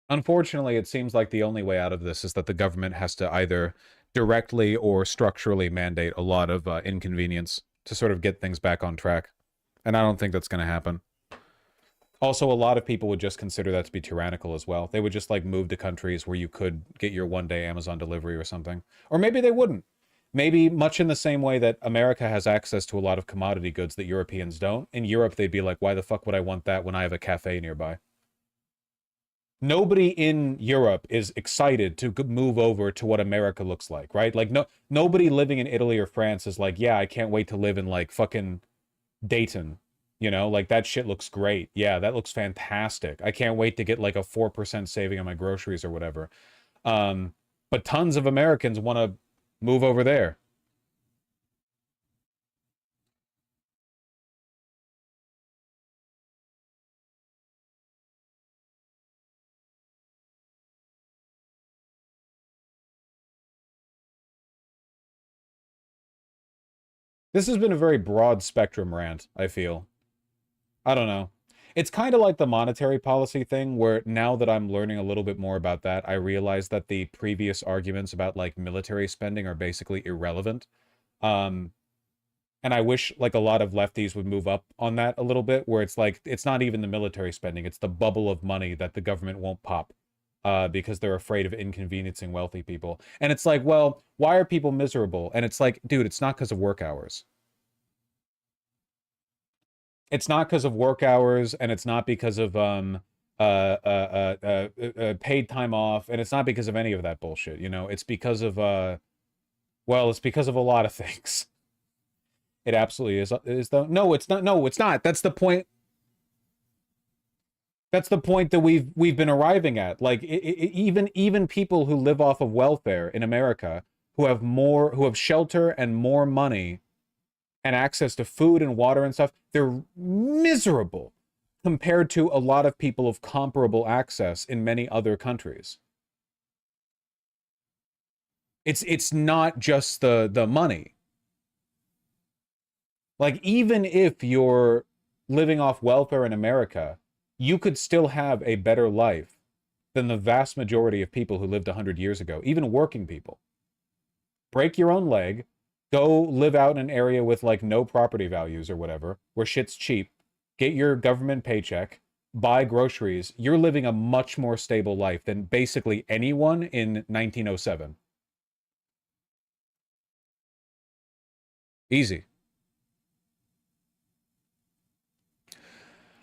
Unfortunately, it seems like the only way out of this is that the government has to either directly or structurally mandate a lot of inconvenience to sort of get things back on track. And I don't think that's going to happen. Also, a lot of people would just consider that to be tyrannical as well. They would just like move to countries where you could get your one-day Amazon delivery or something. Or maybe they wouldn't. Maybe much in the same way that America has access to a lot of commodity goods that Europeans don't. In Europe, they'd be like, why the fuck would I want that when I have a cafe nearby? Nobody in Europe is excited to move over to what America looks like, right? Like, nobody living in Italy or France is like, yeah, I can't wait to live in, like, fucking Dayton. You know, like, that shit looks great. Yeah, that looks fantastic. I can't wait to get, like, a 4% saving on my groceries or whatever. But tons of Americans want to move over there. This has been a very broad spectrum rant, I feel. I don't know. It's kind of like the monetary policy thing where now that I'm learning a little bit more about that, I realize that the previous arguments about like military spending are basically irrelevant. And I wish like a lot of lefties would move up on that a little bit where it's like, it's not even the military spending, it's the bubble of money that the government won't pop. Because they're afraid of inconveniencing wealthy people. And it's like, well, why are people miserable? And it's like, dude, it's not because of work hours. It's not because of work hours, and it's not because of paid time off, and it's not because of any of that bullshit. You know, it's because of well, it's because of a lot of things. It absolutely is. Is though? No, it's not. No, it's not. That's the point. That's the point that we've been arriving at. Like even people who live off of welfare in America, who have shelter and more money and access to food and water and stuff, they're miserable compared to a lot of people of comparable access in many other countries. It's not just the money. Like, even if you're living off welfare in America, you could still have a better life than the vast majority of people who lived 100 years ago, even working people. Break your own leg, go live out in an area with like no property values or whatever, where shit's cheap, get your government paycheck, buy groceries. You're living a much more stable life than basically anyone in 1907. Easy.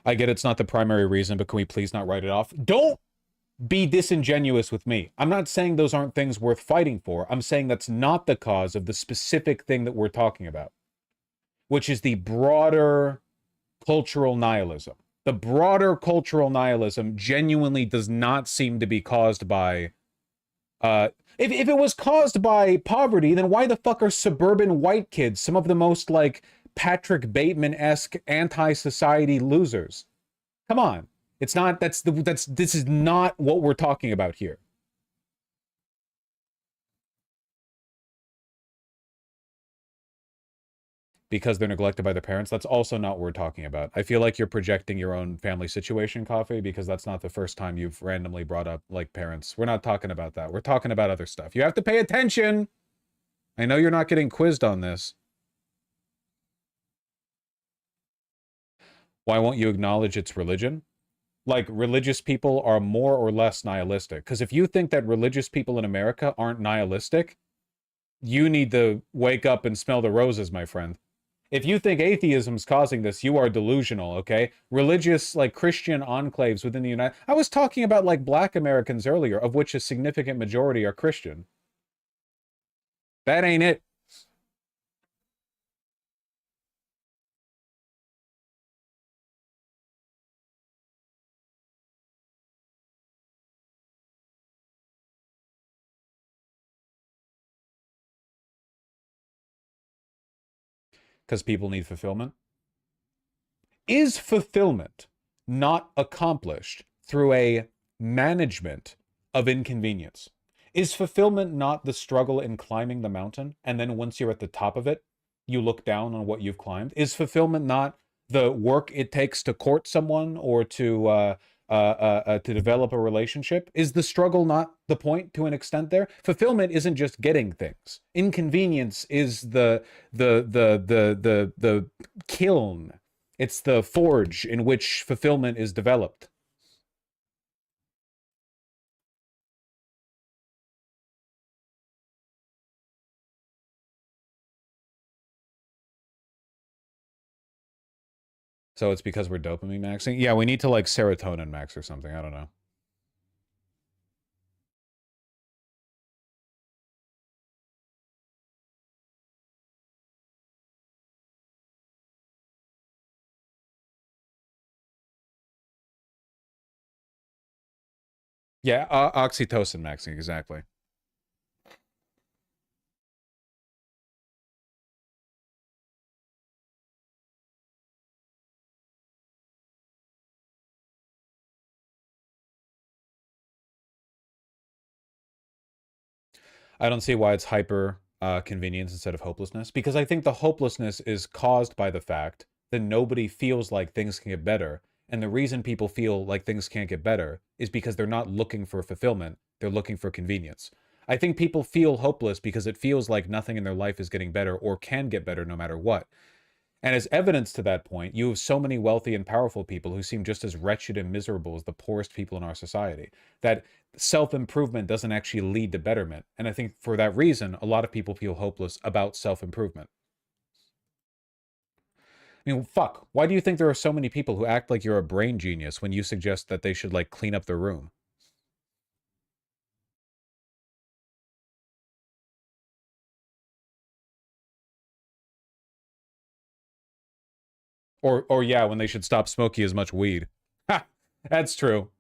I get it's not the primary reason, but can we please not write it off? Don't be disingenuous with me. I'm not saying those aren't things worth fighting for. I'm saying that's not the cause of the specific thing that we're talking about, which is the broader cultural nihilism. The broader cultural nihilism genuinely does not seem to be caused by... If it was caused by poverty, then why the fuck are suburban white kids some of the most, like, Patrick Bateman-esque anti-society losers? Come on. It's not, this is not what we're talking about here. because they're neglected by their parents. That's also not what we're talking about. I feel like you're projecting your own family situation, Coffee, because that's not the first time you've randomly brought up, like, parents. We're not talking about that. We're talking about other stuff. You have to pay attention! I know you're not getting quizzed on this. Why won't you acknowledge its religion? Like, religious people are more or less nihilistic. Because if you think that religious people in America aren't nihilistic, you need to wake up and smell the roses, my friend. If you think atheism's causing this, you are delusional, okay? Religious, like, Christian enclaves within the United... I was talking about, like, black Americans earlier, of which a significant majority are Christian. That ain't it. Because people need fulfillment. Is fulfillment not accomplished through a management of inconvenience? Is fulfillment not the struggle in climbing the mountain, and then once you're at the top of it, you look down on what you've climbed? Is fulfillment not the work it takes to court someone or to develop a relationship? Is the struggle not the point to an extent there? Fulfillment isn't just getting things. Inconvenience is the kiln. It's the forge in which fulfillment is developed. So it's because we're dopamine maxing? Yeah, we need to, like, serotonin max or something. I don't know. Yeah, oxytocin maxing, exactly. I don't see why it's hyper convenience instead of hopelessness, because I think the hopelessness is caused by the fact that nobody feels like things can get better. And the reason people feel like things can't get better is because they're not looking for fulfillment, they're looking for convenience. I think people feel hopeless because it feels like nothing in their life is getting better or can get better no matter what. And as evidence to that point, you have so many wealthy and powerful people who seem just as wretched and miserable as the poorest people in our society. That self-improvement doesn't actually lead to betterment. And I think for that reason, a lot of people feel hopeless about self-improvement. I mean, fuck, why do you think there are so many people who act like you're a brain genius when you suggest that they should, like, clean up their room? Or yeah, when they should stop smoking as much weed. Ha! That's true.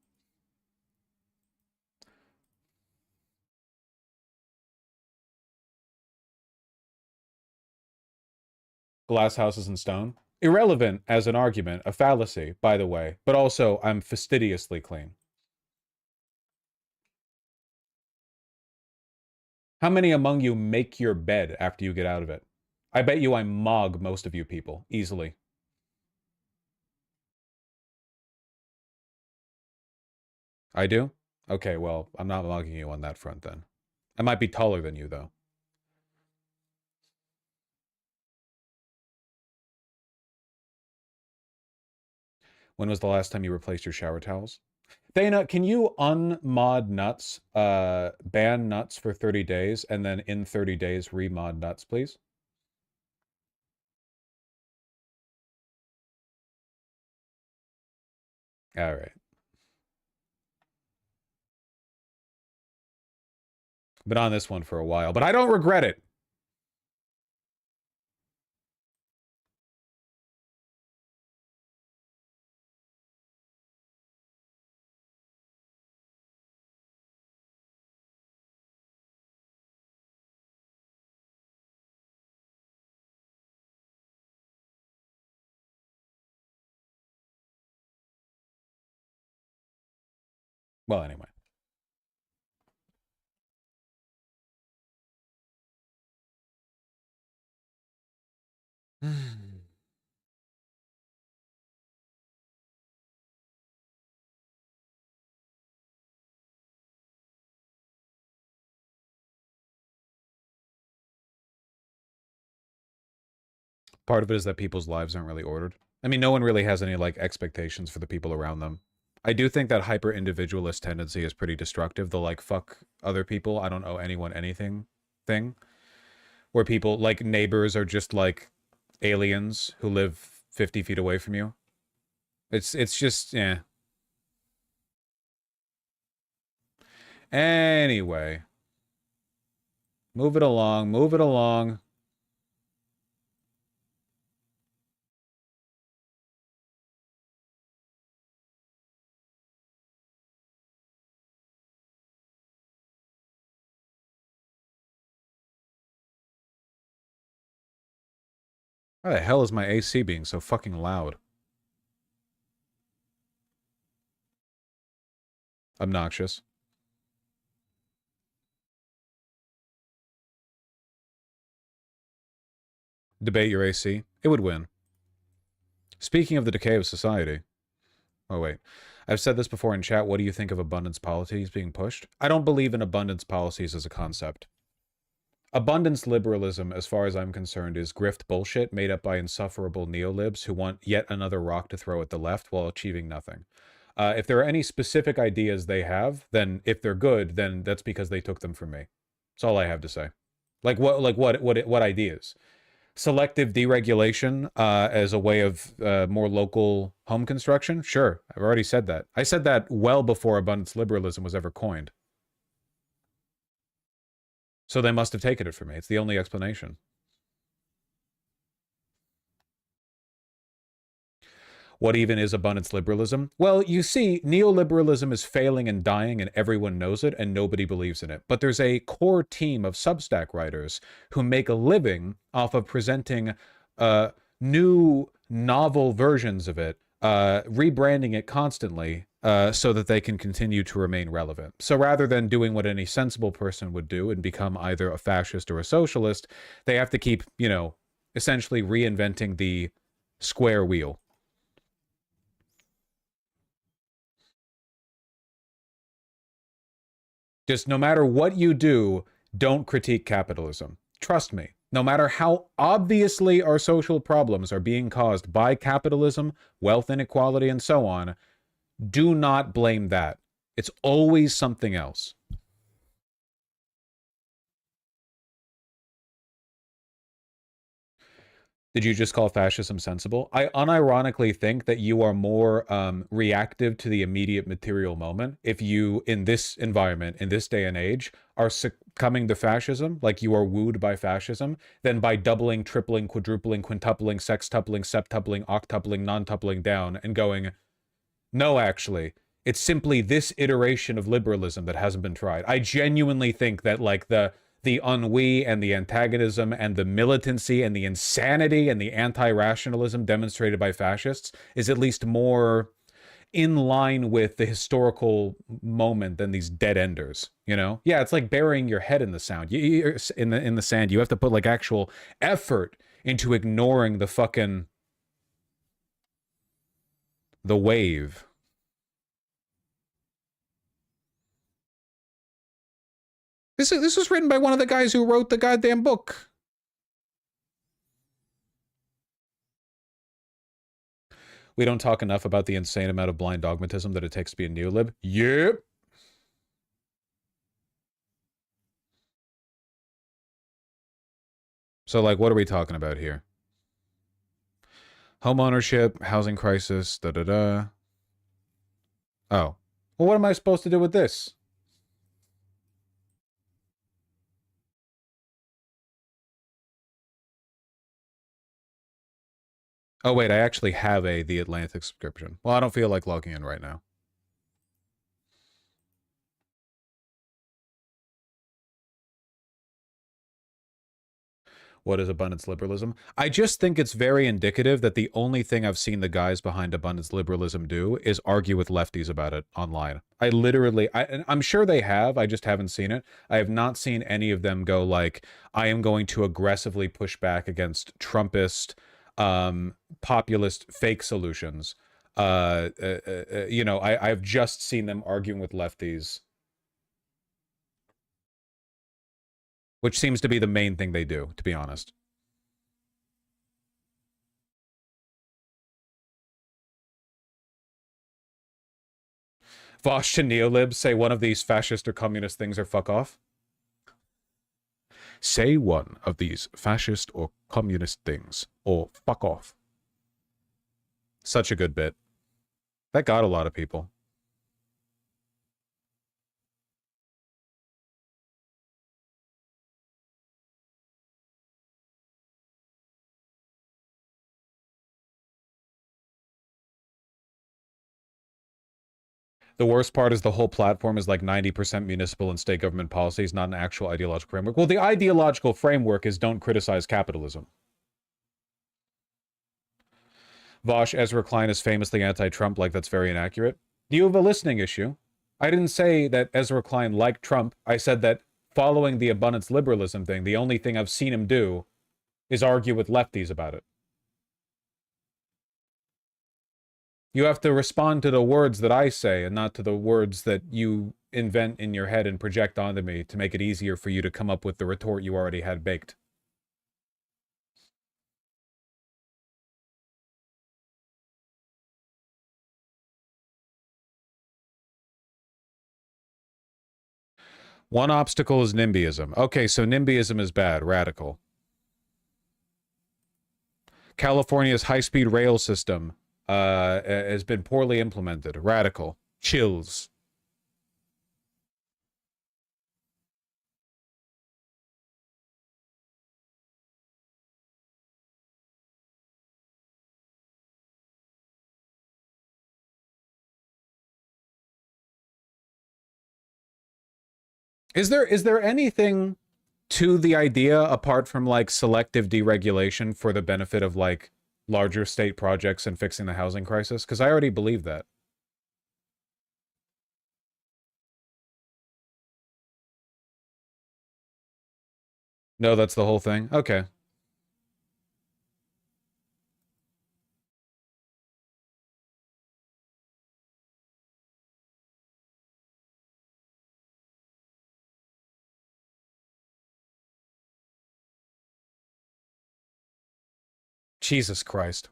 Glass houses and stone. Irrelevant as an argument, a fallacy, by the way, but also I'm fastidiously clean. How many among you make your bed after you get out of it? I bet you I mog most of you people, easily. I do? Okay, well, I'm not mugging you on that front then. I might be taller than you, though. When was the last time you replaced your shower towels? Thana, can you unmod nuts, ban nuts for 30 days, and then in 30 days remod nuts, please? All right. Been on this one for a while, but I don't regret it. Well, anyway. Part of it is that people's lives aren't really ordered. I mean, no one really has any, like, expectations for the people around them. I do think that hyper-individualist tendency is pretty destructive. The, like, fuck other people, I don't owe anyone anything thing. Where people, like, neighbors are just, like, aliens who live 50 feet away from you. It's just, yeah. Anyway. Move it along, move it along. Why the hell is my AC being so fucking loud? Obnoxious. Debate your AC. It would win. Speaking of the decay of society. Oh, wait. I've said this before in chat. What do you think of abundance policies being pushed? I don't believe in abundance policies as a concept. Abundance liberalism, as far as I'm concerned, is grift bullshit made up by insufferable neolibs who want yet another rock to throw at the left while achieving nothing. If there are any specific ideas they have, then if they're good, then that's because they took them from me. That's all I have to say. What ideas? Selective deregulation as a way of more local home construction? Sure, I've already said that. I said that well before abundance liberalism was ever coined. So they must have taken it from me. It's the only explanation. What even is abundance liberalism? Well, you see, neoliberalism is failing and dying and everyone knows it and nobody believes in it. But there's a core team of Substack writers who make a living off of presenting new novel versions of it, rebranding it constantly so that they can continue to remain relevant. So rather than doing what any sensible person would do and become either a fascist or a socialist, they have to keep, you know, essentially reinventing the square wheel. Just no matter what you do, don't critique capitalism. Trust me, no matter how obviously our social problems are being caused by capitalism, wealth inequality, and so on, do not blame that. It's always something else. Did you just call fascism sensible? I unironically think that you are more reactive to the immediate material moment if you, in this environment, in this day and age, are succumbing to fascism, like you are wooed by fascism, than by doubling, tripling, quadrupling, quintupling, sextupling, septupling, octupling, non-tupling down and going, no, actually, it's simply this iteration of liberalism that hasn't been tried. I genuinely think that, like, the ennui and the antagonism and the militancy and the insanity and the anti-rationalism demonstrated by fascists is at least more in line with the historical moment than these dead enders, you know? Yeah, it's like burying your head in the sand. In the sand, you have to put, like, actual effort into ignoring the fucking the wave. This was written by one of the guys who wrote the goddamn book. We don't talk enough about the insane amount of blind dogmatism that it takes to be a neolib. Yep. So, like, what are we talking about here? Home ownership, housing crisis, da-da-da. Oh. Well, what am I supposed to do with this? Oh, wait, I actually have The Atlantic subscription. Well, I don't feel like logging in right now. What is abundance liberalism? I just think it's very indicative that the only thing I've seen the guys behind abundance liberalism do is argue with lefties about it online. I'm sure they have, I just haven't seen it. I have not seen any of them go like, I am going to aggressively push back against Trumpist, populist fake solutions. You know, I've just seen them arguing with lefties, which seems to be the main thing they do, to be honest. Vosh to neolibs, say one of these fascist or communist things or fuck off. Say one of these fascist or communist things or fuck off. Such a good bit. That got a lot of people. The worst part is the whole platform is like 90% municipal and state government policies, not an actual ideological framework. Well, the ideological framework is don't criticize capitalism. Vosh, Ezra Klein is famously anti-Trump, like that's very inaccurate. You have a listening issue. I didn't say that Ezra Klein liked Trump. I said that following the abundance liberalism thing, the only thing I've seen him do is argue with lefties about it. You have to respond to the words that I say and not to the words that you invent in your head and project onto me to make it easier for you to come up with the retort you already had baked. One obstacle is NIMBYism. Okay, so NIMBYism is bad, radical. California's high-speed rail system has been poorly implemented, radical. Chills. Is there anything to the idea apart from like selective deregulation for the benefit of like larger state projects and fixing the housing crisis? Because I already believe that. No, that's the whole thing? Okay. Jesus Christ.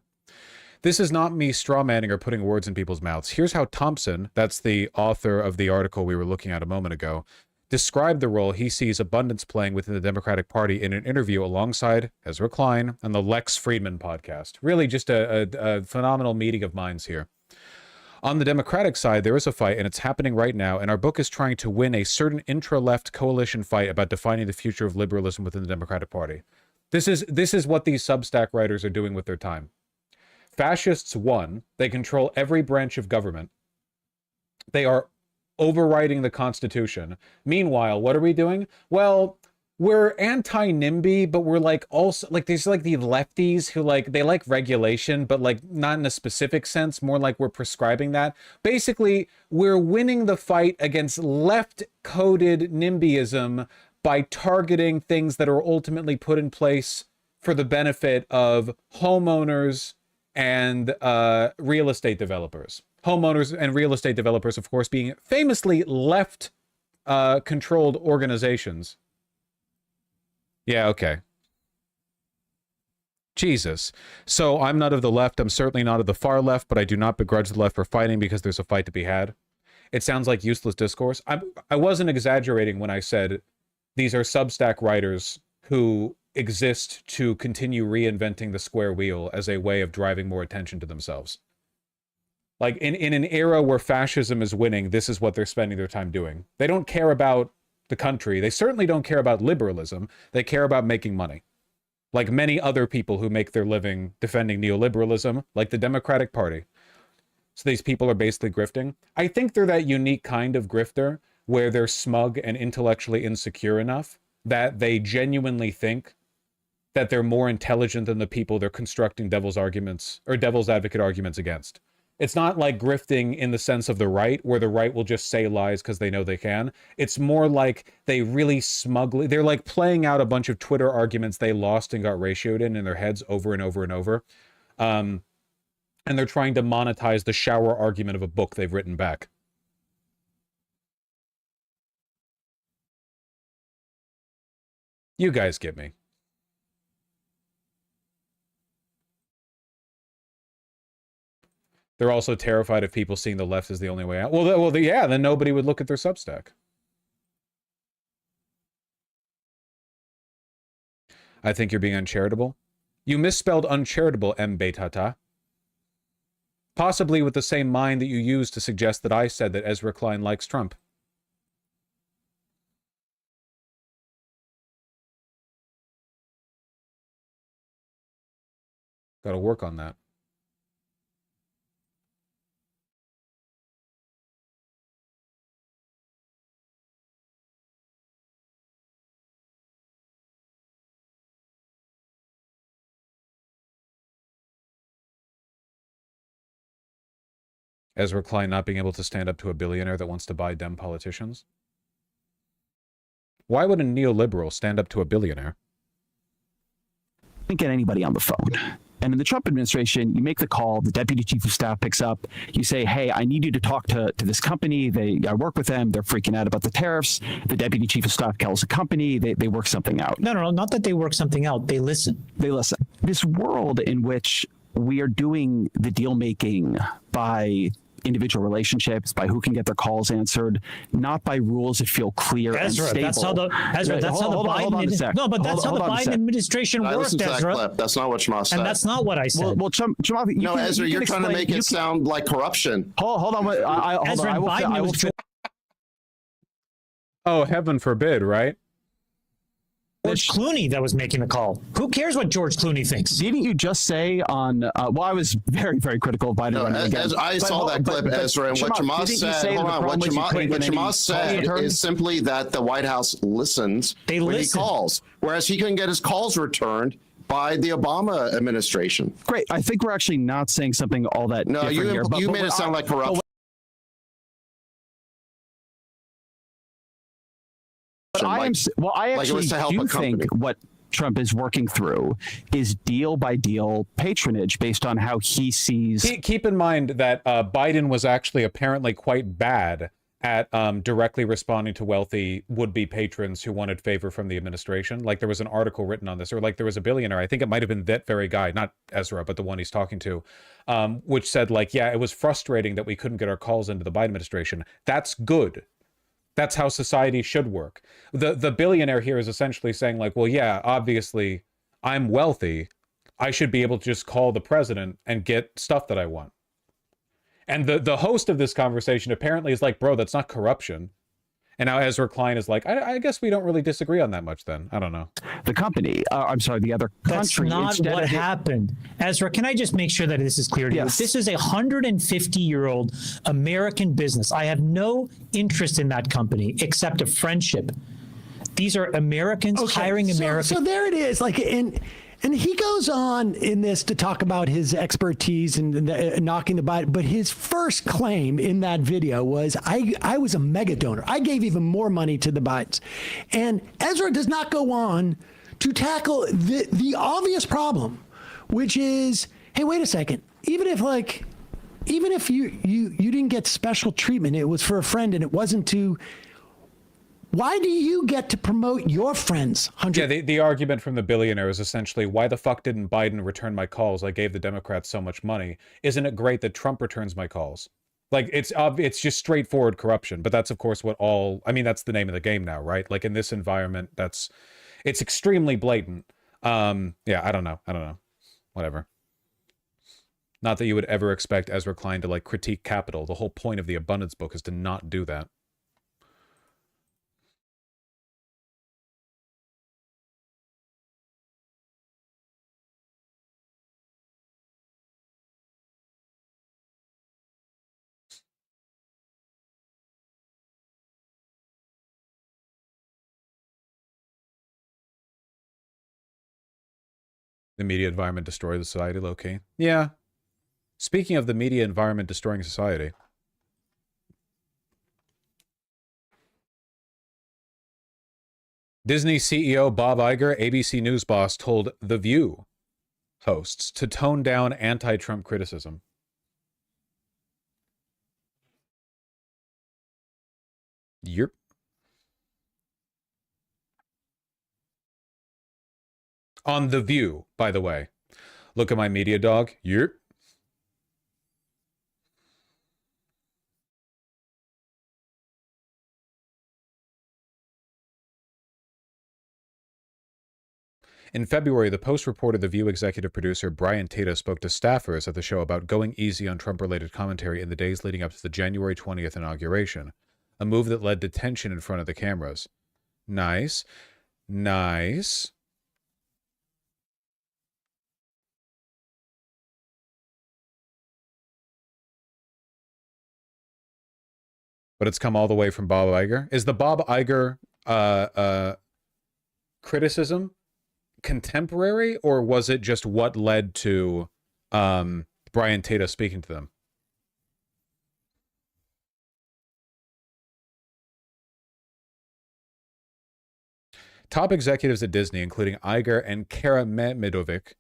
This is not me strawmanning or putting words in people's mouths. Here's how Thompson, that's the author of the article we were looking at a moment ago, described the role he sees abundance playing within the Democratic Party in an interview alongside Ezra Klein on the Lex Friedman podcast. Really just a phenomenal meeting of minds here. On the Democratic side, there is a fight, and it's happening right now, and our book is trying to win a certain intra-left coalition fight about defining the future of liberalism within the Democratic Party. This is what these Substack writers are doing with their time. Fascists won. They control every branch of government. They are overriding the Constitution. Meanwhile, what are we doing? Well, we're anti-NIMBY, but we're like also like there's like the lefties who like they like regulation, but like not in a specific sense, more like we're prescribing that. Basically, we're winning the fight against left-coded NIMBYism by targeting things that are ultimately put in place for the benefit of homeowners and real estate developers. Homeowners and real estate developers, of course, being famously left-controlled organizations. Yeah, okay. Jesus. So I'm not of the left. I'm certainly not of the far left, but I do not begrudge the left for fighting because there's a fight to be had. It sounds like useless discourse. I wasn't exaggerating when I said these are Substack writers who exist to continue reinventing the square wheel as a way of driving more attention to themselves. Like, in an era where fascism is winning, this is what they're spending their time doing. They don't care about the country. They certainly don't care about liberalism. They care about making money. Like many other people who make their living defending neoliberalism, like the Democratic Party. So these people are basically grifting. I think they're that unique kind of grifter where they're smug and intellectually insecure enough that they genuinely think that they're more intelligent than the people they're constructing devil's arguments or devil's advocate arguments against. It's not like grifting in the sense of the right, where the right will just say lies because they know they can. It's more like they really smugly, they're like playing out a bunch of Twitter arguments they lost and got ratioed in their heads over and over and over. And they're trying to monetize the shower argument of a book they've written back. You guys get me. They're also terrified of people seeing the left as the only way out. Well, yeah, then nobody would look at their Substack. I think you're being uncharitable. You misspelled uncharitable, M. Betata. Possibly with the same mind that you used to suggest that I said that Ezra Klein likes Trump. Got to work on that. Ezra Klein not being able to stand up to a billionaire that wants to buy Dem politicians? Why would a neoliberal stand up to a billionaire? Can't get anybody on the phone. And in the Trump administration, you make the call, the deputy chief of staff picks up, you say, hey, I need you to talk to this company. I work with them. They're freaking out about the tariffs. The deputy chief of staff calls the company. They work something out. No, not that they work something out. They listen. They listen. This world in which we are doing the deal making by individual relationships, by who can get their calls answered, not by rules that feel clear and stable. That's how the Biden. No, but that's how the Biden administration worked, Ezra. That's not what Chamath said. And that's not what I said. Well, Chamath, no, Ezra, you're trying to make it sound like corruption. Hold on. Ezra and Biden. Oh, heaven forbid, right? George Clooney that was making the call. Who cares what George Clooney thinks? Didn't you just say on? Well, I was very, very critical of Biden. No, I saw that clip, Ezra, and what Chamath said. Hold on, what Chamath said is simply that the White House listens when he calls, whereas he couldn't get his calls returned by the Obama administration. Great. I think we're actually not saying something all that. No, different you made it sound like corruption. But I actually do think what Trump is working through is deal by deal patronage based on how he sees. Keep in mind that Biden was actually apparently quite bad at directly responding to wealthy would-be patrons who wanted favor from the administration. Like there was an article written on this, or like there was a billionaire, I think it might have been that very guy, not Ezra, but the one he's talking to, which said like, yeah, it was frustrating that we couldn't get our calls into the Biden administration. That's good. That's how society should work. The billionaire here is essentially saying like, well, yeah, obviously I'm wealthy. I should be able to just call the president and get stuff that I want. And the host of this conversation apparently is like, bro, that's not corruption. And now Ezra Klein is like, I guess we don't really disagree on that much then. I don't know. The company, I'm sorry, the other country. That's not what happened. Ezra, can I just make sure that this is clear to you? This is a 150-year-old American business. I have no interest in that company except a friendship. These are Americans hiring Americans. So there it is. Like, and he goes on in this to talk about his expertise and knocking the Biden. But his first claim in that video was, I was a mega donor. I gave even more money to the Bidens. And Ezra does not go on to tackle the obvious problem, which is, hey, wait a second. Even if you didn't get special treatment, it was for a friend and it wasn't to. Why do you get to promote your friends? Yeah, the argument from the billionaire is essentially, why the fuck didn't Biden return my calls? I gave the Democrats so much money. Isn't it great that Trump returns my calls? Like, it's just straightforward corruption. But that's, of course, that's the name of the game now, right? Like, in this environment, it's extremely blatant. Yeah, I don't know. Whatever. Not that you would ever expect Ezra Klein to, like, critique capital. The whole point of the Abundance Book is to not do that. The media environment destroy the society, low-key. Yeah. Speaking of the media environment destroying society. Disney CEO Bob Iger, ABC News boss, told The View hosts to tone down anti-Trump criticism. Yep. On The View, by the way. Look at my media dog. Yep. In February, the Post reported The View executive producer Brian Tata spoke to staffers at the show about going easy on Trump-related commentary in the days leading up to the January 20th inauguration, a move that led to tension in front of the cameras. Nice. Nice. But it's come all the way from Bob Iger. Is the Bob Iger criticism contemporary, or was it just what led to Brian Tata speaking to them? Top executives at Disney, including Iger and Kara Memirovic,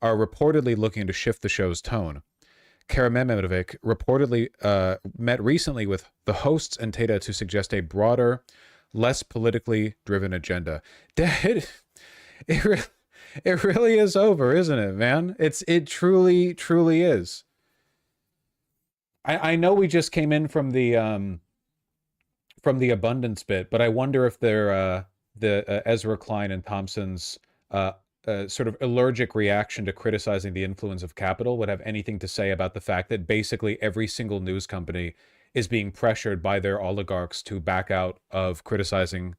are reportedly looking to shift the show's tone. Kara Memirovic reportedly met recently with the hosts and Tata to suggest a broader, less politically driven agenda. It really is over, isn't it, man? It truly is. I know we just came in from the abundance bit, but I wonder if the Ezra Klein and Thompson's sort of allergic reaction to criticizing the influence of capital would have anything to say about the fact that basically every single news company is being pressured by their oligarchs to back out of criticizing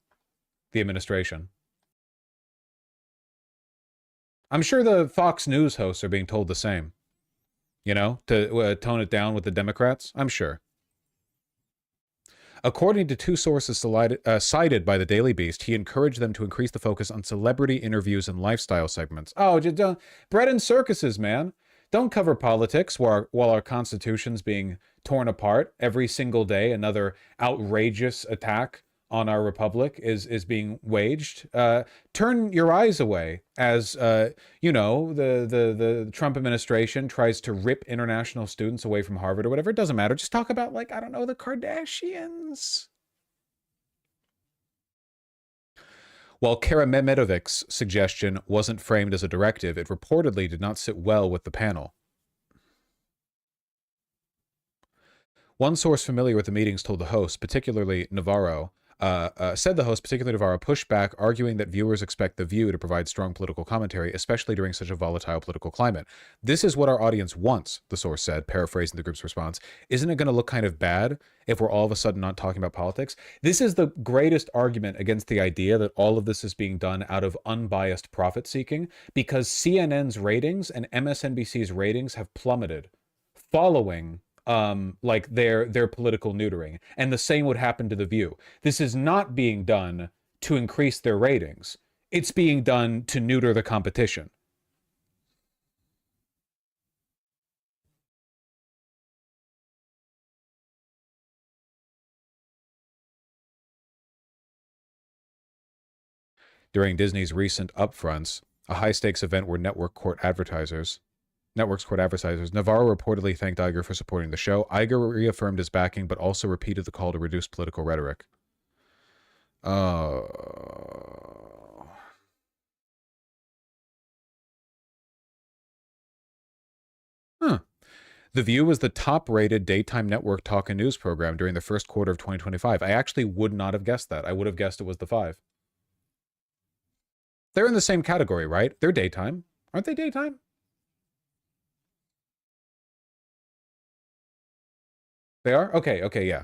the administration. I'm sure the Fox News hosts are being told the same, you know, to tone it down with the Democrats. I'm sure. According to two sources cited by the Daily Beast, he encouraged them to increase the focus on celebrity interviews and lifestyle segments. Oh, just bread and circuses, man. Don't cover politics while our Constitution's being torn apart every single day. Another outrageous attack on our republic is being waged. Turn your eyes away as you know, the Trump administration tries to rip international students away from Harvard or whatever. It doesn't matter. Just talk about, like, I don't know, the Kardashians. While Kara Memirovic's suggestion wasn't framed as a directive, it reportedly did not sit well with the panel. One source familiar with the meetings told the host, particularly Navarro, pushed back, arguing that viewers expect The View to provide strong political commentary, especially during such a volatile political climate. This is what our audience wants, the source said, paraphrasing the group's response. Isn't it going to look kind of bad if we're all of a sudden not talking about politics? This is the greatest argument against the idea that all of this is being done out of unbiased profit seeking, because CNN's ratings and MSNBC's ratings have plummeted following like their political neutering, and the same would happen to The View. This is not being done to increase their ratings. It's being done to neuter the competition. During Disney's recent upfronts, a high-stakes event where networks court advertisers, Navarro reportedly thanked Iger for supporting the show. Iger reaffirmed his backing, but also repeated the call to reduce political rhetoric. Oh. Huh. The View was the top-rated daytime network talk and news program during the first quarter of 2025. I actually would not have guessed that. I would have guessed it was the 5. They're in the same category, right? They're daytime. Aren't they daytime? They are? Okay, yeah.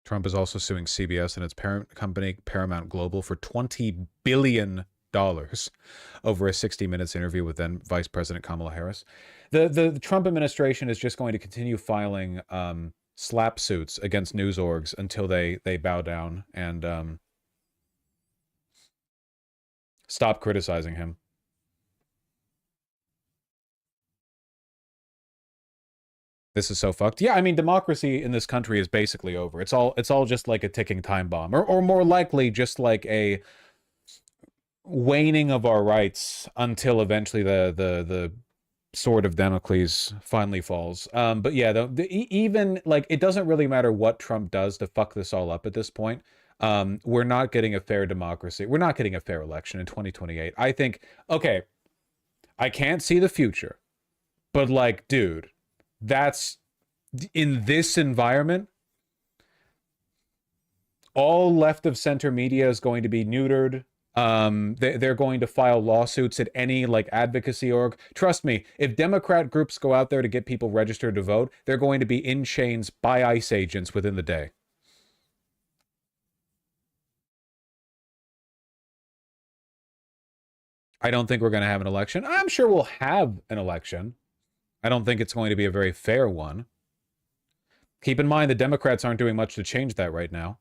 Trump is also suing CBS and its parent company, Paramount Global, for $20 billion over a 60 minutes interview with then Vice President Kamala Harris. The Trump administration is just going to continue filing slap suits against news orgs until they bow down and stop criticizing him. This is so fucked. Yeah, I mean, democracy in this country is basically over. It's all just like a ticking time bomb, or more likely just like a waning of our rights until eventually the sword of Damocles finally falls. But yeah, even like it doesn't really matter what Trump does to fuck this all up at this point. We're not getting a fair democracy. We're not getting a fair election in 2028. I think, okay, I can't see the future, but like, dude, that's in this environment, all left of center media is going to be neutered. They're going to file lawsuits at any like advocacy org. Trust me, if Democrat groups go out there to get people registered to vote, they're going to be in chains by ICE agents within the day. I don't think we're going to have an election. I'm sure we'll have an election. I don't think it's going to be a very fair one. Keep in mind the Democrats aren't doing much to change that right now.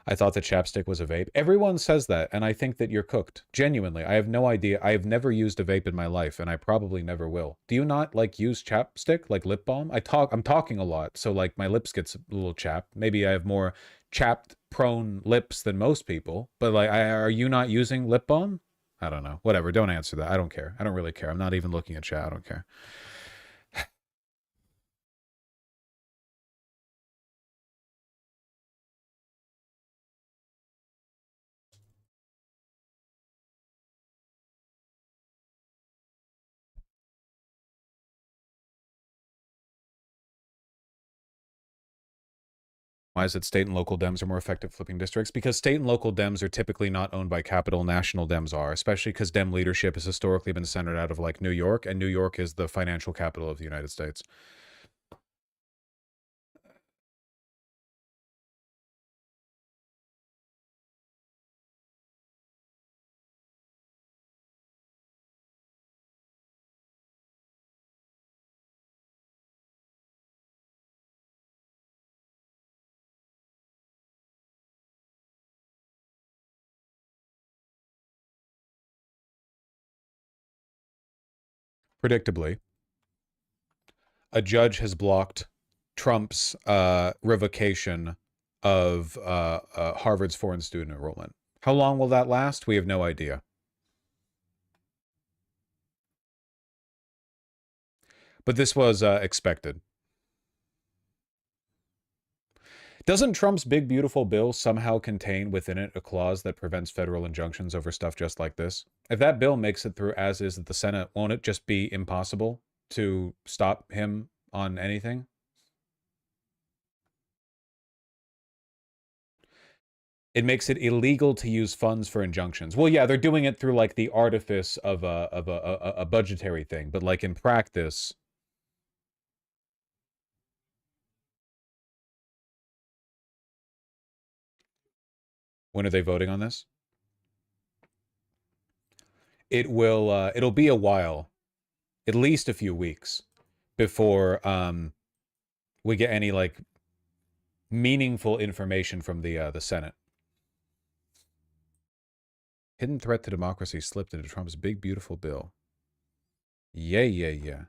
I thought the chapstick was a vape. Everyone says that, and I think that you're cooked. Genuinely, I have no idea. I have never used a vape in my life, and I probably never will. Do you not, like, use chapstick, like lip balm? I'm talking a lot, so, like, my lips gets a little chapped. Maybe I have more chapped-prone lips than most people, but, like, are you not using lip balm? I don't know. Whatever, don't answer that. I don't care. I don't really care. I'm not even looking at chat. I don't care. Why is it state and local Dems are more effective flipping districts? Because state and local Dems are typically not owned by capital. National Dems are, especially because Dem leadership has historically been centered out of like New York, and New York is the financial capital of the United States. Predictably, a judge has blocked Trump's revocation of Harvard's foreign student enrollment. How long will that last? We have no idea. But this was expected. Doesn't Trump's big, beautiful bill somehow contain within it a clause that prevents federal injunctions over stuff just like this? If that bill makes it through as is at the Senate, won't it just be impossible to stop him on anything? It makes it illegal to use funds for injunctions. Well, yeah, they're doing it through like the artifice of a budgetary thing, but like in practice, when are they voting on this? It'll be a while, at least a few weeks, before we get any like meaningful information from the Senate. Hidden threat to democracy slipped into Trump's big, beautiful bill. Yeah.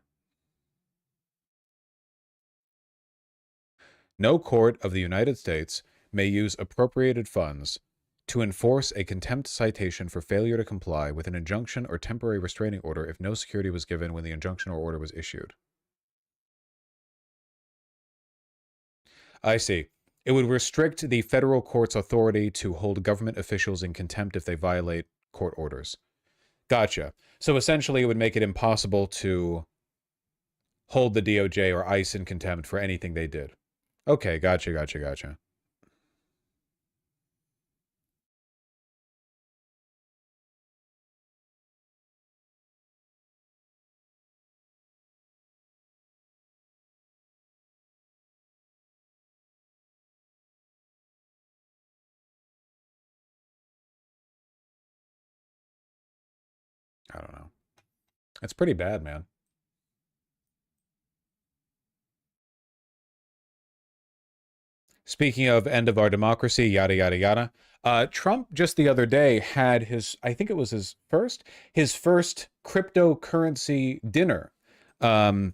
No court of the United States may use appropriated funds to enforce a contempt citation for failure to comply with an injunction or temporary restraining order if no security was given when the injunction or order was issued. I see. It would restrict the federal court's authority to hold government officials in contempt if they violate court orders. Gotcha. So essentially it would make it impossible to hold the DOJ or ICE in contempt for anything they did. Okay, gotcha. I don't know. It's pretty bad, man. Speaking of end of our democracy, yada, yada, yada. Trump just the other day had his, I think it was his first cryptocurrency dinner. You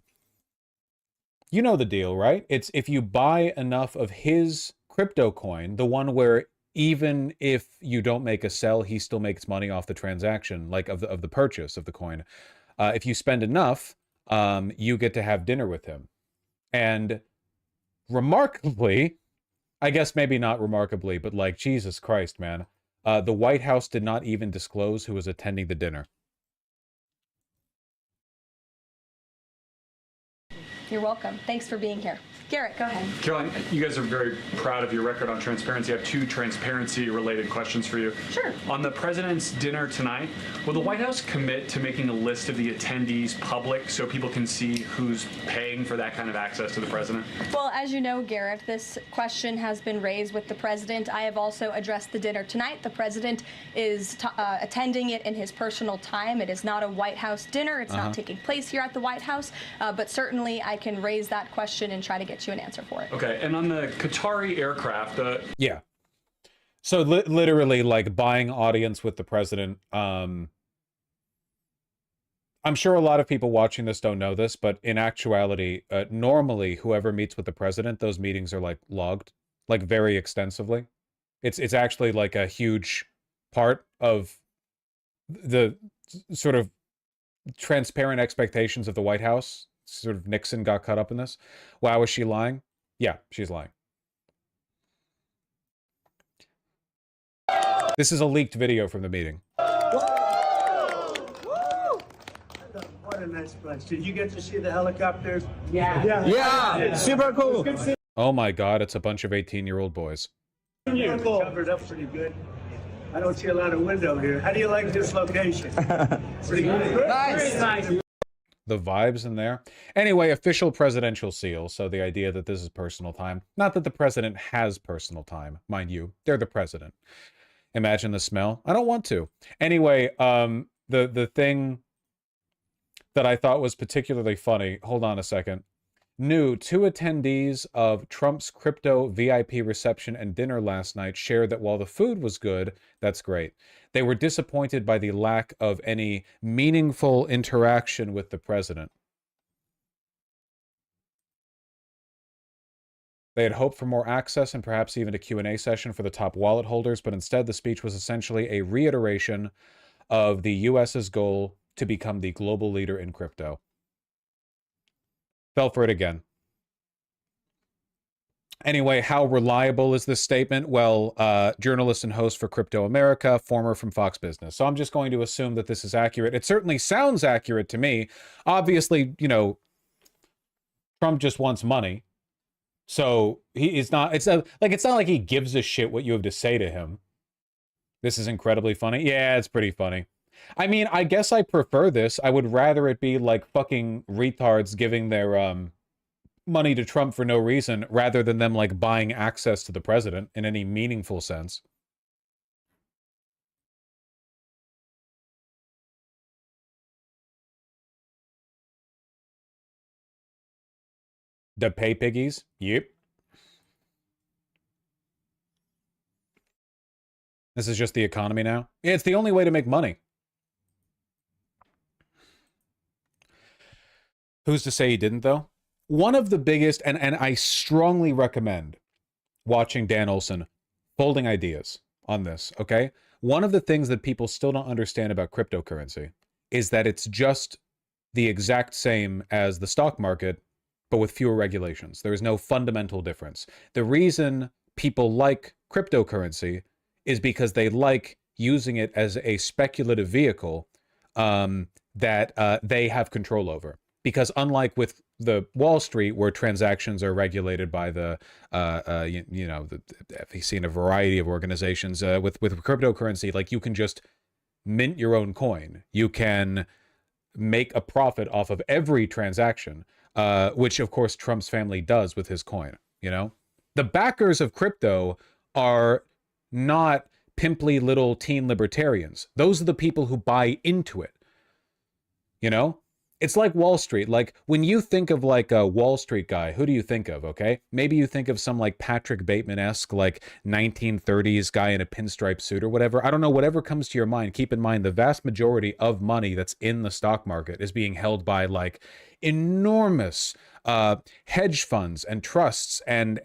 know the deal, right? It's if you buy enough of his crypto coin, the one where even if you don't make a sell, he still makes money off the transaction, like of the purchase of the coin. If you spend enough, you get to have dinner with him. And remarkably, I guess maybe not remarkably, but like, Jesus Christ, man. The White House did not even disclose who was attending the dinner. You're welcome. Thanks for being here. Garrett, go ahead. Caroline, you guys are very proud of your record on transparency. I have 2 transparency-related questions for you. Sure. On the president's dinner tonight, will the White House commit to making a list of the attendees public so people can see who's paying for that kind of access to the president? Well, as you know, Garrett, this question has been raised with the president. I have also addressed the dinner tonight. The president is attending it in his personal time. It is not a White House dinner. It's not taking place here at the White House. But certainly I can raise that question and try to get you an answer for it. Okay, and on the Qatari aircraft, yeah. So literally, like, buying audience with the president. I'm sure a lot of people watching this don't know this, but in actuality, normally whoever meets with the president, those meetings are like logged, like very extensively. It's actually like a huge part of the sort of transparent expectations of the White House. Sort of Nixon got caught up in this. Wow, is she lying? Yeah, she's lying. This is a leaked video from the meeting. What a nice place. Did you get to see the helicopters? Yeah. Super cool. Oh my God, it's a bunch of 18-year-old boys. You're covered up pretty good. I don't see a lot of window here. How do you like this location? Pretty good. Nice. The vibes in there. Anyway, official presidential seal. So the idea that this is personal time. Not that the president has personal time, mind you. They're the president. Imagine the smell. I don't want to. Anyway, the thing that I thought was particularly funny. Hold on a second. New 2 attendees of Trump's crypto VIP reception and dinner last night shared that while the food was good, that's great, they were disappointed by the lack of any meaningful interaction with the president. They had hoped for more access and perhaps even a Q&A session for the top wallet holders, but instead the speech was essentially a reiteration of the US's goal to become the global leader in crypto. Fell for it again. Anyway, how reliable is this statement? Well, journalist and host for Crypto America, former from Fox Business. So I'm just going to assume that this is accurate. It certainly sounds accurate to me. Obviously, you know, Trump just wants money. So he is not, it's not like he gives a shit what you have to say to him. This is incredibly funny. Yeah, it's pretty funny. I mean, I guess I prefer this. I would rather it be like fucking retards giving their money to Trump for no reason, rather than them like buying access to the president in any meaningful sense. The pay piggies? Yep. This is just the economy now? Yeah, it's the only way to make money. Who's to say he didn't, though? One of the biggest, and I strongly recommend watching Dan Olson folding ideas on this, okay? One of the things that people still don't understand about cryptocurrency is that it's just the exact same as the stock market, but with fewer regulations. There is no fundamental difference. The reason people like cryptocurrency is because they like using it as a speculative vehicle that they have control over. Because unlike with the Wall Street, where transactions are regulated by the the FEC and a variety of organizations, with cryptocurrency, like you can just mint your own coin. You can make a profit off of every transaction, which of course Trump's family does with his coin. You know, the backers of crypto are not pimply little teen libertarians. Those are the people who buy into it. You know? It's like Wall Street. Like, when you think of like a Wall Street guy, who do you think of, okay? Maybe you think of some like Patrick Bateman-esque, like 1930s guy in a pinstripe suit or whatever. I don't know, whatever comes to your mind. Keep in mind, the vast majority of money that's in the stock market is being held by like enormous hedge funds and trusts and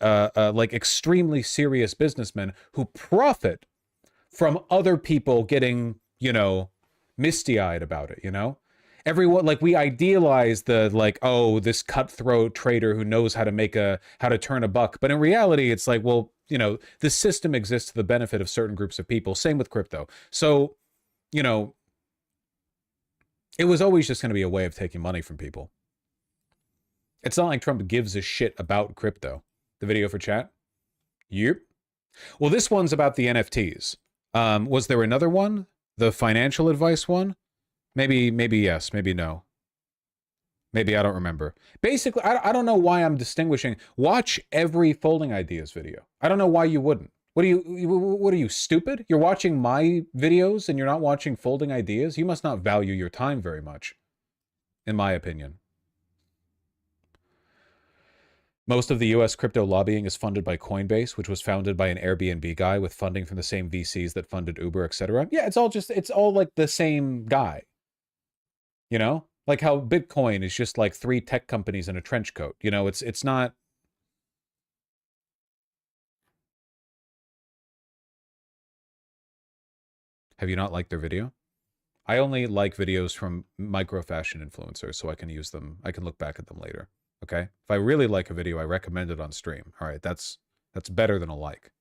like extremely serious businessmen who profit from other people getting, you know, misty-eyed about it, you know? Everyone, like, we idealize the, like, oh, this cutthroat trader who knows how to turn a buck. But in reality, it's like, well, you know, the system exists to the benefit of certain groups of people. Same with crypto. So, you know, it was always just going to be a way of taking money from people. It's not like Trump gives a shit about crypto. The video for chat? Yep. Well, this one's about the NFTs. Was there another one? The financial advice one? Maybe yes, maybe no. Maybe I don't remember. Basically, I don't know why I'm distinguishing. Watch every Folding Ideas video. I don't know why you wouldn't. What are you, stupid? You're watching my videos and you're not watching Folding Ideas? You must not value your time very much, in my opinion. Most of the US crypto lobbying is funded by Coinbase, which was founded by an Airbnb guy with funding from the same VCs that funded Uber, etc. Yeah, it's all like the same guy. You know, like how Bitcoin is just like 3 tech companies in a trench coat. You know, it's not. Have you not liked their video? I only like videos from micro fashion influencers, so I can use them. I can look back at them later. Okay. If I really like a video, I recommend it on stream. All right. That's better than a like.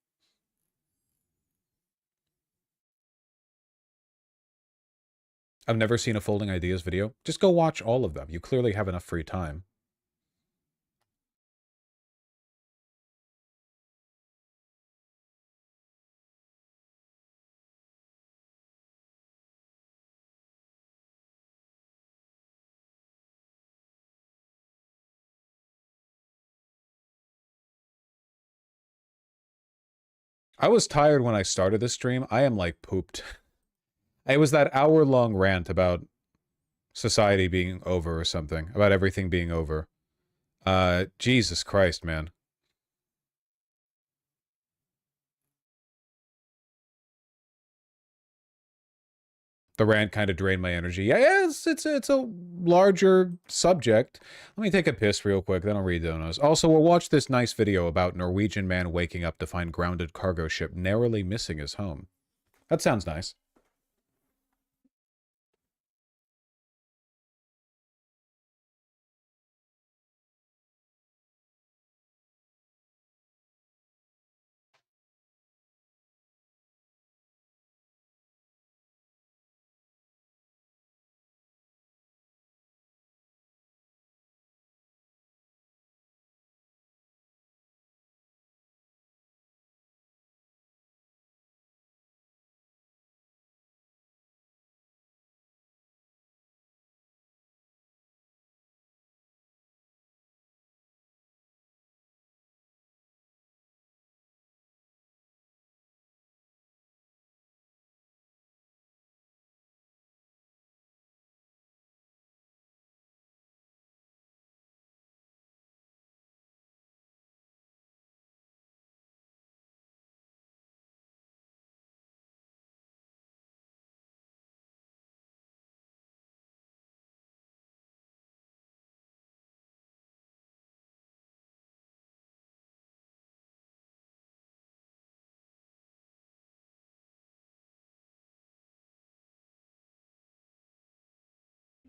I've never seen a Folding Ideas video. Just go watch all of them. You clearly have enough free time. I was tired when I started this stream. I am like pooped. It was that hour-long rant about society being over or something, about everything being over. Jesus Christ, man. The rant kind of drained my energy. Yeah, it's a larger subject. Let me take a piss real quick, then I'll read those. Also, we'll watch this nice video about Norwegian man waking up to find grounded cargo ship narrowly missing his home. That sounds nice.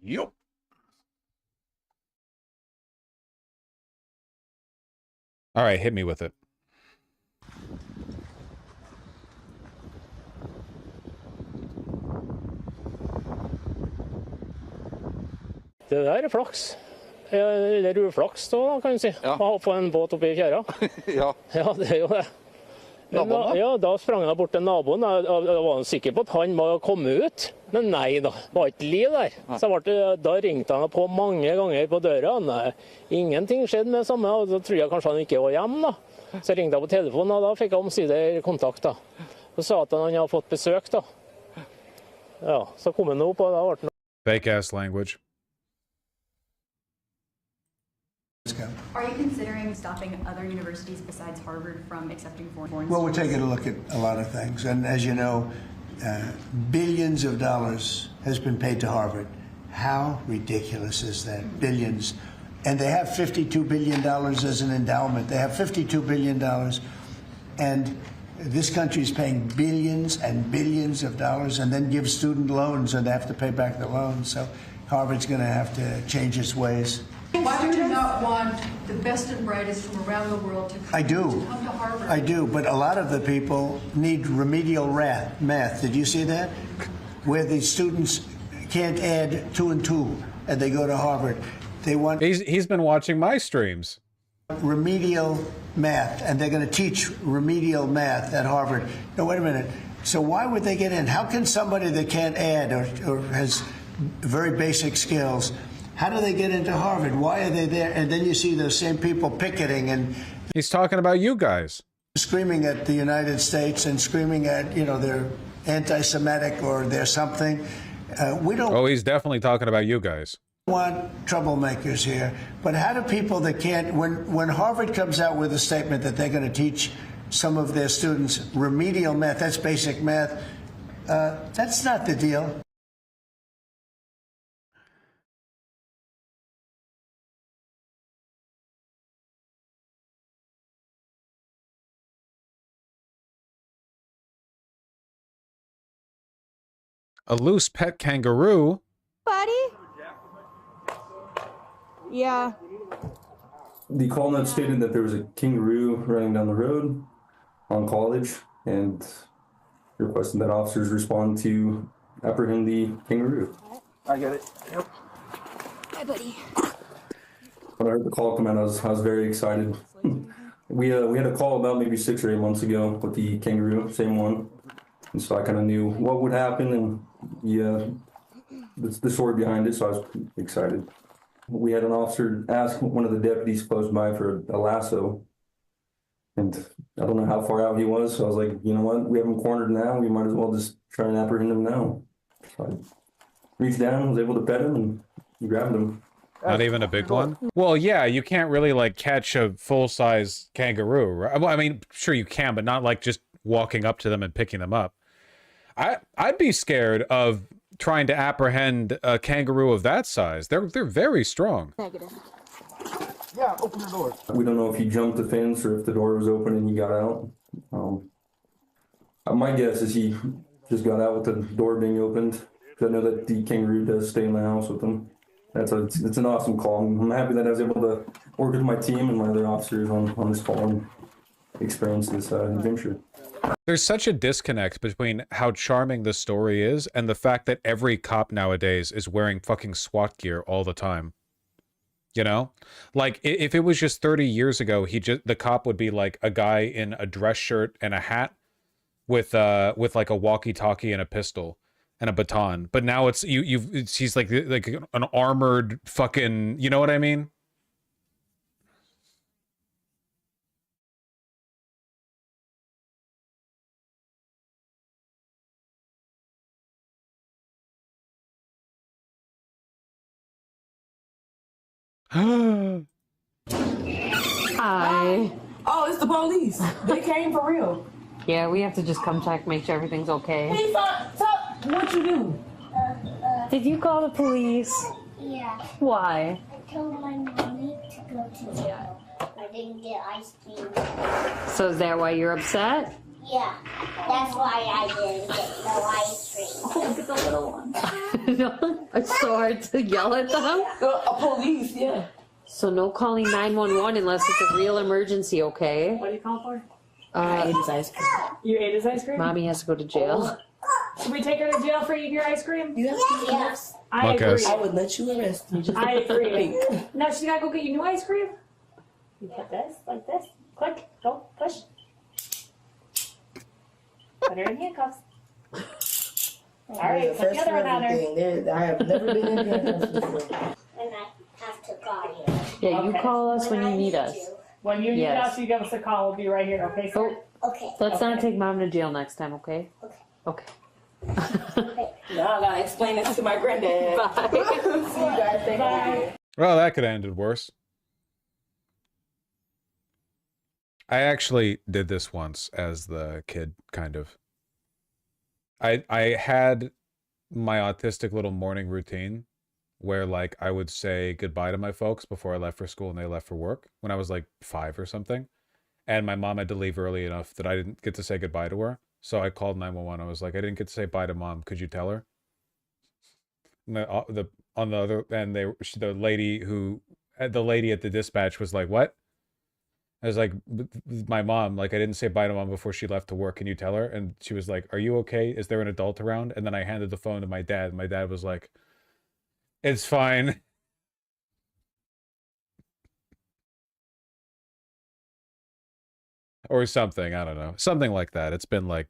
Yup. All right, hit me with it. Det der er flaks. Det er uflaks da, kan du si. Ja. Å få en båt oppi fjæra. Ja. Ja, det er jo det. Ja, da sprang jeg bort til naboen. Jeg var sikker på at han må komme ut. Men nei da, det var ikke liv der. Så da ringte han på mange ganger på døra. Nei, ingenting skjedde med det samme, og da tror jeg kanskje han ikke var hjemme da. Så ringte jeg på telefonen, og da fikk jeg omsider kontakt da. Så sa at han hadde fått besøk da. Ja, så kom han opp, og da ble han Fake ass language. Are you considering stopping other universities besides Harvard from accepting foreign Well, we're students? taking a look at a lot of things. And as you know, billions of dollars has been paid to Harvard. How ridiculous is that? Billions. And they have $52 billion as an endowment. They have $52 billion. And this country is paying billions and billions of dollars and then gives student loans and they have to pay back the loans. So Harvard's going to have to change its ways. Why do you not want the best and brightest from around the world to I do. come to Harvard? I do, but a lot of the people need remedial math. Did you see that? Where the students can't add 2 and 2, and they go to Harvard. They want. He's been watching my streams. Remedial math, and they're going to teach remedial math at Harvard. No, wait a minute. So why would they get in? How can somebody that can't add or has very basic skills? How do they get into Harvard? Why are they there? And then you see those same people picketing and he's talking about you guys, screaming at the United States and screaming at, they're anti-Semitic or they're something. We don't. Oh, he's definitely talking about you guys. Want troublemakers here, but how do people that can't? When Harvard comes out with a statement that they're going to teach some of their students remedial math, that's basic math. That's not the deal. A loose pet kangaroo. Buddy? Yeah. The call note stated that there was a kangaroo running down the road on College and requested that officers respond to apprehend the kangaroo. I get it. Yep. Hi, buddy. When I heard the call come out, I was very excited. We had a call about maybe 6 or 8 months ago with the kangaroo, same one. And so I kind of knew what would happen and the story behind it, so I was excited. We had an officer ask one of the deputies close by for a lasso. And I don't know how far out he was, so I was like, you know what, we have him cornered now, we might as well just try and apprehend him now. So I reached down, was able to pet him, and grabbed him. Not even a big one? Well, yeah, you can't really, like, catch a full-size kangaroo, right? Well, I mean, sure you can, but not, like, just walking up to them and picking them up. I'd be scared of trying to apprehend a kangaroo of that size. They're very strong. Negative. Yeah, open the door. We don't know if he jumped the fence or if the door was open and he got out. My guess is he just got out with the door being opened. I know that the kangaroo does stay in the house with him. It's an awesome call. I'm happy that I was able to work with my team and my other officers on this call and experience this adventure. There's such a disconnect between how charming the story is and the fact that every cop nowadays is wearing fucking SWAT gear all the time. You know? Like, if it was just 30 years ago, the cop would be like a guy in a dress shirt and a hat with like a walkie-talkie and a pistol and a baton. But now he's like an armored fucking, you know what I mean? Hi. Oh, it's the police. They came for real. Yeah, we have to just come check, make sure everything's okay. Hey, what you do? Did you call the police? Yeah. Why? I told my mommy to go to jail. I didn't get ice cream. So is that why you're upset? Yeah, that's why I didn't get no ice cream. Oh, look at the little one. It's so hard to yell at them. Police, yeah. So no calling 911 unless it's a real emergency, okay? What do you call for? I ate his ice cream. You ate his ice cream? Mommy has to go to jail. Should we take her to jail for eating your ice cream? Yes. I agree. I would let you arrest me. I agree. Now she's gotta go get you new ice cream. You put this, like this. Click, go, push. Put her in handcuffs. All right, put the other one on her. I have never been in handcuffs before. And I have to call you. Yeah, you call us when you need us. When you need us, you give us a call. We'll be right here, okay, sir? Okay. Let's not take Mom to jail next time, okay? Okay. Okay. Now I gotta explain this to my granddad. Bye. See you guys. Bye. Well, that could have ended worse. I actually did this once as the kid, kind of. I had my autistic little morning routine where, like, I would say goodbye to my folks before I left for school and they left for work when I was like 5 or something. And my mom had to leave early enough that I didn't get to say goodbye to her. So I called 911. I was like, I didn't get to say bye to mom. Could you tell her? And on the other end, the lady at the dispatch was like, what? I was like, my mom, like, I didn't say bye to mom before she left to work. Can you tell her? And she was like, are you okay? Is there an adult around? And then I handed the phone to my dad. My dad was like, it's fine. Or something. I don't know. Something like that. It's been like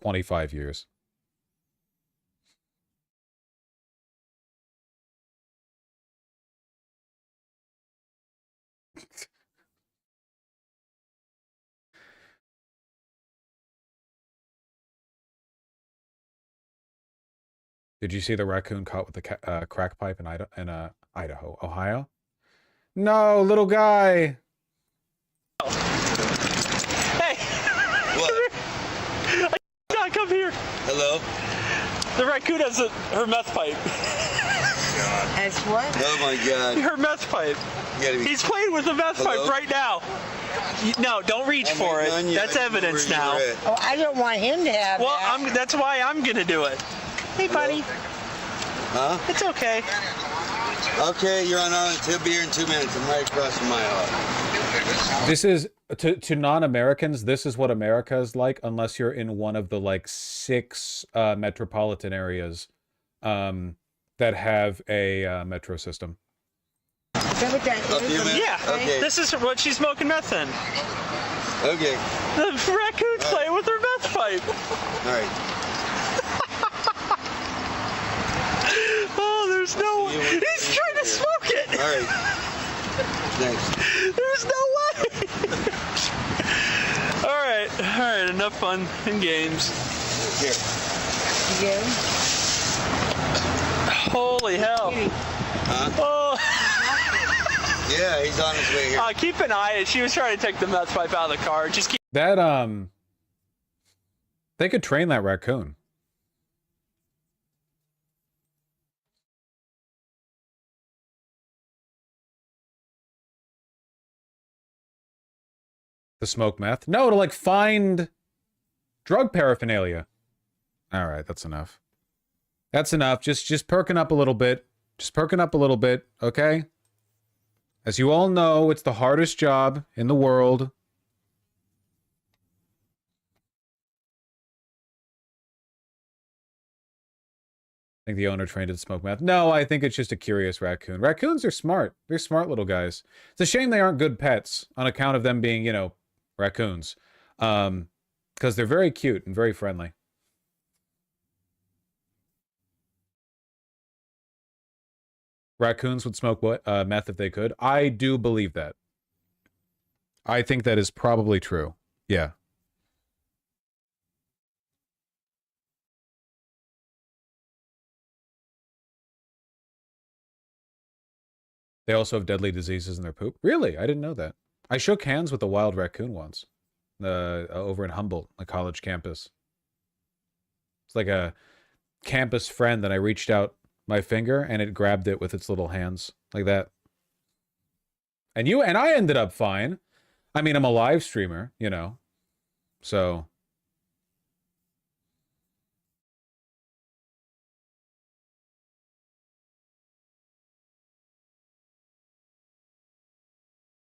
25 years. Did you see the raccoon caught with the crack pipe in Idaho, Ohio? No, little guy. Hey! What? I come here. Hello? The raccoon has her meth pipe. As what? Oh my god. Her meth pipe. He's playing with the meth pipe right now. No, don't reach for it. That's evidence now. Oh, I don't want him to have that. Well, that's why I'm gonna do it. Hey, buddy. Huh? It's okay. Okay, you're on Arlington. He'll be here in 2 minutes. I'm right across from my house. This is, to non-Americans, this is what America is like, unless you're in one of the, like, 6 metropolitan areas that have a metro system. Yeah, okay. This is what she's smoking meth in. Okay. The raccoon's playing with her meth pipe. All right. Oh, there's no way. He's trying to smoke it. All right. Thanks. There's no way. All right. Enough fun and games. Here. Yeah. Holy hell. Huh? Oh. Yeah, he's on his way here. Keep an eye. She was trying to take the meth pipe out of the car. Just keep. That, they could train that raccoon. To smoke meth? No, to, like, find drug paraphernalia. All right, that's enough. That's enough. Just perking up a little bit. Just perking up a little bit, okay? As you all know, it's the hardest job in the world. I think the owner trained it to smoke meth. No, I think it's just a curious raccoon. Raccoons are smart. They're smart little guys. It's a shame they aren't good pets on account of them being, you know, raccoons. Because they're very cute and very friendly. Raccoons would smoke meth if they could. I do believe that. I think that is probably true. Yeah. They also have deadly diseases in their poop. Really? I didn't know that. I shook hands with a wild raccoon once. Over in Humboldt, a college campus. It's like a campus friend that I reached out my finger and it grabbed it with its little hands like that. And I ended up fine. I mean, I'm a live streamer, you know. So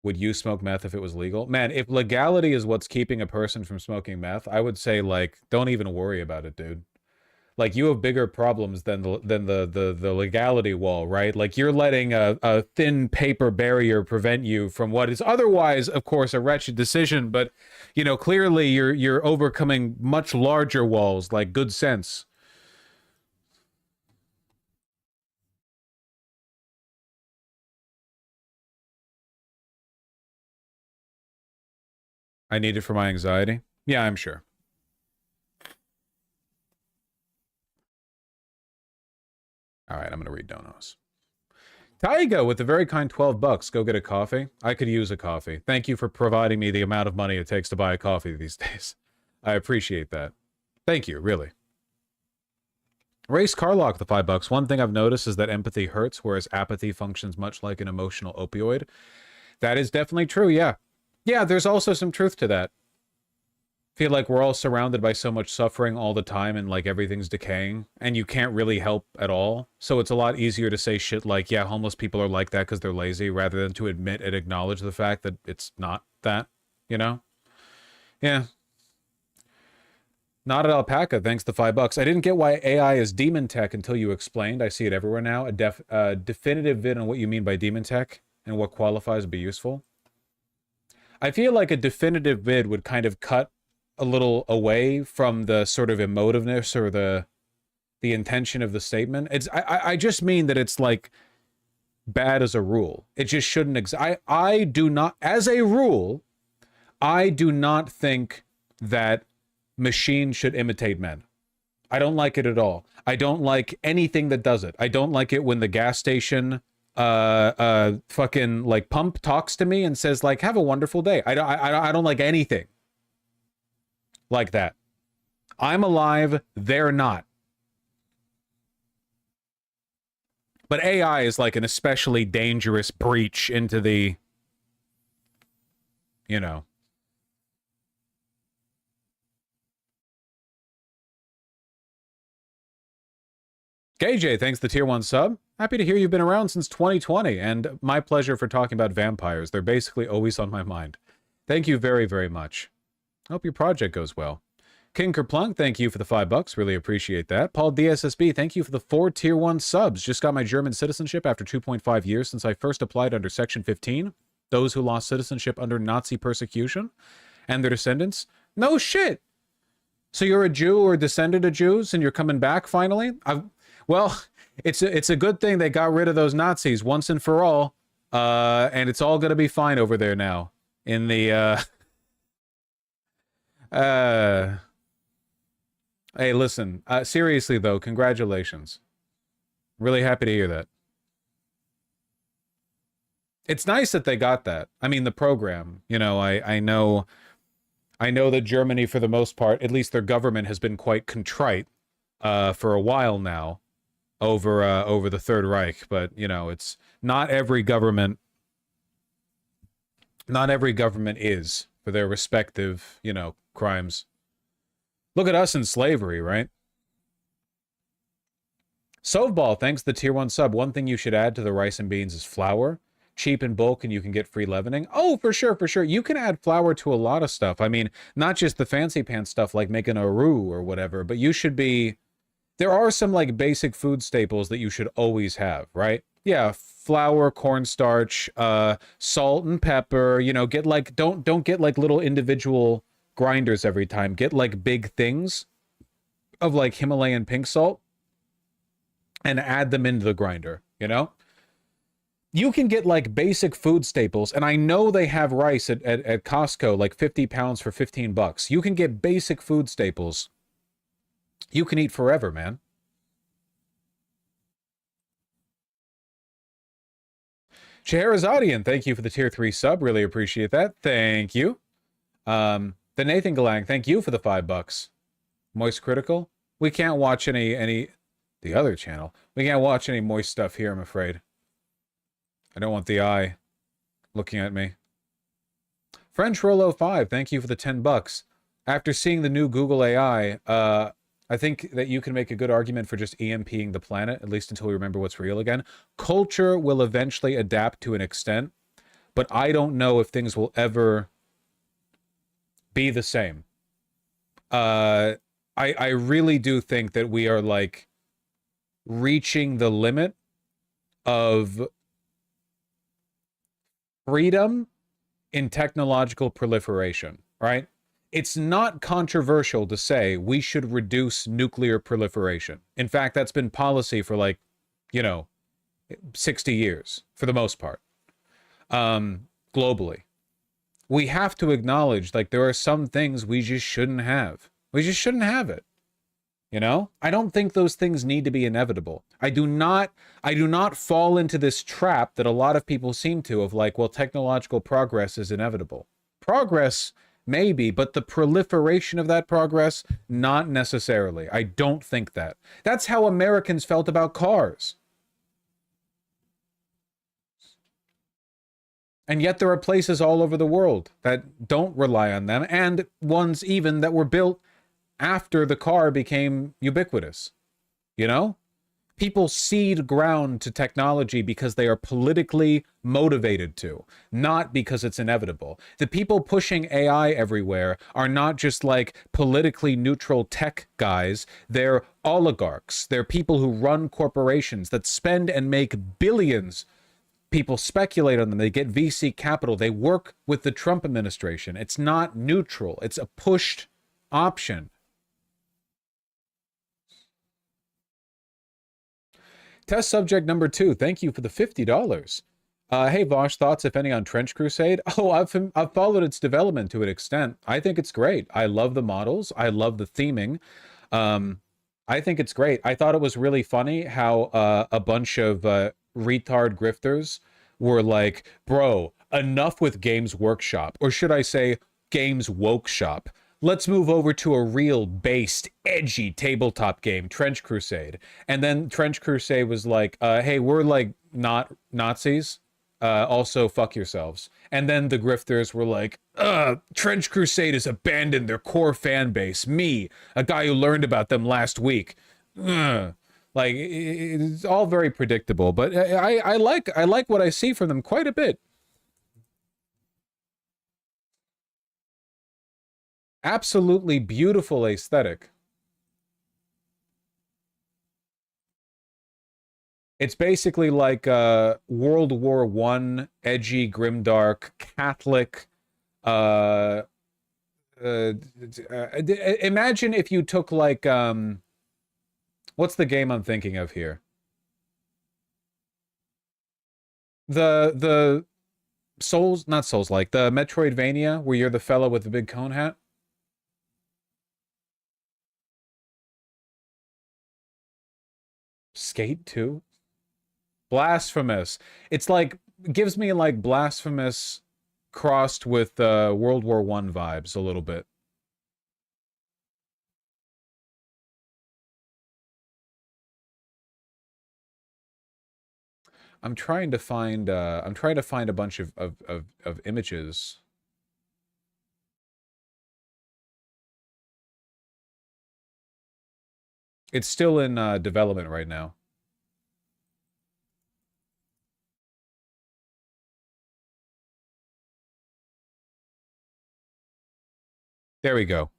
would you smoke meth if it was legal? Man, if legality is what's keeping a person from smoking meth, I would say, like, don't even worry about it, dude. Like, you have bigger problems than the legality wall, right? Like, you're letting a thin paper barrier prevent you from what is otherwise, of course, a wretched decision. But, you know, clearly you're overcoming much larger walls, like good sense. I need it for my anxiety. Yeah, I'm sure. All right, I'm going to read donos. Taiga with the very kind $12. Go get a coffee. I could use a coffee. Thank you for providing me the amount of money it takes to buy a coffee these days. I appreciate that. Thank you, really. Race Carlock, the $5. One thing I've noticed is that empathy hurts, whereas apathy functions much like an emotional opioid. That is definitely true, yeah. Yeah, there's also some truth to that. Feel like we're all surrounded by so much suffering all the time and like everything's decaying and you can't really help at all. So it's a lot easier to say shit like, yeah, homeless people are like that because they're lazy, rather than to admit and acknowledge the fact that it's not that, you know? Yeah. Not at Alpaca, thanks to $5. I didn't get why AI is demon tech until you explained. I see it everywhere now. A definitive vid on what you mean by demon tech and what qualifies to be useful. I feel like a definitive vid would kind of cut a little away from the sort of emotiveness or the intention of the statement. I just mean that it's like bad as a rule. It just shouldn't I do not, as a rule, I do not think that machines should imitate men. I don't like it at all. I don't like anything that does it. I don't like it when the gas station fucking like pump talks to me and says like, have a wonderful day. I don't like anything like that. I'm alive, they're not. But AI is like an especially dangerous breach into the, you know. KJ, thanks the tier 1 sub. Happy to hear you've been around since 2020, and my pleasure for talking about vampires. They're basically always on my mind. Thank you very, very much. Hope your project goes well. King Kerplunk, thank you for the $5. Really appreciate that. Paul DSSB, thank you for the 4 tier 1 subs. Just got my German citizenship after 2.5 years since I first applied under Section 15. Those who lost citizenship under Nazi persecution and their descendants. No shit. So you're a Jew or descendant of Jews and you're coming back finally? Well, it's a good thing they got rid of those Nazis once and for all. And it's all going to be fine over there now in the hey, listen, seriously though, congratulations. Really happy to hear that. It's nice that they got that. I mean, the program, you know, I know that Germany, for the most part, at least their government has been quite contrite for a while now over the Third Reich. But, you know, it's not every government is for their respective, you know, crimes. Look at us in slavery, right? Sovball, thanks to the tier 1 sub. One thing you should add to the rice and beans is flour. Cheap in bulk and you can get free leavening. Oh, for sure, for sure. You can add flour to a lot of stuff. I mean, not just the fancy pants stuff like making a roux or whatever, but you should be... There are some like basic food staples that you should always have, right? Yeah, flour, cornstarch, salt and pepper, you know, get like... Don't get like little individual grinders every time. Get like big things of like Himalayan pink salt and add them into the grinder, you know? You can get like basic food staples, and I know they have rice at Costco, like 50 pounds for $15. You can get basic food staples. You can eat forever, man. Scheherazadian, thank you for the tier 3 sub. Really appreciate that. Thank you. The Nathan Galang, thank you for the $5. Moist Critical. We can't watch any the other channel. We can't watch any moist stuff here, I'm afraid. I don't want the eye looking at me. French Rolo 5, thank you for the $10. After seeing the new Google AI, I think that you can make a good argument for just EMPing the planet, at least until we remember what's real again. Culture will eventually adapt to an extent, but I don't know if things will ever be the same. I really do think that we are like reaching the limit of freedom in technological proliferation, right? It's not controversial to say we should reduce nuclear proliferation. In fact, that's been policy for like, you know, 60 years for the most part, globally. We have to acknowledge like there are some things we just shouldn't have. We just shouldn't have it. You know, I don't think those things need to be inevitable. I do not fall into this trap that a lot of people seem to, of like, well, technological progress is inevitable. Progress maybe, but the proliferation of that progress, not necessarily. I don't think that. That's how Americans felt about cars. And yet there are places all over the world that don't rely on them, and ones even that were built after the car became ubiquitous. You know? People cede ground to technology because they are politically motivated to, not because it's inevitable. The people pushing AI everywhere are not just like politically neutral tech guys. They're oligarchs. They're people who run corporations that spend and make billions. People speculate on them. They get VC capital. They work with the Trump administration. It's not neutral. It's a pushed option. Test subject number 2. Thank you for the $50. Hey, Vosh, thoughts, if any, on Trench Crusade? Oh, I've followed its development to an extent. I think it's great. I love the models. I love the theming. I think it's great. I thought it was really funny how a bunch of retard grifters were like, bro, enough with Games Workshop. Or should I say Games Woke Shop? Let's move over to a real based, edgy tabletop game, Trench Crusade. And then Trench Crusade was like, hey, we're like not Nazis. Also, fuck yourselves. And then the grifters were like, Trench Crusade has abandoned their core fan base. Me, a guy who learned about them last week. Like, it's all very predictable. But I like what I see from them quite a bit. Absolutely beautiful aesthetic. It's basically like World War I, edgy, grimdark, Catholic. Imagine if you took like what's the game I'm thinking of here? The Souls, not Souls, like the Metroidvania where you're the fellow with the big cone hat. Skate 2? Blasphemous. It's like, gives me like Blasphemous crossed with World War I vibes a little bit. I'm trying to find a bunch of images. It's still in development right now. There we go.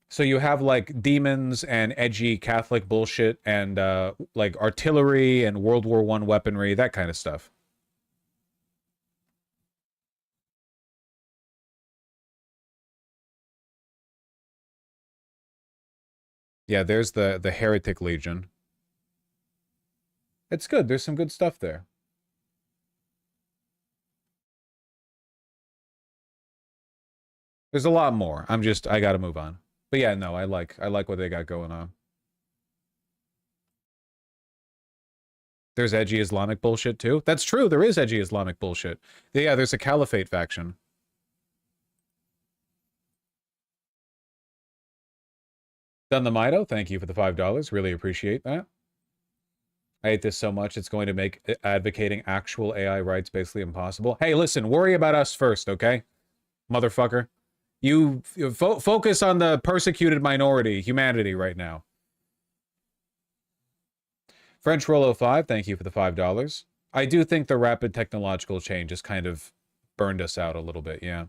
So you have like demons and edgy Catholic bullshit and like artillery and World War I weaponry, that kind of stuff. Yeah, there's the Heretic Legion. It's good. There's some good stuff there. There's a lot more. I gotta move on. But yeah, no, I like what they got going on. There's edgy Islamic bullshit too. That's true. There is edgy Islamic bullshit. Yeah, there's a Caliphate faction. Done the Mido, thank you for the $5. Really appreciate that. I hate this so much, it's going to make advocating actual AI rights basically impossible. Hey, listen, worry about us first, okay? Motherfucker. You focus on the persecuted minority, humanity right now. French Rollo 5, thank you for the $5. I do think the rapid technological change has kind of burned us out a little bit, yeah.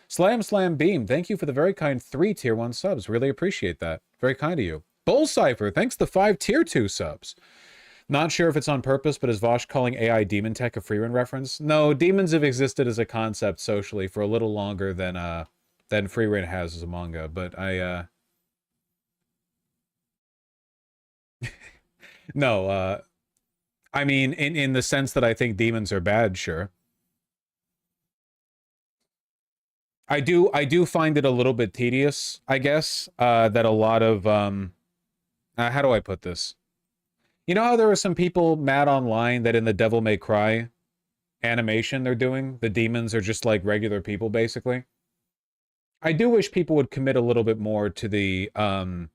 Slam Beam, thank you for the very kind 3 tier 1 subs. Really appreciate that. Very kind of you. Bull Cypher, thanks the 5 tier 2 subs. Not sure if it's on purpose, but is Vosh calling AI demon tech a Freerun reference? No, demons have existed as a concept socially for a little longer than Freerun has as a manga, but no, I mean, in the sense that I think demons are bad, sure. I do find it a little bit tedious, I guess, that a lot of how do I put this? You know how there are some people mad online that in the Devil May Cry animation they're doing, the demons are just like regular people, basically? I do wish people would commit a little bit more to the, how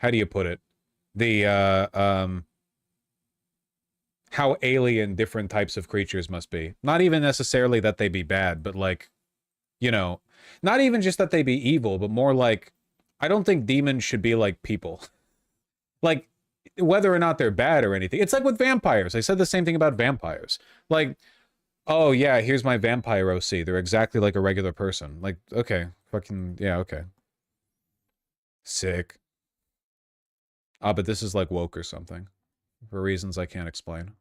do you put it? The, how alien different types of creatures must be. Not even necessarily that they be bad, but like, you know, not even just that they be evil, but more like, I don't think demons should be like people. Like, whether or not they're bad or anything. It's like with vampires. I said the same thing about vampires. Like, oh yeah, here's my vampire OC. They're exactly like a regular person. Like, okay, fucking, yeah, okay. Sick. Ah, but this is like woke or something. For reasons I can't explain.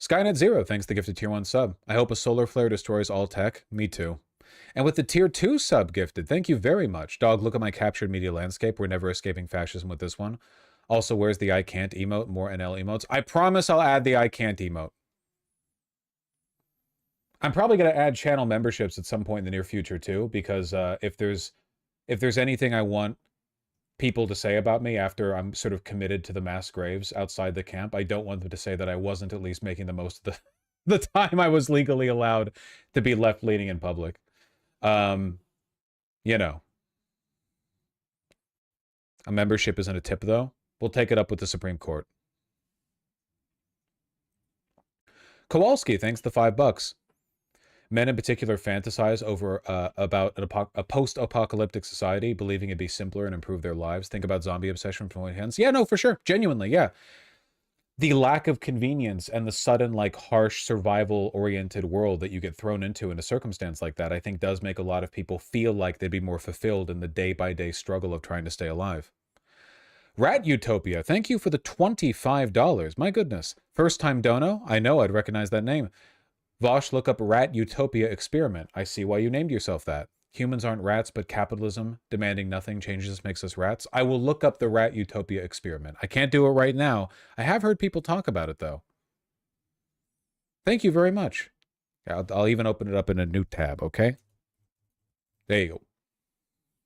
Skynet Zero, thanks the gifted tier 1 sub. I hope a solar flare destroys all tech. Me too. And with the tier 2 sub gifted, thank you very much. Dog, look at my captured media landscape. We're never escaping fascism with this one. Also, where's the I can't emote? More NL emotes. I promise I'll add the I can't emote. I'm probably going to add channel memberships at some point in the near future too, because if there's anything I want people to say about me after I'm sort of committed to the mass graves outside the camp, I don't want them to say that I wasn't at least making the most of the time I was legally allowed to be left-leaning in public. You know. A membership isn't a tip, though. We'll take it up with the Supreme Court. Kowalski, thanks the $5. Men in particular fantasize over about a post-apocalyptic society, believing it'd be simpler and improve their lives. Think about zombie obsession from one hands. Yeah, no, for sure. Genuinely, yeah. The lack of convenience and the sudden, like, harsh survival-oriented world that you get thrown into in a circumstance like that, I think does make a lot of people feel like they'd be more fulfilled in the day-by-day struggle of trying to stay alive. Rat Utopia, thank you for the $25. My goodness. First-time dono? I know I'd recognize that name. Vosh, look up Rat Utopia Experiment. I see why you named yourself that. Humans aren't rats, but capitalism, demanding nothing changes, makes us rats. I will look up the Rat Utopia Experiment. I can't do it right now. I have heard people talk about it, though. Thank you very much. I'll even open it up in a new tab, okay? There you go.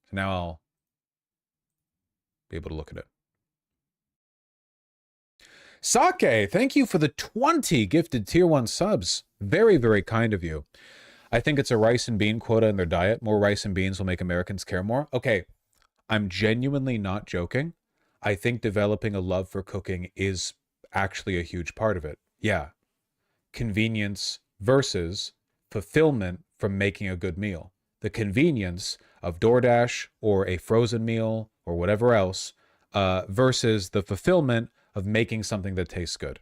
So now I'll be able to look at it. Sake, thank you for the 20 gifted tier 1 subs. Very, very kind of you. I think it's a rice and bean quota in their diet. More rice and beans will make Americans care more. Okay, I'm genuinely not joking. I think developing a love for cooking is actually a huge part of it. Yeah. Convenience versus fulfillment from making a good meal. The convenience of DoorDash or a frozen meal or whatever else versus the fulfillment of making something that tastes good,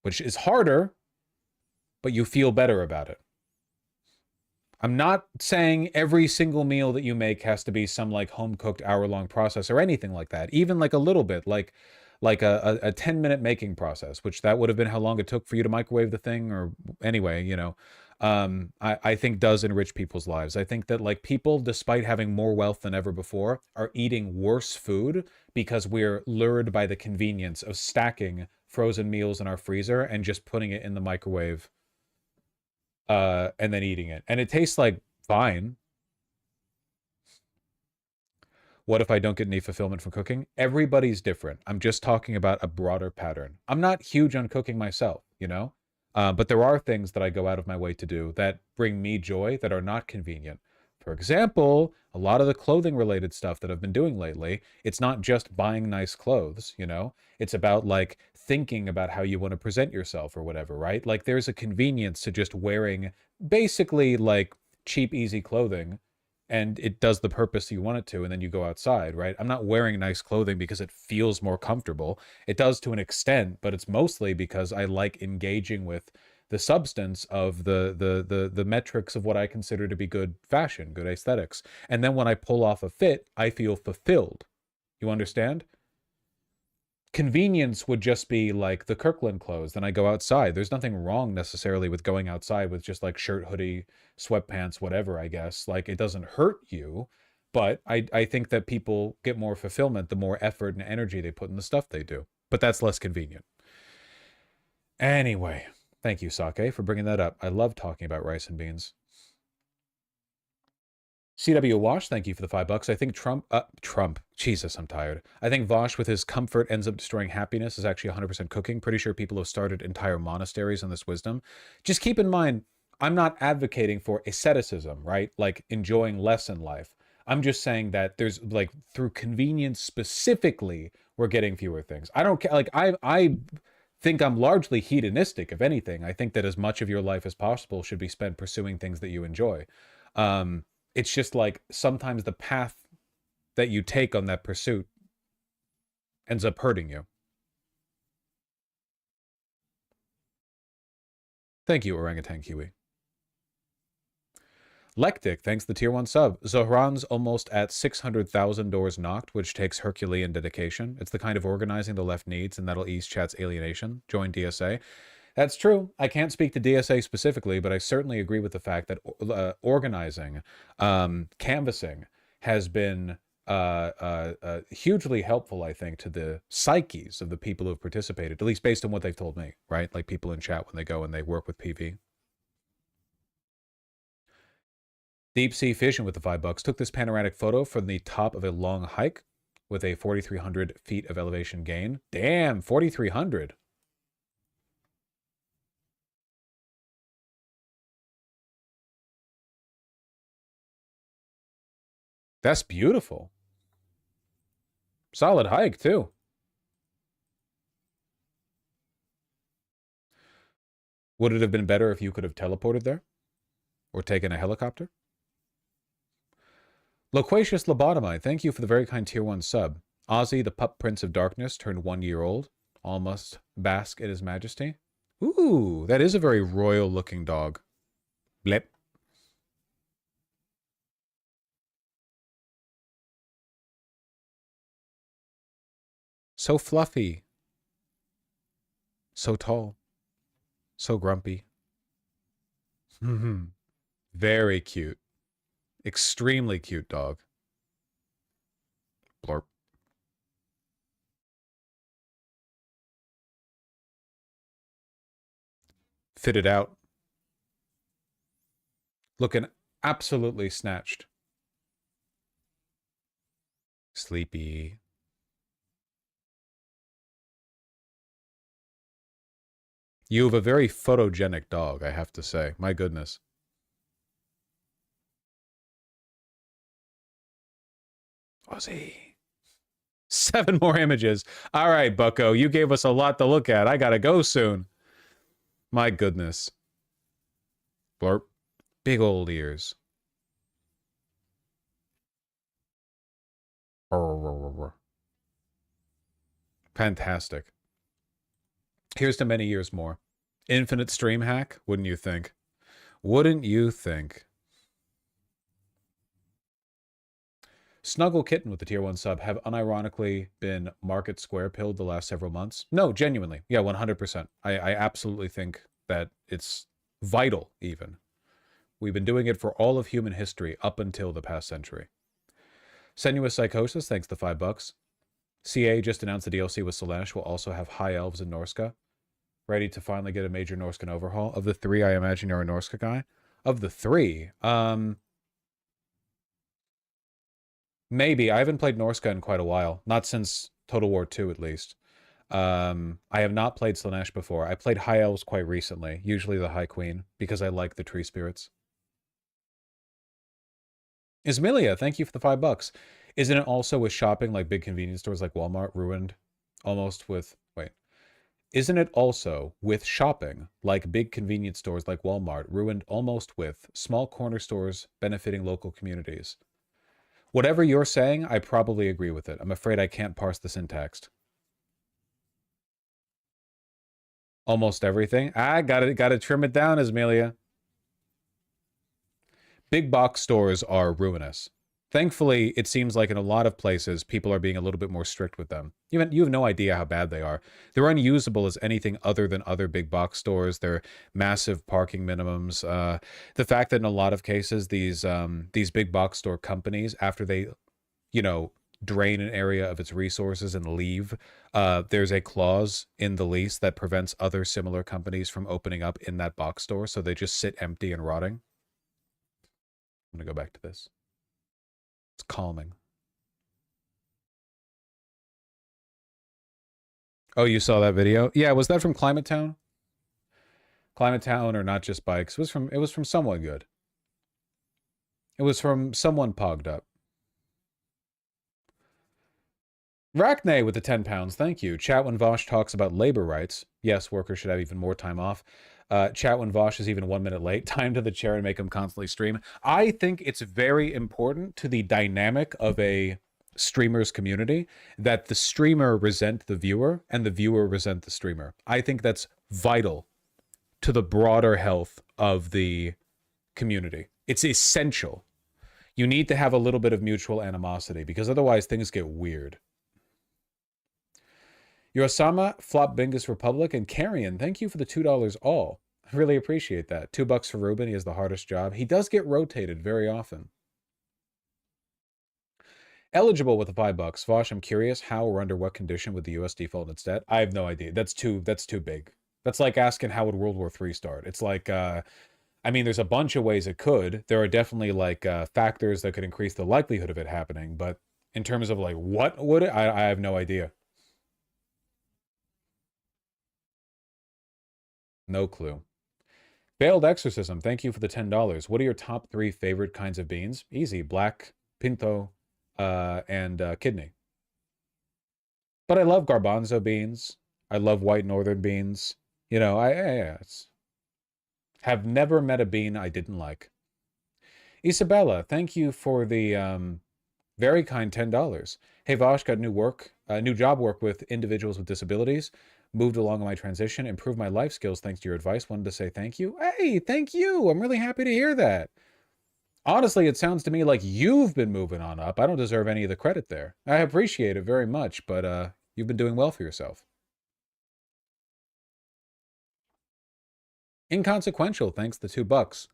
which is harder, but you feel better about it. I'm not saying every single meal that you make has to be some like home-cooked hour-long process or anything like that. Even like a little bit, like a 10-minute making process, which that would have been how long it took for you to microwave the thing, or anyway, you know, I think does enrich people's lives. I think that like people, despite having more wealth than ever before, are eating worse food because we're lured by the convenience of stacking frozen meals in our freezer and just putting it in the microwave and then eating it. And it tastes like fine. What if I don't get any fulfillment from cooking? Everybody's different. I'm just talking about a broader pattern. I'm not huge on cooking myself, you know? But there are things that I go out of my way to do that bring me joy that are not convenient. For example, a lot of the clothing related stuff that I've been doing lately, it's not just buying nice clothes, you know? It's about like thinking about how you want to present yourself or whatever, right? Like there's a convenience to just wearing basically like cheap, easy clothing, and it does the purpose you want it to, and then you go outside, right? I'm not wearing nice clothing because it feels more comfortable. It does to an extent, but it's mostly because I like engaging with the substance of the metrics of what I consider to be good fashion, good aesthetics. And then when I pull off a fit, I feel fulfilled. You understand? Convenience would just be like the Kirkland clothes. Then I go outside. There's nothing wrong necessarily with going outside with just like shirt, hoodie, sweatpants, whatever, I guess. Like it doesn't hurt you, but I think that people get more fulfillment the more effort and energy they put in the stuff they do. but that's less convenient. Anyway, thank you, Sake, for bringing that up. I love talking about rice and beans. CW Wash, thank you for the $5. I think Trump, Jesus, I'm tired. I think Vosh with his comfort ends up destroying happiness is actually 100% cooking. Pretty sure people have started entire monasteries on this wisdom. Just keep in mind, I'm not advocating for asceticism, right? Like enjoying less in life. I'm just saying that there's like through convenience specifically, we're getting fewer things. I don't care. Like I think I'm largely hedonistic, if anything. I think that as much of your life as possible should be spent pursuing things that you enjoy. It's just like sometimes the path that you take on that pursuit ends up hurting you. Thank you, Orangutan Kiwi. Lectic, thanks the tier 1 sub. Zohran's almost at 600,000 doors knocked, which takes Herculean dedication. It's the kind of organizing the left needs, and that'll ease chat's alienation. Join DSA. That's true. I can't speak to DSA specifically, but I certainly agree with the fact that organizing, canvassing has been hugely helpful, I think, to the psyches of the people who have participated, at least based on what they've told me, right? Like people in chat when they go and they work with PV. Deep Sea Fission with the $5 took this panoramic photo from the top of a long hike with a 4,300 feet of elevation gain. Damn, 4,300. That's beautiful. Solid hike, too. Would it have been better if you could have teleported there? Or taken a helicopter? Loquacious Lobotomy, thank you for the very kind tier 1 sub. Ozzy, the pup prince of darkness, turned 1 year old. All must bask in his majesty. Ooh, that is a very royal looking dog. Blip. So fluffy. So tall. So grumpy. Very cute. Extremely cute dog. Blurp. Fitted out. Looking absolutely snatched. Sleepy. You have a very photogenic dog, I have to say. My goodness. Ozzy. 7 more images. All right, Bucko, you gave us a lot to look at. I gotta go soon. My goodness. Blurp. Big old ears. Fantastic. Here's to many years more. Infinite stream hack, wouldn't you think? Wouldn't you think? Snuggle Kitten with the tier 1 sub have unironically been market square pilled the last several months. No, genuinely. Yeah, 100%. I absolutely think that it's vital, even. We've been doing it for all of human history up until the past century. Sensuous Psychosis, thanks to $5. CA just announced the DLC with Slaanesh will also have High Elves and Norska. Ready to finally get a major Norscan overhaul. Of the 3, I imagine you're a Norska guy. Of the 3, maybe. I haven't played Norska in quite a while. Not since Total War 2, at least. I have not played Slaanesh before. I played High Elves quite recently, usually the High Queen, because I like the tree spirits. Ismilia, thank you for the $5. Isn't it also with shopping like big convenience stores like Walmart ruined almost with... Wait. Isn't it also with shopping like big convenience stores like Walmart ruined almost with small corner stores benefiting local communities? Whatever you're saying, I probably agree with it. I'm afraid I can't parse the syntax. Almost everything. I gotta trim it down, Ismilia. Big box stores are ruinous. Thankfully, it seems like in a lot of places, people are being a little bit more strict with them. You have no idea how bad they are. They're unusable as anything other than other big box stores. They're massive parking minimums. The fact that in a lot of cases, these big box store companies, after they, drain an area of its resources and leave, there's a clause in the lease that prevents other similar companies from opening up in that box store, so they just sit empty and rotting. I'm gonna go back to this. It's calming. Oh, you saw that video? Yeah, was that from Climate Town? Climate Town, or Not Just Bikes? It was from someone good. It was from someone pogged up. Rachne with the 10 pounds, thank you. Chat when Vosh talks about labor rights. Yes, workers should have even more time off. Chat when Vosh is even 1 minute late. Time to the chair and make him constantly stream. I think it's very important to the dynamic of a streamer's community that the streamer resent the viewer and the viewer resent the streamer. I think that's vital to the broader health of the community. It's essential. You need to have a little bit of mutual animosity because otherwise things get weird. Yorosama, Flop Bingus Republic, and Carrion, thank you for the $2 all. I really appreciate that. $2 for Ruben. He has the hardest job. He does get rotated very often. Eligible with the $5. Vosh, I'm curious how or under what condition would the U.S. default its debt? I have no idea. That's too big. That's like asking how would World War III start? It's like, I mean, there's a bunch of ways it could. There are definitely like factors that could increase the likelihood of it happening. But in terms of like what would it, I have no idea. No clue. Failed Exorcism, thank you for the $10. What are your top 3 favorite kinds of beans? Easy, black, pinto, and kidney. But I love garbanzo beans. I love white northern beans. You know, I have never met a bean I didn't like. Isabella, thank you for the very kind $10. Hey Vosh, got new job work with individuals with disabilities. Moved along in my transition, improved my life skills thanks to your advice. Wanted to say thank you. Hey, thank you. I'm really happy to hear that. Honestly, it sounds to me like you've been moving on up. I don't deserve any of the credit there. I appreciate it very much, but you've been doing well for yourself. Inconsequential, thanks to $2.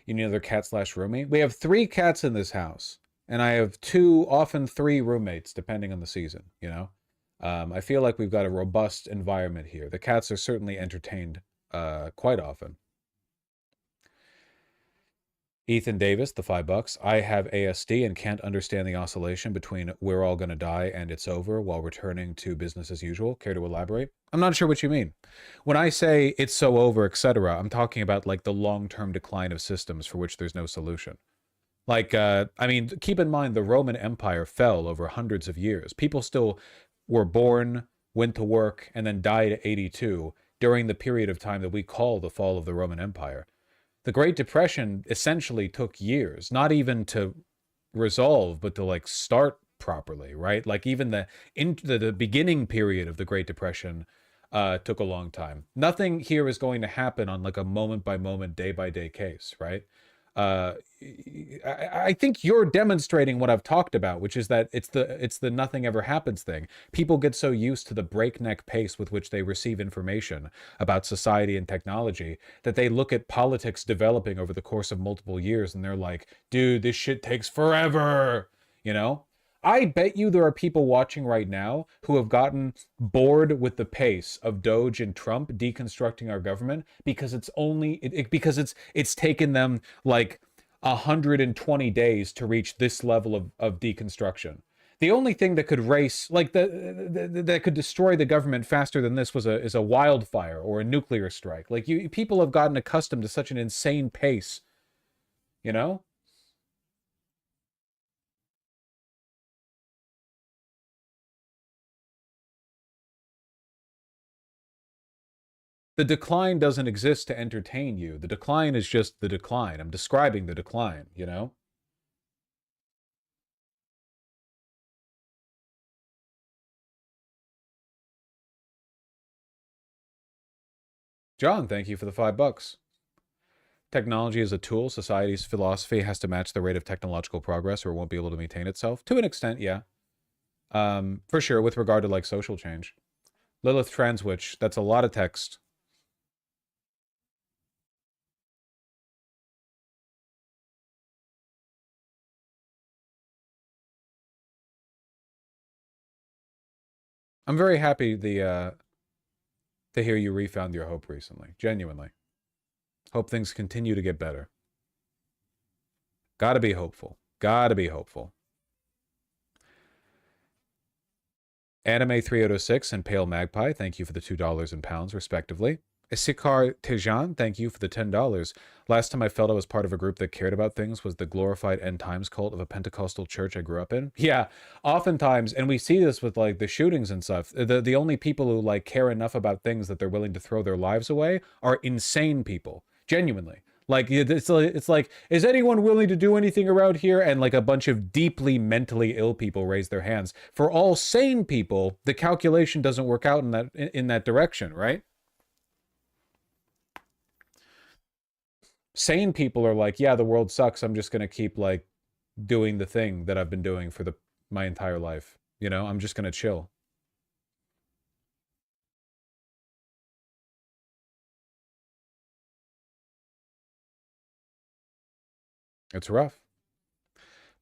You need another cat/roomie? We have 3 cats in this house, and I have 2, often 3 roommates, depending on the season, you know? I feel like we've got a robust environment here. The cats are certainly entertained quite often. Ethan Davis, the $5. I have ASD and can't understand the oscillation between we're all going to die and it's over while returning to business as usual. Care to elaborate? I'm not sure what you mean. When I say it's so over, etc., I'm talking about like the long-term decline of systems for which there's no solution. Like, I mean, keep in mind the Roman Empire fell over hundreds of years. People still were born, went to work, and then died at 82 during the period of time that we call the fall of the Roman Empire. The Great Depression essentially took years, not even to resolve, but to like start properly, right? Like even the beginning period of the Great Depression took a long time. Nothing here is going to happen on like a moment by moment, day by day case, right? I think you're demonstrating what I've talked about, which is that it's the nothing ever happens thing. People get so used to the breakneck pace with which they receive information about society and technology that they look at politics developing over the course of multiple years and they're like, dude, this shit takes forever, you know? I bet you there are people watching right now who have gotten bored with the pace of Doge and Trump deconstructing our government because it's taken them like 120 days to reach this level of deconstruction. The only thing that could that could destroy the government faster than this is a wildfire or a nuclear strike. Like people have gotten accustomed to such an insane pace, you know? The decline doesn't exist to entertain you. The decline is just the decline. I'm describing the decline, you know? John, thank you for the $5. Technology is a tool. Society's philosophy has to match the rate of technological progress or it won't be able to maintain itself. To an extent, yeah. For sure, with regard to like social change. Lilith Transwitch, that's a lot of text. I'm very happy to hear you refound your hope recently. Genuinely. Hope things continue to get better. Gotta be hopeful. Gotta be hopeful. Anime 3806 and Pale Magpie, thank you for the $2 in pounds, respectively. Isikar Tejan, thank you for the $10. Last time I felt I was part of a group that cared about things was the glorified end times cult of a Pentecostal church I grew up in. Yeah, oftentimes, and we see this with like the shootings and stuff, the only people who like care enough about things that they're willing to throw their lives away are insane people. Genuinely. Like, it's like, is anyone willing to do anything around here? And like a bunch of deeply mentally ill people raise their hands. For all sane people, the calculation doesn't work out in that direction, right? Sane people are like, yeah, the world sucks. I'm just going to keep like doing the thing that I've been doing for my entire life. You know, I'm just going to chill. It's rough.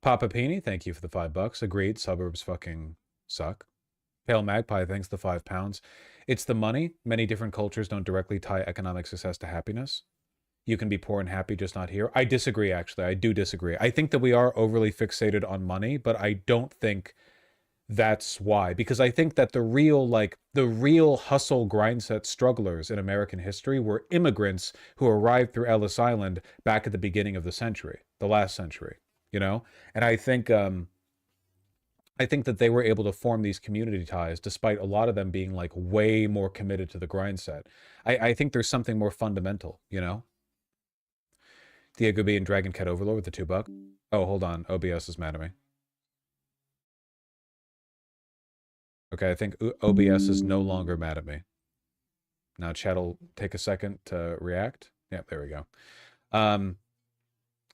Papa Pini, thank you for the $5. Agreed, suburbs fucking suck. Pale Magpie, thanks the £5. It's the money. Many different cultures don't directly tie economic success to happiness. You can be poor and happy, just not here. I disagree, actually. I do disagree. I think that we are overly fixated on money, but I don't think that's why. Because I think that the real hustle grindset strugglers in American history were immigrants who arrived through Ellis Island back at the beginning of the century, the last century, you know? And I think that they were able to form these community ties despite a lot of them being like way more committed to the grind set. I think there's something more fundamental, you know? Diego B and Dragon Cat Overlord with the $2. Oh, hold on. OBS is mad at me. Okay, I think OBS is no longer mad at me. Now chat will take a second to react. Yeah, there we go.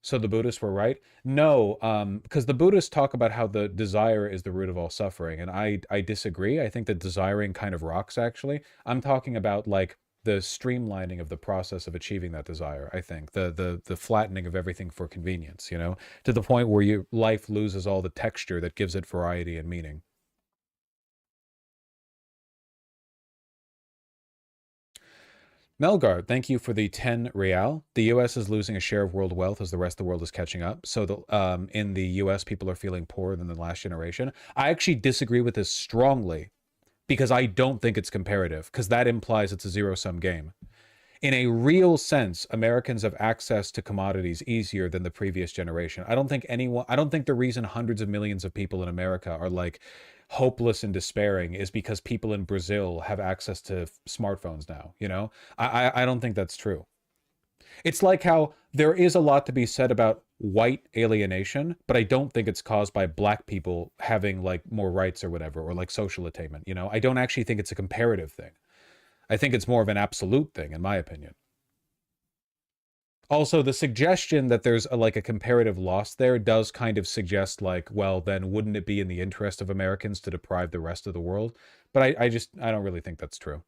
So the Buddhists were right? No, because the Buddhists talk about how the desire is the root of all suffering, and I disagree. I think that desiring kind of rocks, actually. I'm talking about, like, the streamlining of the process of achieving that desire, I think. The flattening of everything for convenience, you know? To the point where your life loses all the texture that gives it variety and meaning. Melgard, thank you for the 10 real. The U.S. is losing a share of world wealth as the rest of the world is catching up. So in the U.S., people are feeling poorer than the last generation. I actually disagree with this strongly because I don't think it's comparative, because that implies it's a zero-sum game. In a real sense, Americans have access to commodities easier than the previous generation. I don't think the reason hundreds of millions of people in America are like hopeless and despairing is because people in Brazil have access to smartphones now, you know? I don't think that's true. It's like how there is a lot to be said about white alienation, but I don't think it's caused by black people having like more rights or whatever, or like social attainment, you know? I don't actually think it's a comparative thing. I think it's more of an absolute thing, in my opinion. Also, the suggestion that there's a comparative loss there does kind of suggest like, well, then wouldn't it be in the interest of Americans to deprive the rest of the world? But I don't really think that's true.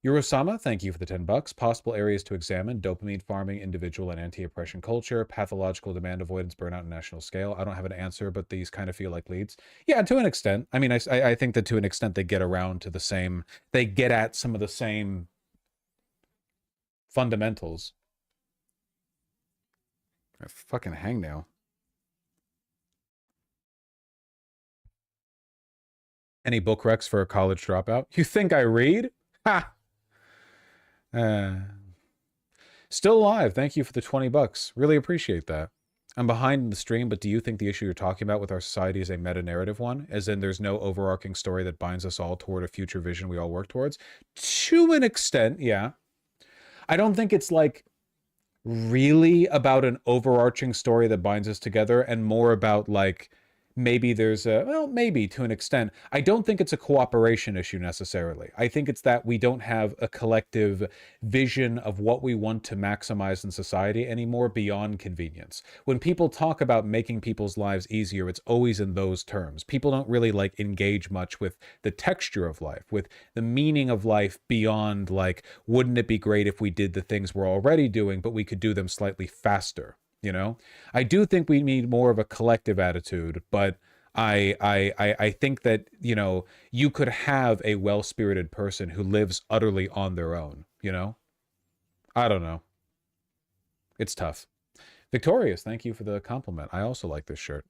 Eurosama, thank you for the $10. Possible areas to examine: dopamine farming, individual and anti-oppression culture, pathological demand avoidance, burnout, and national scale. I don't have an answer, but these kind of feel like leads. Yeah, to an extent. I mean, I think that to an extent they get around to the same, they get at some of the same fundamentals. I fucking hang now. Any book recs for a college dropout? You think I read? Ha! Still alive. Thank you for the $20. Really appreciate that. I'm behind in the stream, but do you think the issue you're talking about with our society is a meta-narrative one? As in there's no overarching story that binds us all toward a future vision we all work towards? To an extent, yeah. I don't think it's like really about an overarching story that binds us together, and more about like maybe there's a, well, maybe to an extent. I don't think it's a cooperation issue necessarily. I think it's that we don't have a collective vision of what we want to maximize in society anymore beyond convenience. When people talk about making people's lives easier, it's always in those terms. People don't really like engage much with the texture of life, with the meaning of life beyond like, wouldn't it be great if we did the things we're already doing, but we could do them slightly faster? You know, I do think we need more of a collective attitude, but I think that, you know, you could have a well-spirited person who lives utterly on their own, you know? I don't know. It's tough. Victorious, thank you for the compliment. I also like this shirt.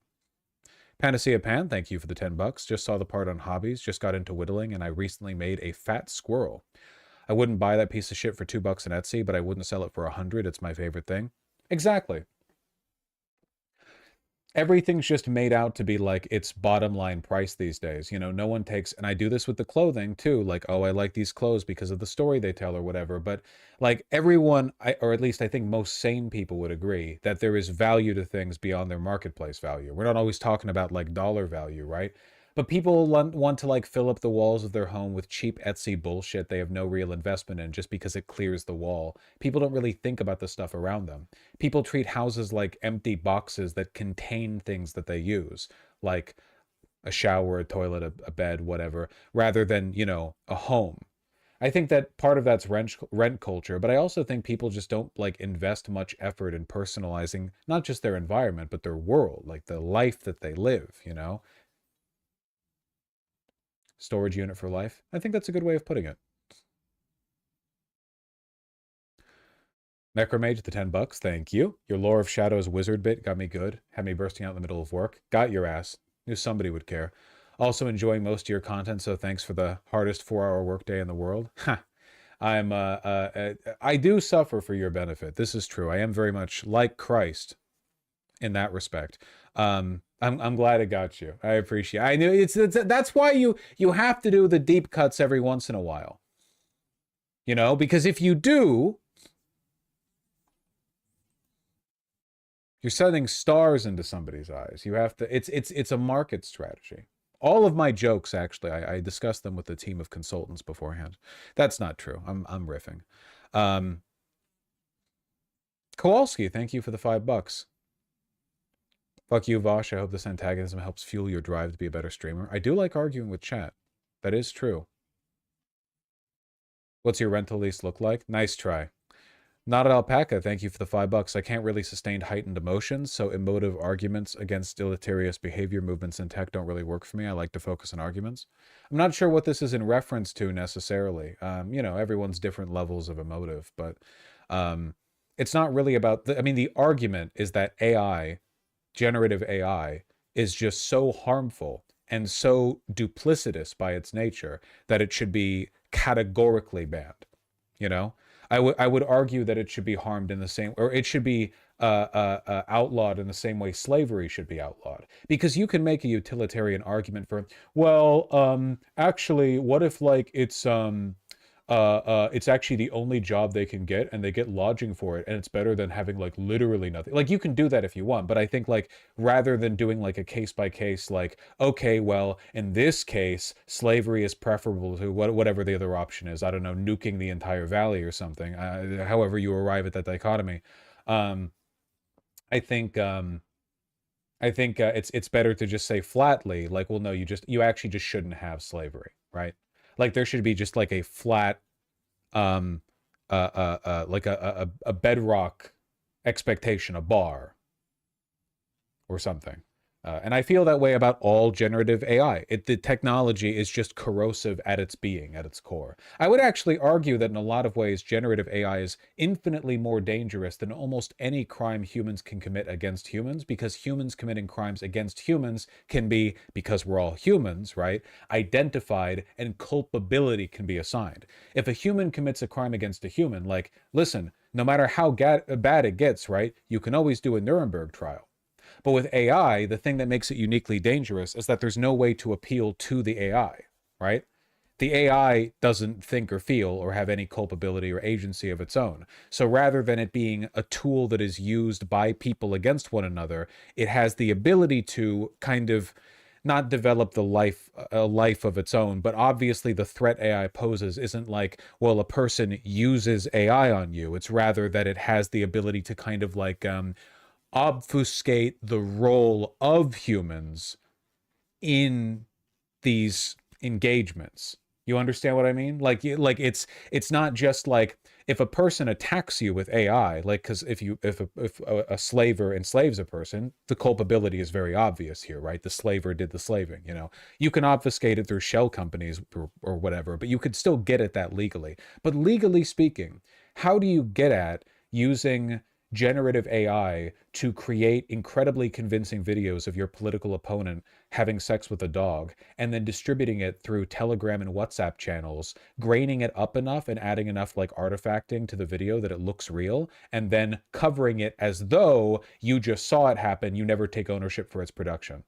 Panacea Pan, thank you for the $10. Just saw the part on hobbies, just got into whittling, and I recently made a fat squirrel. I wouldn't buy that piece of shit for $2 on Etsy, but I wouldn't sell it for 100. It's my favorite thing. Exactly. Everything's just made out to be like its bottom line price these days. You know, no one takes, and I do this with the clothing too, like, oh, I like these clothes because of the story they tell or whatever. But like everyone, or at least I think most sane people would agree that there is value to things beyond their marketplace value. We're not always talking about like dollar value, right? But people want to like fill up the walls of their home with cheap Etsy bullshit they have no real investment in just because it clears the wall. People don't really think about the stuff around them. People treat houses like empty boxes that contain things that they use, like a shower, a toilet, a bed, whatever, rather than, you know, a home. I think that part of that's rent culture, but I also think people just don't like invest much effort in personalizing not just their environment, but their world, like the life that they live, you know? Storage unit for life. I think that's a good way of putting it. Necromage, the $10. Thank you. Your Lore of Shadows wizard bit got me good. Had me bursting out in the middle of work. Got your ass. Knew somebody would care. Also enjoying most of your content, so thanks for the hardest 4-hour workday in the world. Ha! I do suffer for your benefit. This is true. I am very much like Christ in that respect. I'm glad it got you. I appreciate it. I knew that's why you have to do the deep cuts every once in a while. You know, because if you do, you're sending stars into somebody's eyes. You have to, it's a market strategy. All of my jokes, actually, I discussed them with a team of consultants beforehand. That's not true. I'm riffing. Kowalski, thank you for the $5. Fuck you, Vosh. I hope this antagonism helps fuel your drive to be a better streamer. I do like arguing with chat. That is true. What's your rental lease look like? Nice try. Not an alpaca, thank you for the $5. I can't really sustain heightened emotions, so emotive arguments against deleterious behavior movements in tech don't really work for me. I like to focus on arguments. I'm not sure what this is in reference to necessarily. You know, everyone's different levels of emotive, but it's not really about... I mean, the argument is that AI... generative AI is just so harmful and so duplicitous by its nature that it should be categorically banned. You know, I would argue that it should be harmed in the same, or it should be outlawed in the same way slavery should be outlawed. Because you can make a utilitarian argument for, well, actually, what if like it's actually the only job they can get and they get lodging for it and it's better than having like literally nothing. Like you can do that if you want, but I think like rather than doing like a case by case, like, okay, well, in this case, slavery is preferable to whatever the other option is. I don't know, nuking the entire valley or something. However you arrive at that dichotomy. I think it's better to just say flatly, like, well, no, you actually just shouldn't have slavery, right? Like there should be just like a flat, like a bedrock expectation, a bar or something. And I feel that way about all generative AI. The technology is just corrosive at its being, at its core. I would actually argue that in a lot of ways, generative AI is infinitely more dangerous than almost any crime humans can commit against humans, because humans committing crimes against humans can be, because we're all humans, right, identified and culpability can be assigned. If a human commits a crime against a human, like, listen, no matter how bad it gets, right, you can always do a Nuremberg trial. But with AI, the thing that makes it uniquely dangerous is that there's no way to appeal to the AI, right? The AI doesn't think or feel or have any culpability or agency of its own. So rather than it being a tool that is used by people against one another, it has the ability to kind of not develop a life of its own, but obviously the threat AI poses isn't like, well, a person uses AI on you. It's rather that it has the ability to kind of like obfuscate the role of humans in these engagements. You understand what I mean? Like it's not just like if a person attacks you with AI, like, because if a slaver enslaves a person, the culpability is very obvious here, right? The slaver did the slaving, you know. You can obfuscate it through shell companies or whatever, but you could still get at that legally. But legally speaking, how do you get at using generative AI to create incredibly convincing videos of your political opponent having sex with a dog, and then distributing it through Telegram and WhatsApp channels, graining it up enough and adding enough like artifacting to the video that it looks real, and then covering it as though you just saw it happen, you never take ownership for its production?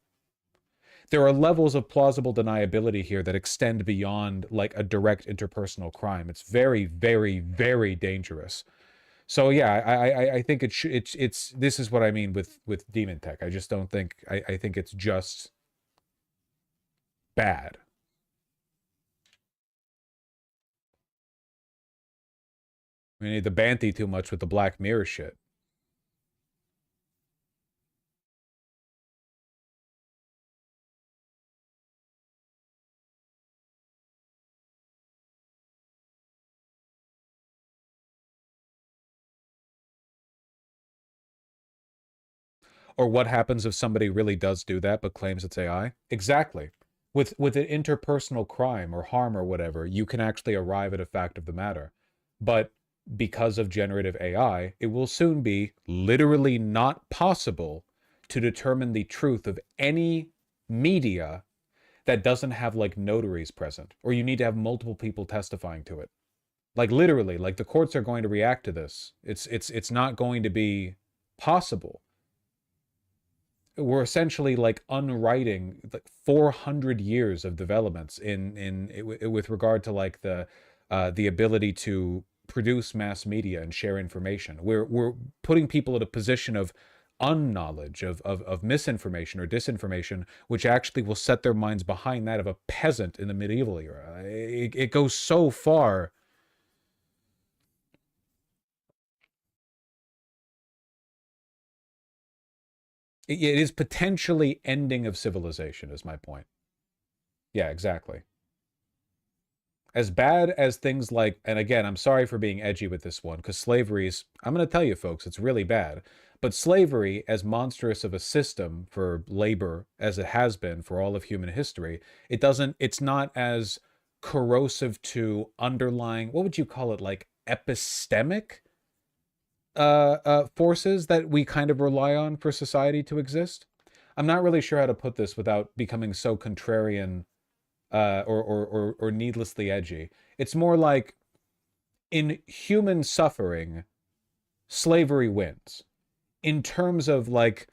There are levels of plausible deniability here that extend beyond like a direct interpersonal crime. It's very, very, very dangerous. So yeah, I think it's this is what I mean with demon tech. I just don't think I think it's just bad. We need the Banty too much with the Black Mirror shit. Or what happens if somebody really does do that but claims it's AI? Exactly. With an interpersonal crime or harm or whatever, you can actually arrive at a fact of the matter. But because of generative AI, it will soon be literally not possible to determine the truth of any media that doesn't have like notaries present, or you need to have multiple people testifying to it. Like literally, like the courts are going to react to this. It's not going to be possible. We're essentially like unwriting like 400 years of developments with regard to like the ability to produce mass media and share information. We're putting people in a position of unknowledge, of misinformation or disinformation, which actually will set their minds behind that of a peasant in the medieval era. It goes so far. It is potentially ending of civilization, is my point. Yeah, exactly. As bad as things like, and again, I'm sorry for being edgy with this one, because slavery's, I'm going to tell you folks, it's really bad. But slavery, as monstrous of a system for labor as it has been for all of human history, it's not as corrosive to underlying, what would you call it, like epistemic forces that we kind of rely on for society to exist. I'm not really sure how to put this without becoming so contrarian or needlessly edgy. It's more like in human suffering, slavery wins. In terms of like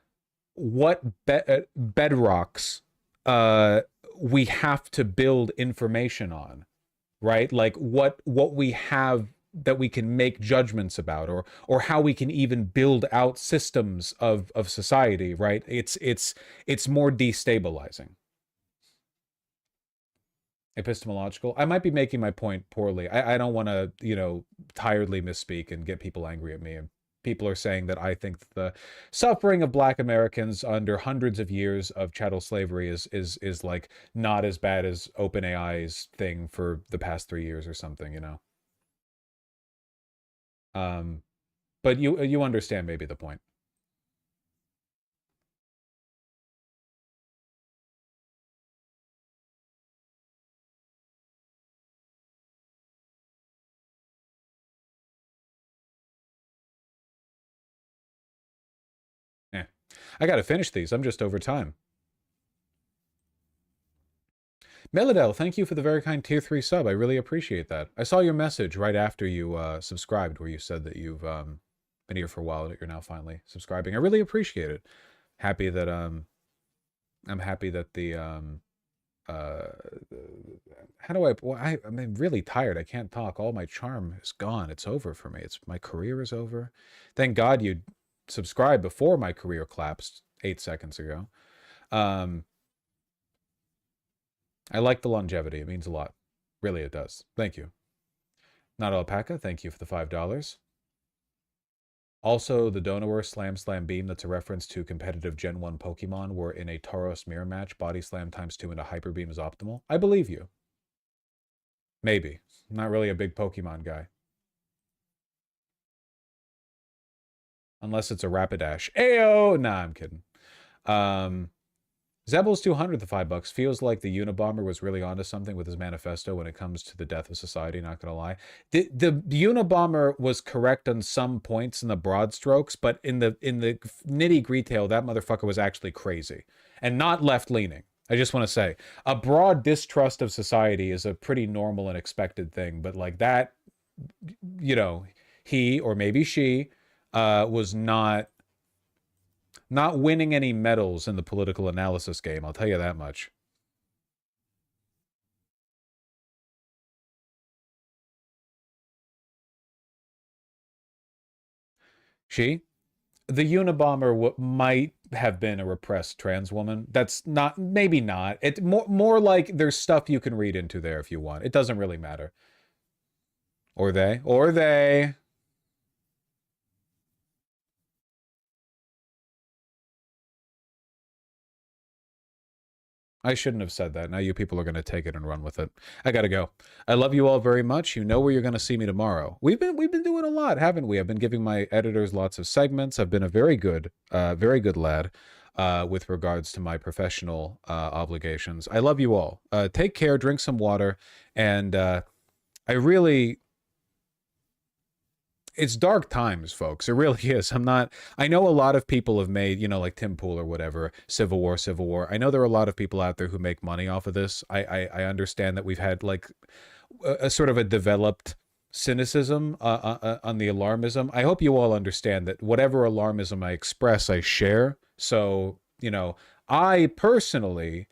what bedrocks we have to build information on, right? Like what we have that we can make judgments about, or how we can even build out systems of society, right? It's more destabilizing. Epistemological. I might be making my point poorly. I don't want to, tiredly misspeak and get people angry at me. And people are saying that I think the suffering of Black Americans under hundreds of years of chattel slavery is like not as bad as OpenAI's thing for the past 3 years or something, But you understand maybe the point. Yeah, I got to finish these. I'm just over time. Melodel, thank you for the very kind tier 3 sub. I really appreciate that. I saw your message right after you subscribed, where you said that you've been here for a while, that you're now finally subscribing. I really appreciate it. Happy that I'm happy that the how do I'm really tired. I can't talk. All my charm is gone. It's over for me. My career is over. Thank God you subscribed before my career collapsed 8 seconds ago. I like the longevity. It means a lot. Really, it does. Thank you. Not Alpaca, thank you for the $5. Also, the Donor Slam Beam, that's a reference to competitive Gen 1 Pokemon, where in a Tauros mirror match, Body Slam ×2 into Hyper Beam is optimal. I believe you. Maybe. I'm not really a big Pokemon guy. unless it's a Rapidash. Ayo! Nah, I'm kidding. Zebel's 200, the $5 feels like the Unabomber was really onto something with his manifesto when it comes to the death of society. Not gonna lie, the Unabomber was correct on some points in the broad strokes, but in the nitty gritty, that motherfucker was actually crazy and not left leaning. I just want to say a broad distrust of society is a pretty normal and expected thing, but like that, you know, he or maybe she was not winning any medals in the political analysis game, I'll tell you that much. The Unabomber might have been a repressed trans woman. That's not, maybe not. It's more like there's stuff you can read into there if you want. It doesn't really matter. Or they. I shouldn't have said that. Now you people are going to take it and run with it. I got to go. I love you all very much. You know where you're going to see me tomorrow. We've been doing a lot, haven't we? I've been giving my editors lots of segments. I've been a very good lad with regards to my professional obligations. I love you all. Take care, drink some water, and I really... It's dark times, folks. It really is. I know a lot of people have made, you know, like Tim Pool or whatever, Civil War. I know there are a lot of people out there who make money off of this. I understand that we've had like a sort of a developed cynicism on the alarmism. I hope you all understand that whatever alarmism I express, I share. So, you know, I personally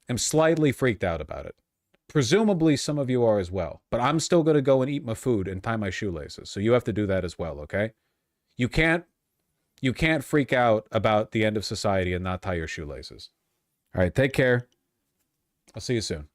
am slightly freaked out about it. Presumably some of you are as well, but I'm still going to go and eat my food and tie my shoelaces. So you have to do that as well, okay? You can't freak out about the end of society and not tie your shoelaces. All right, take care. I'll see you soon.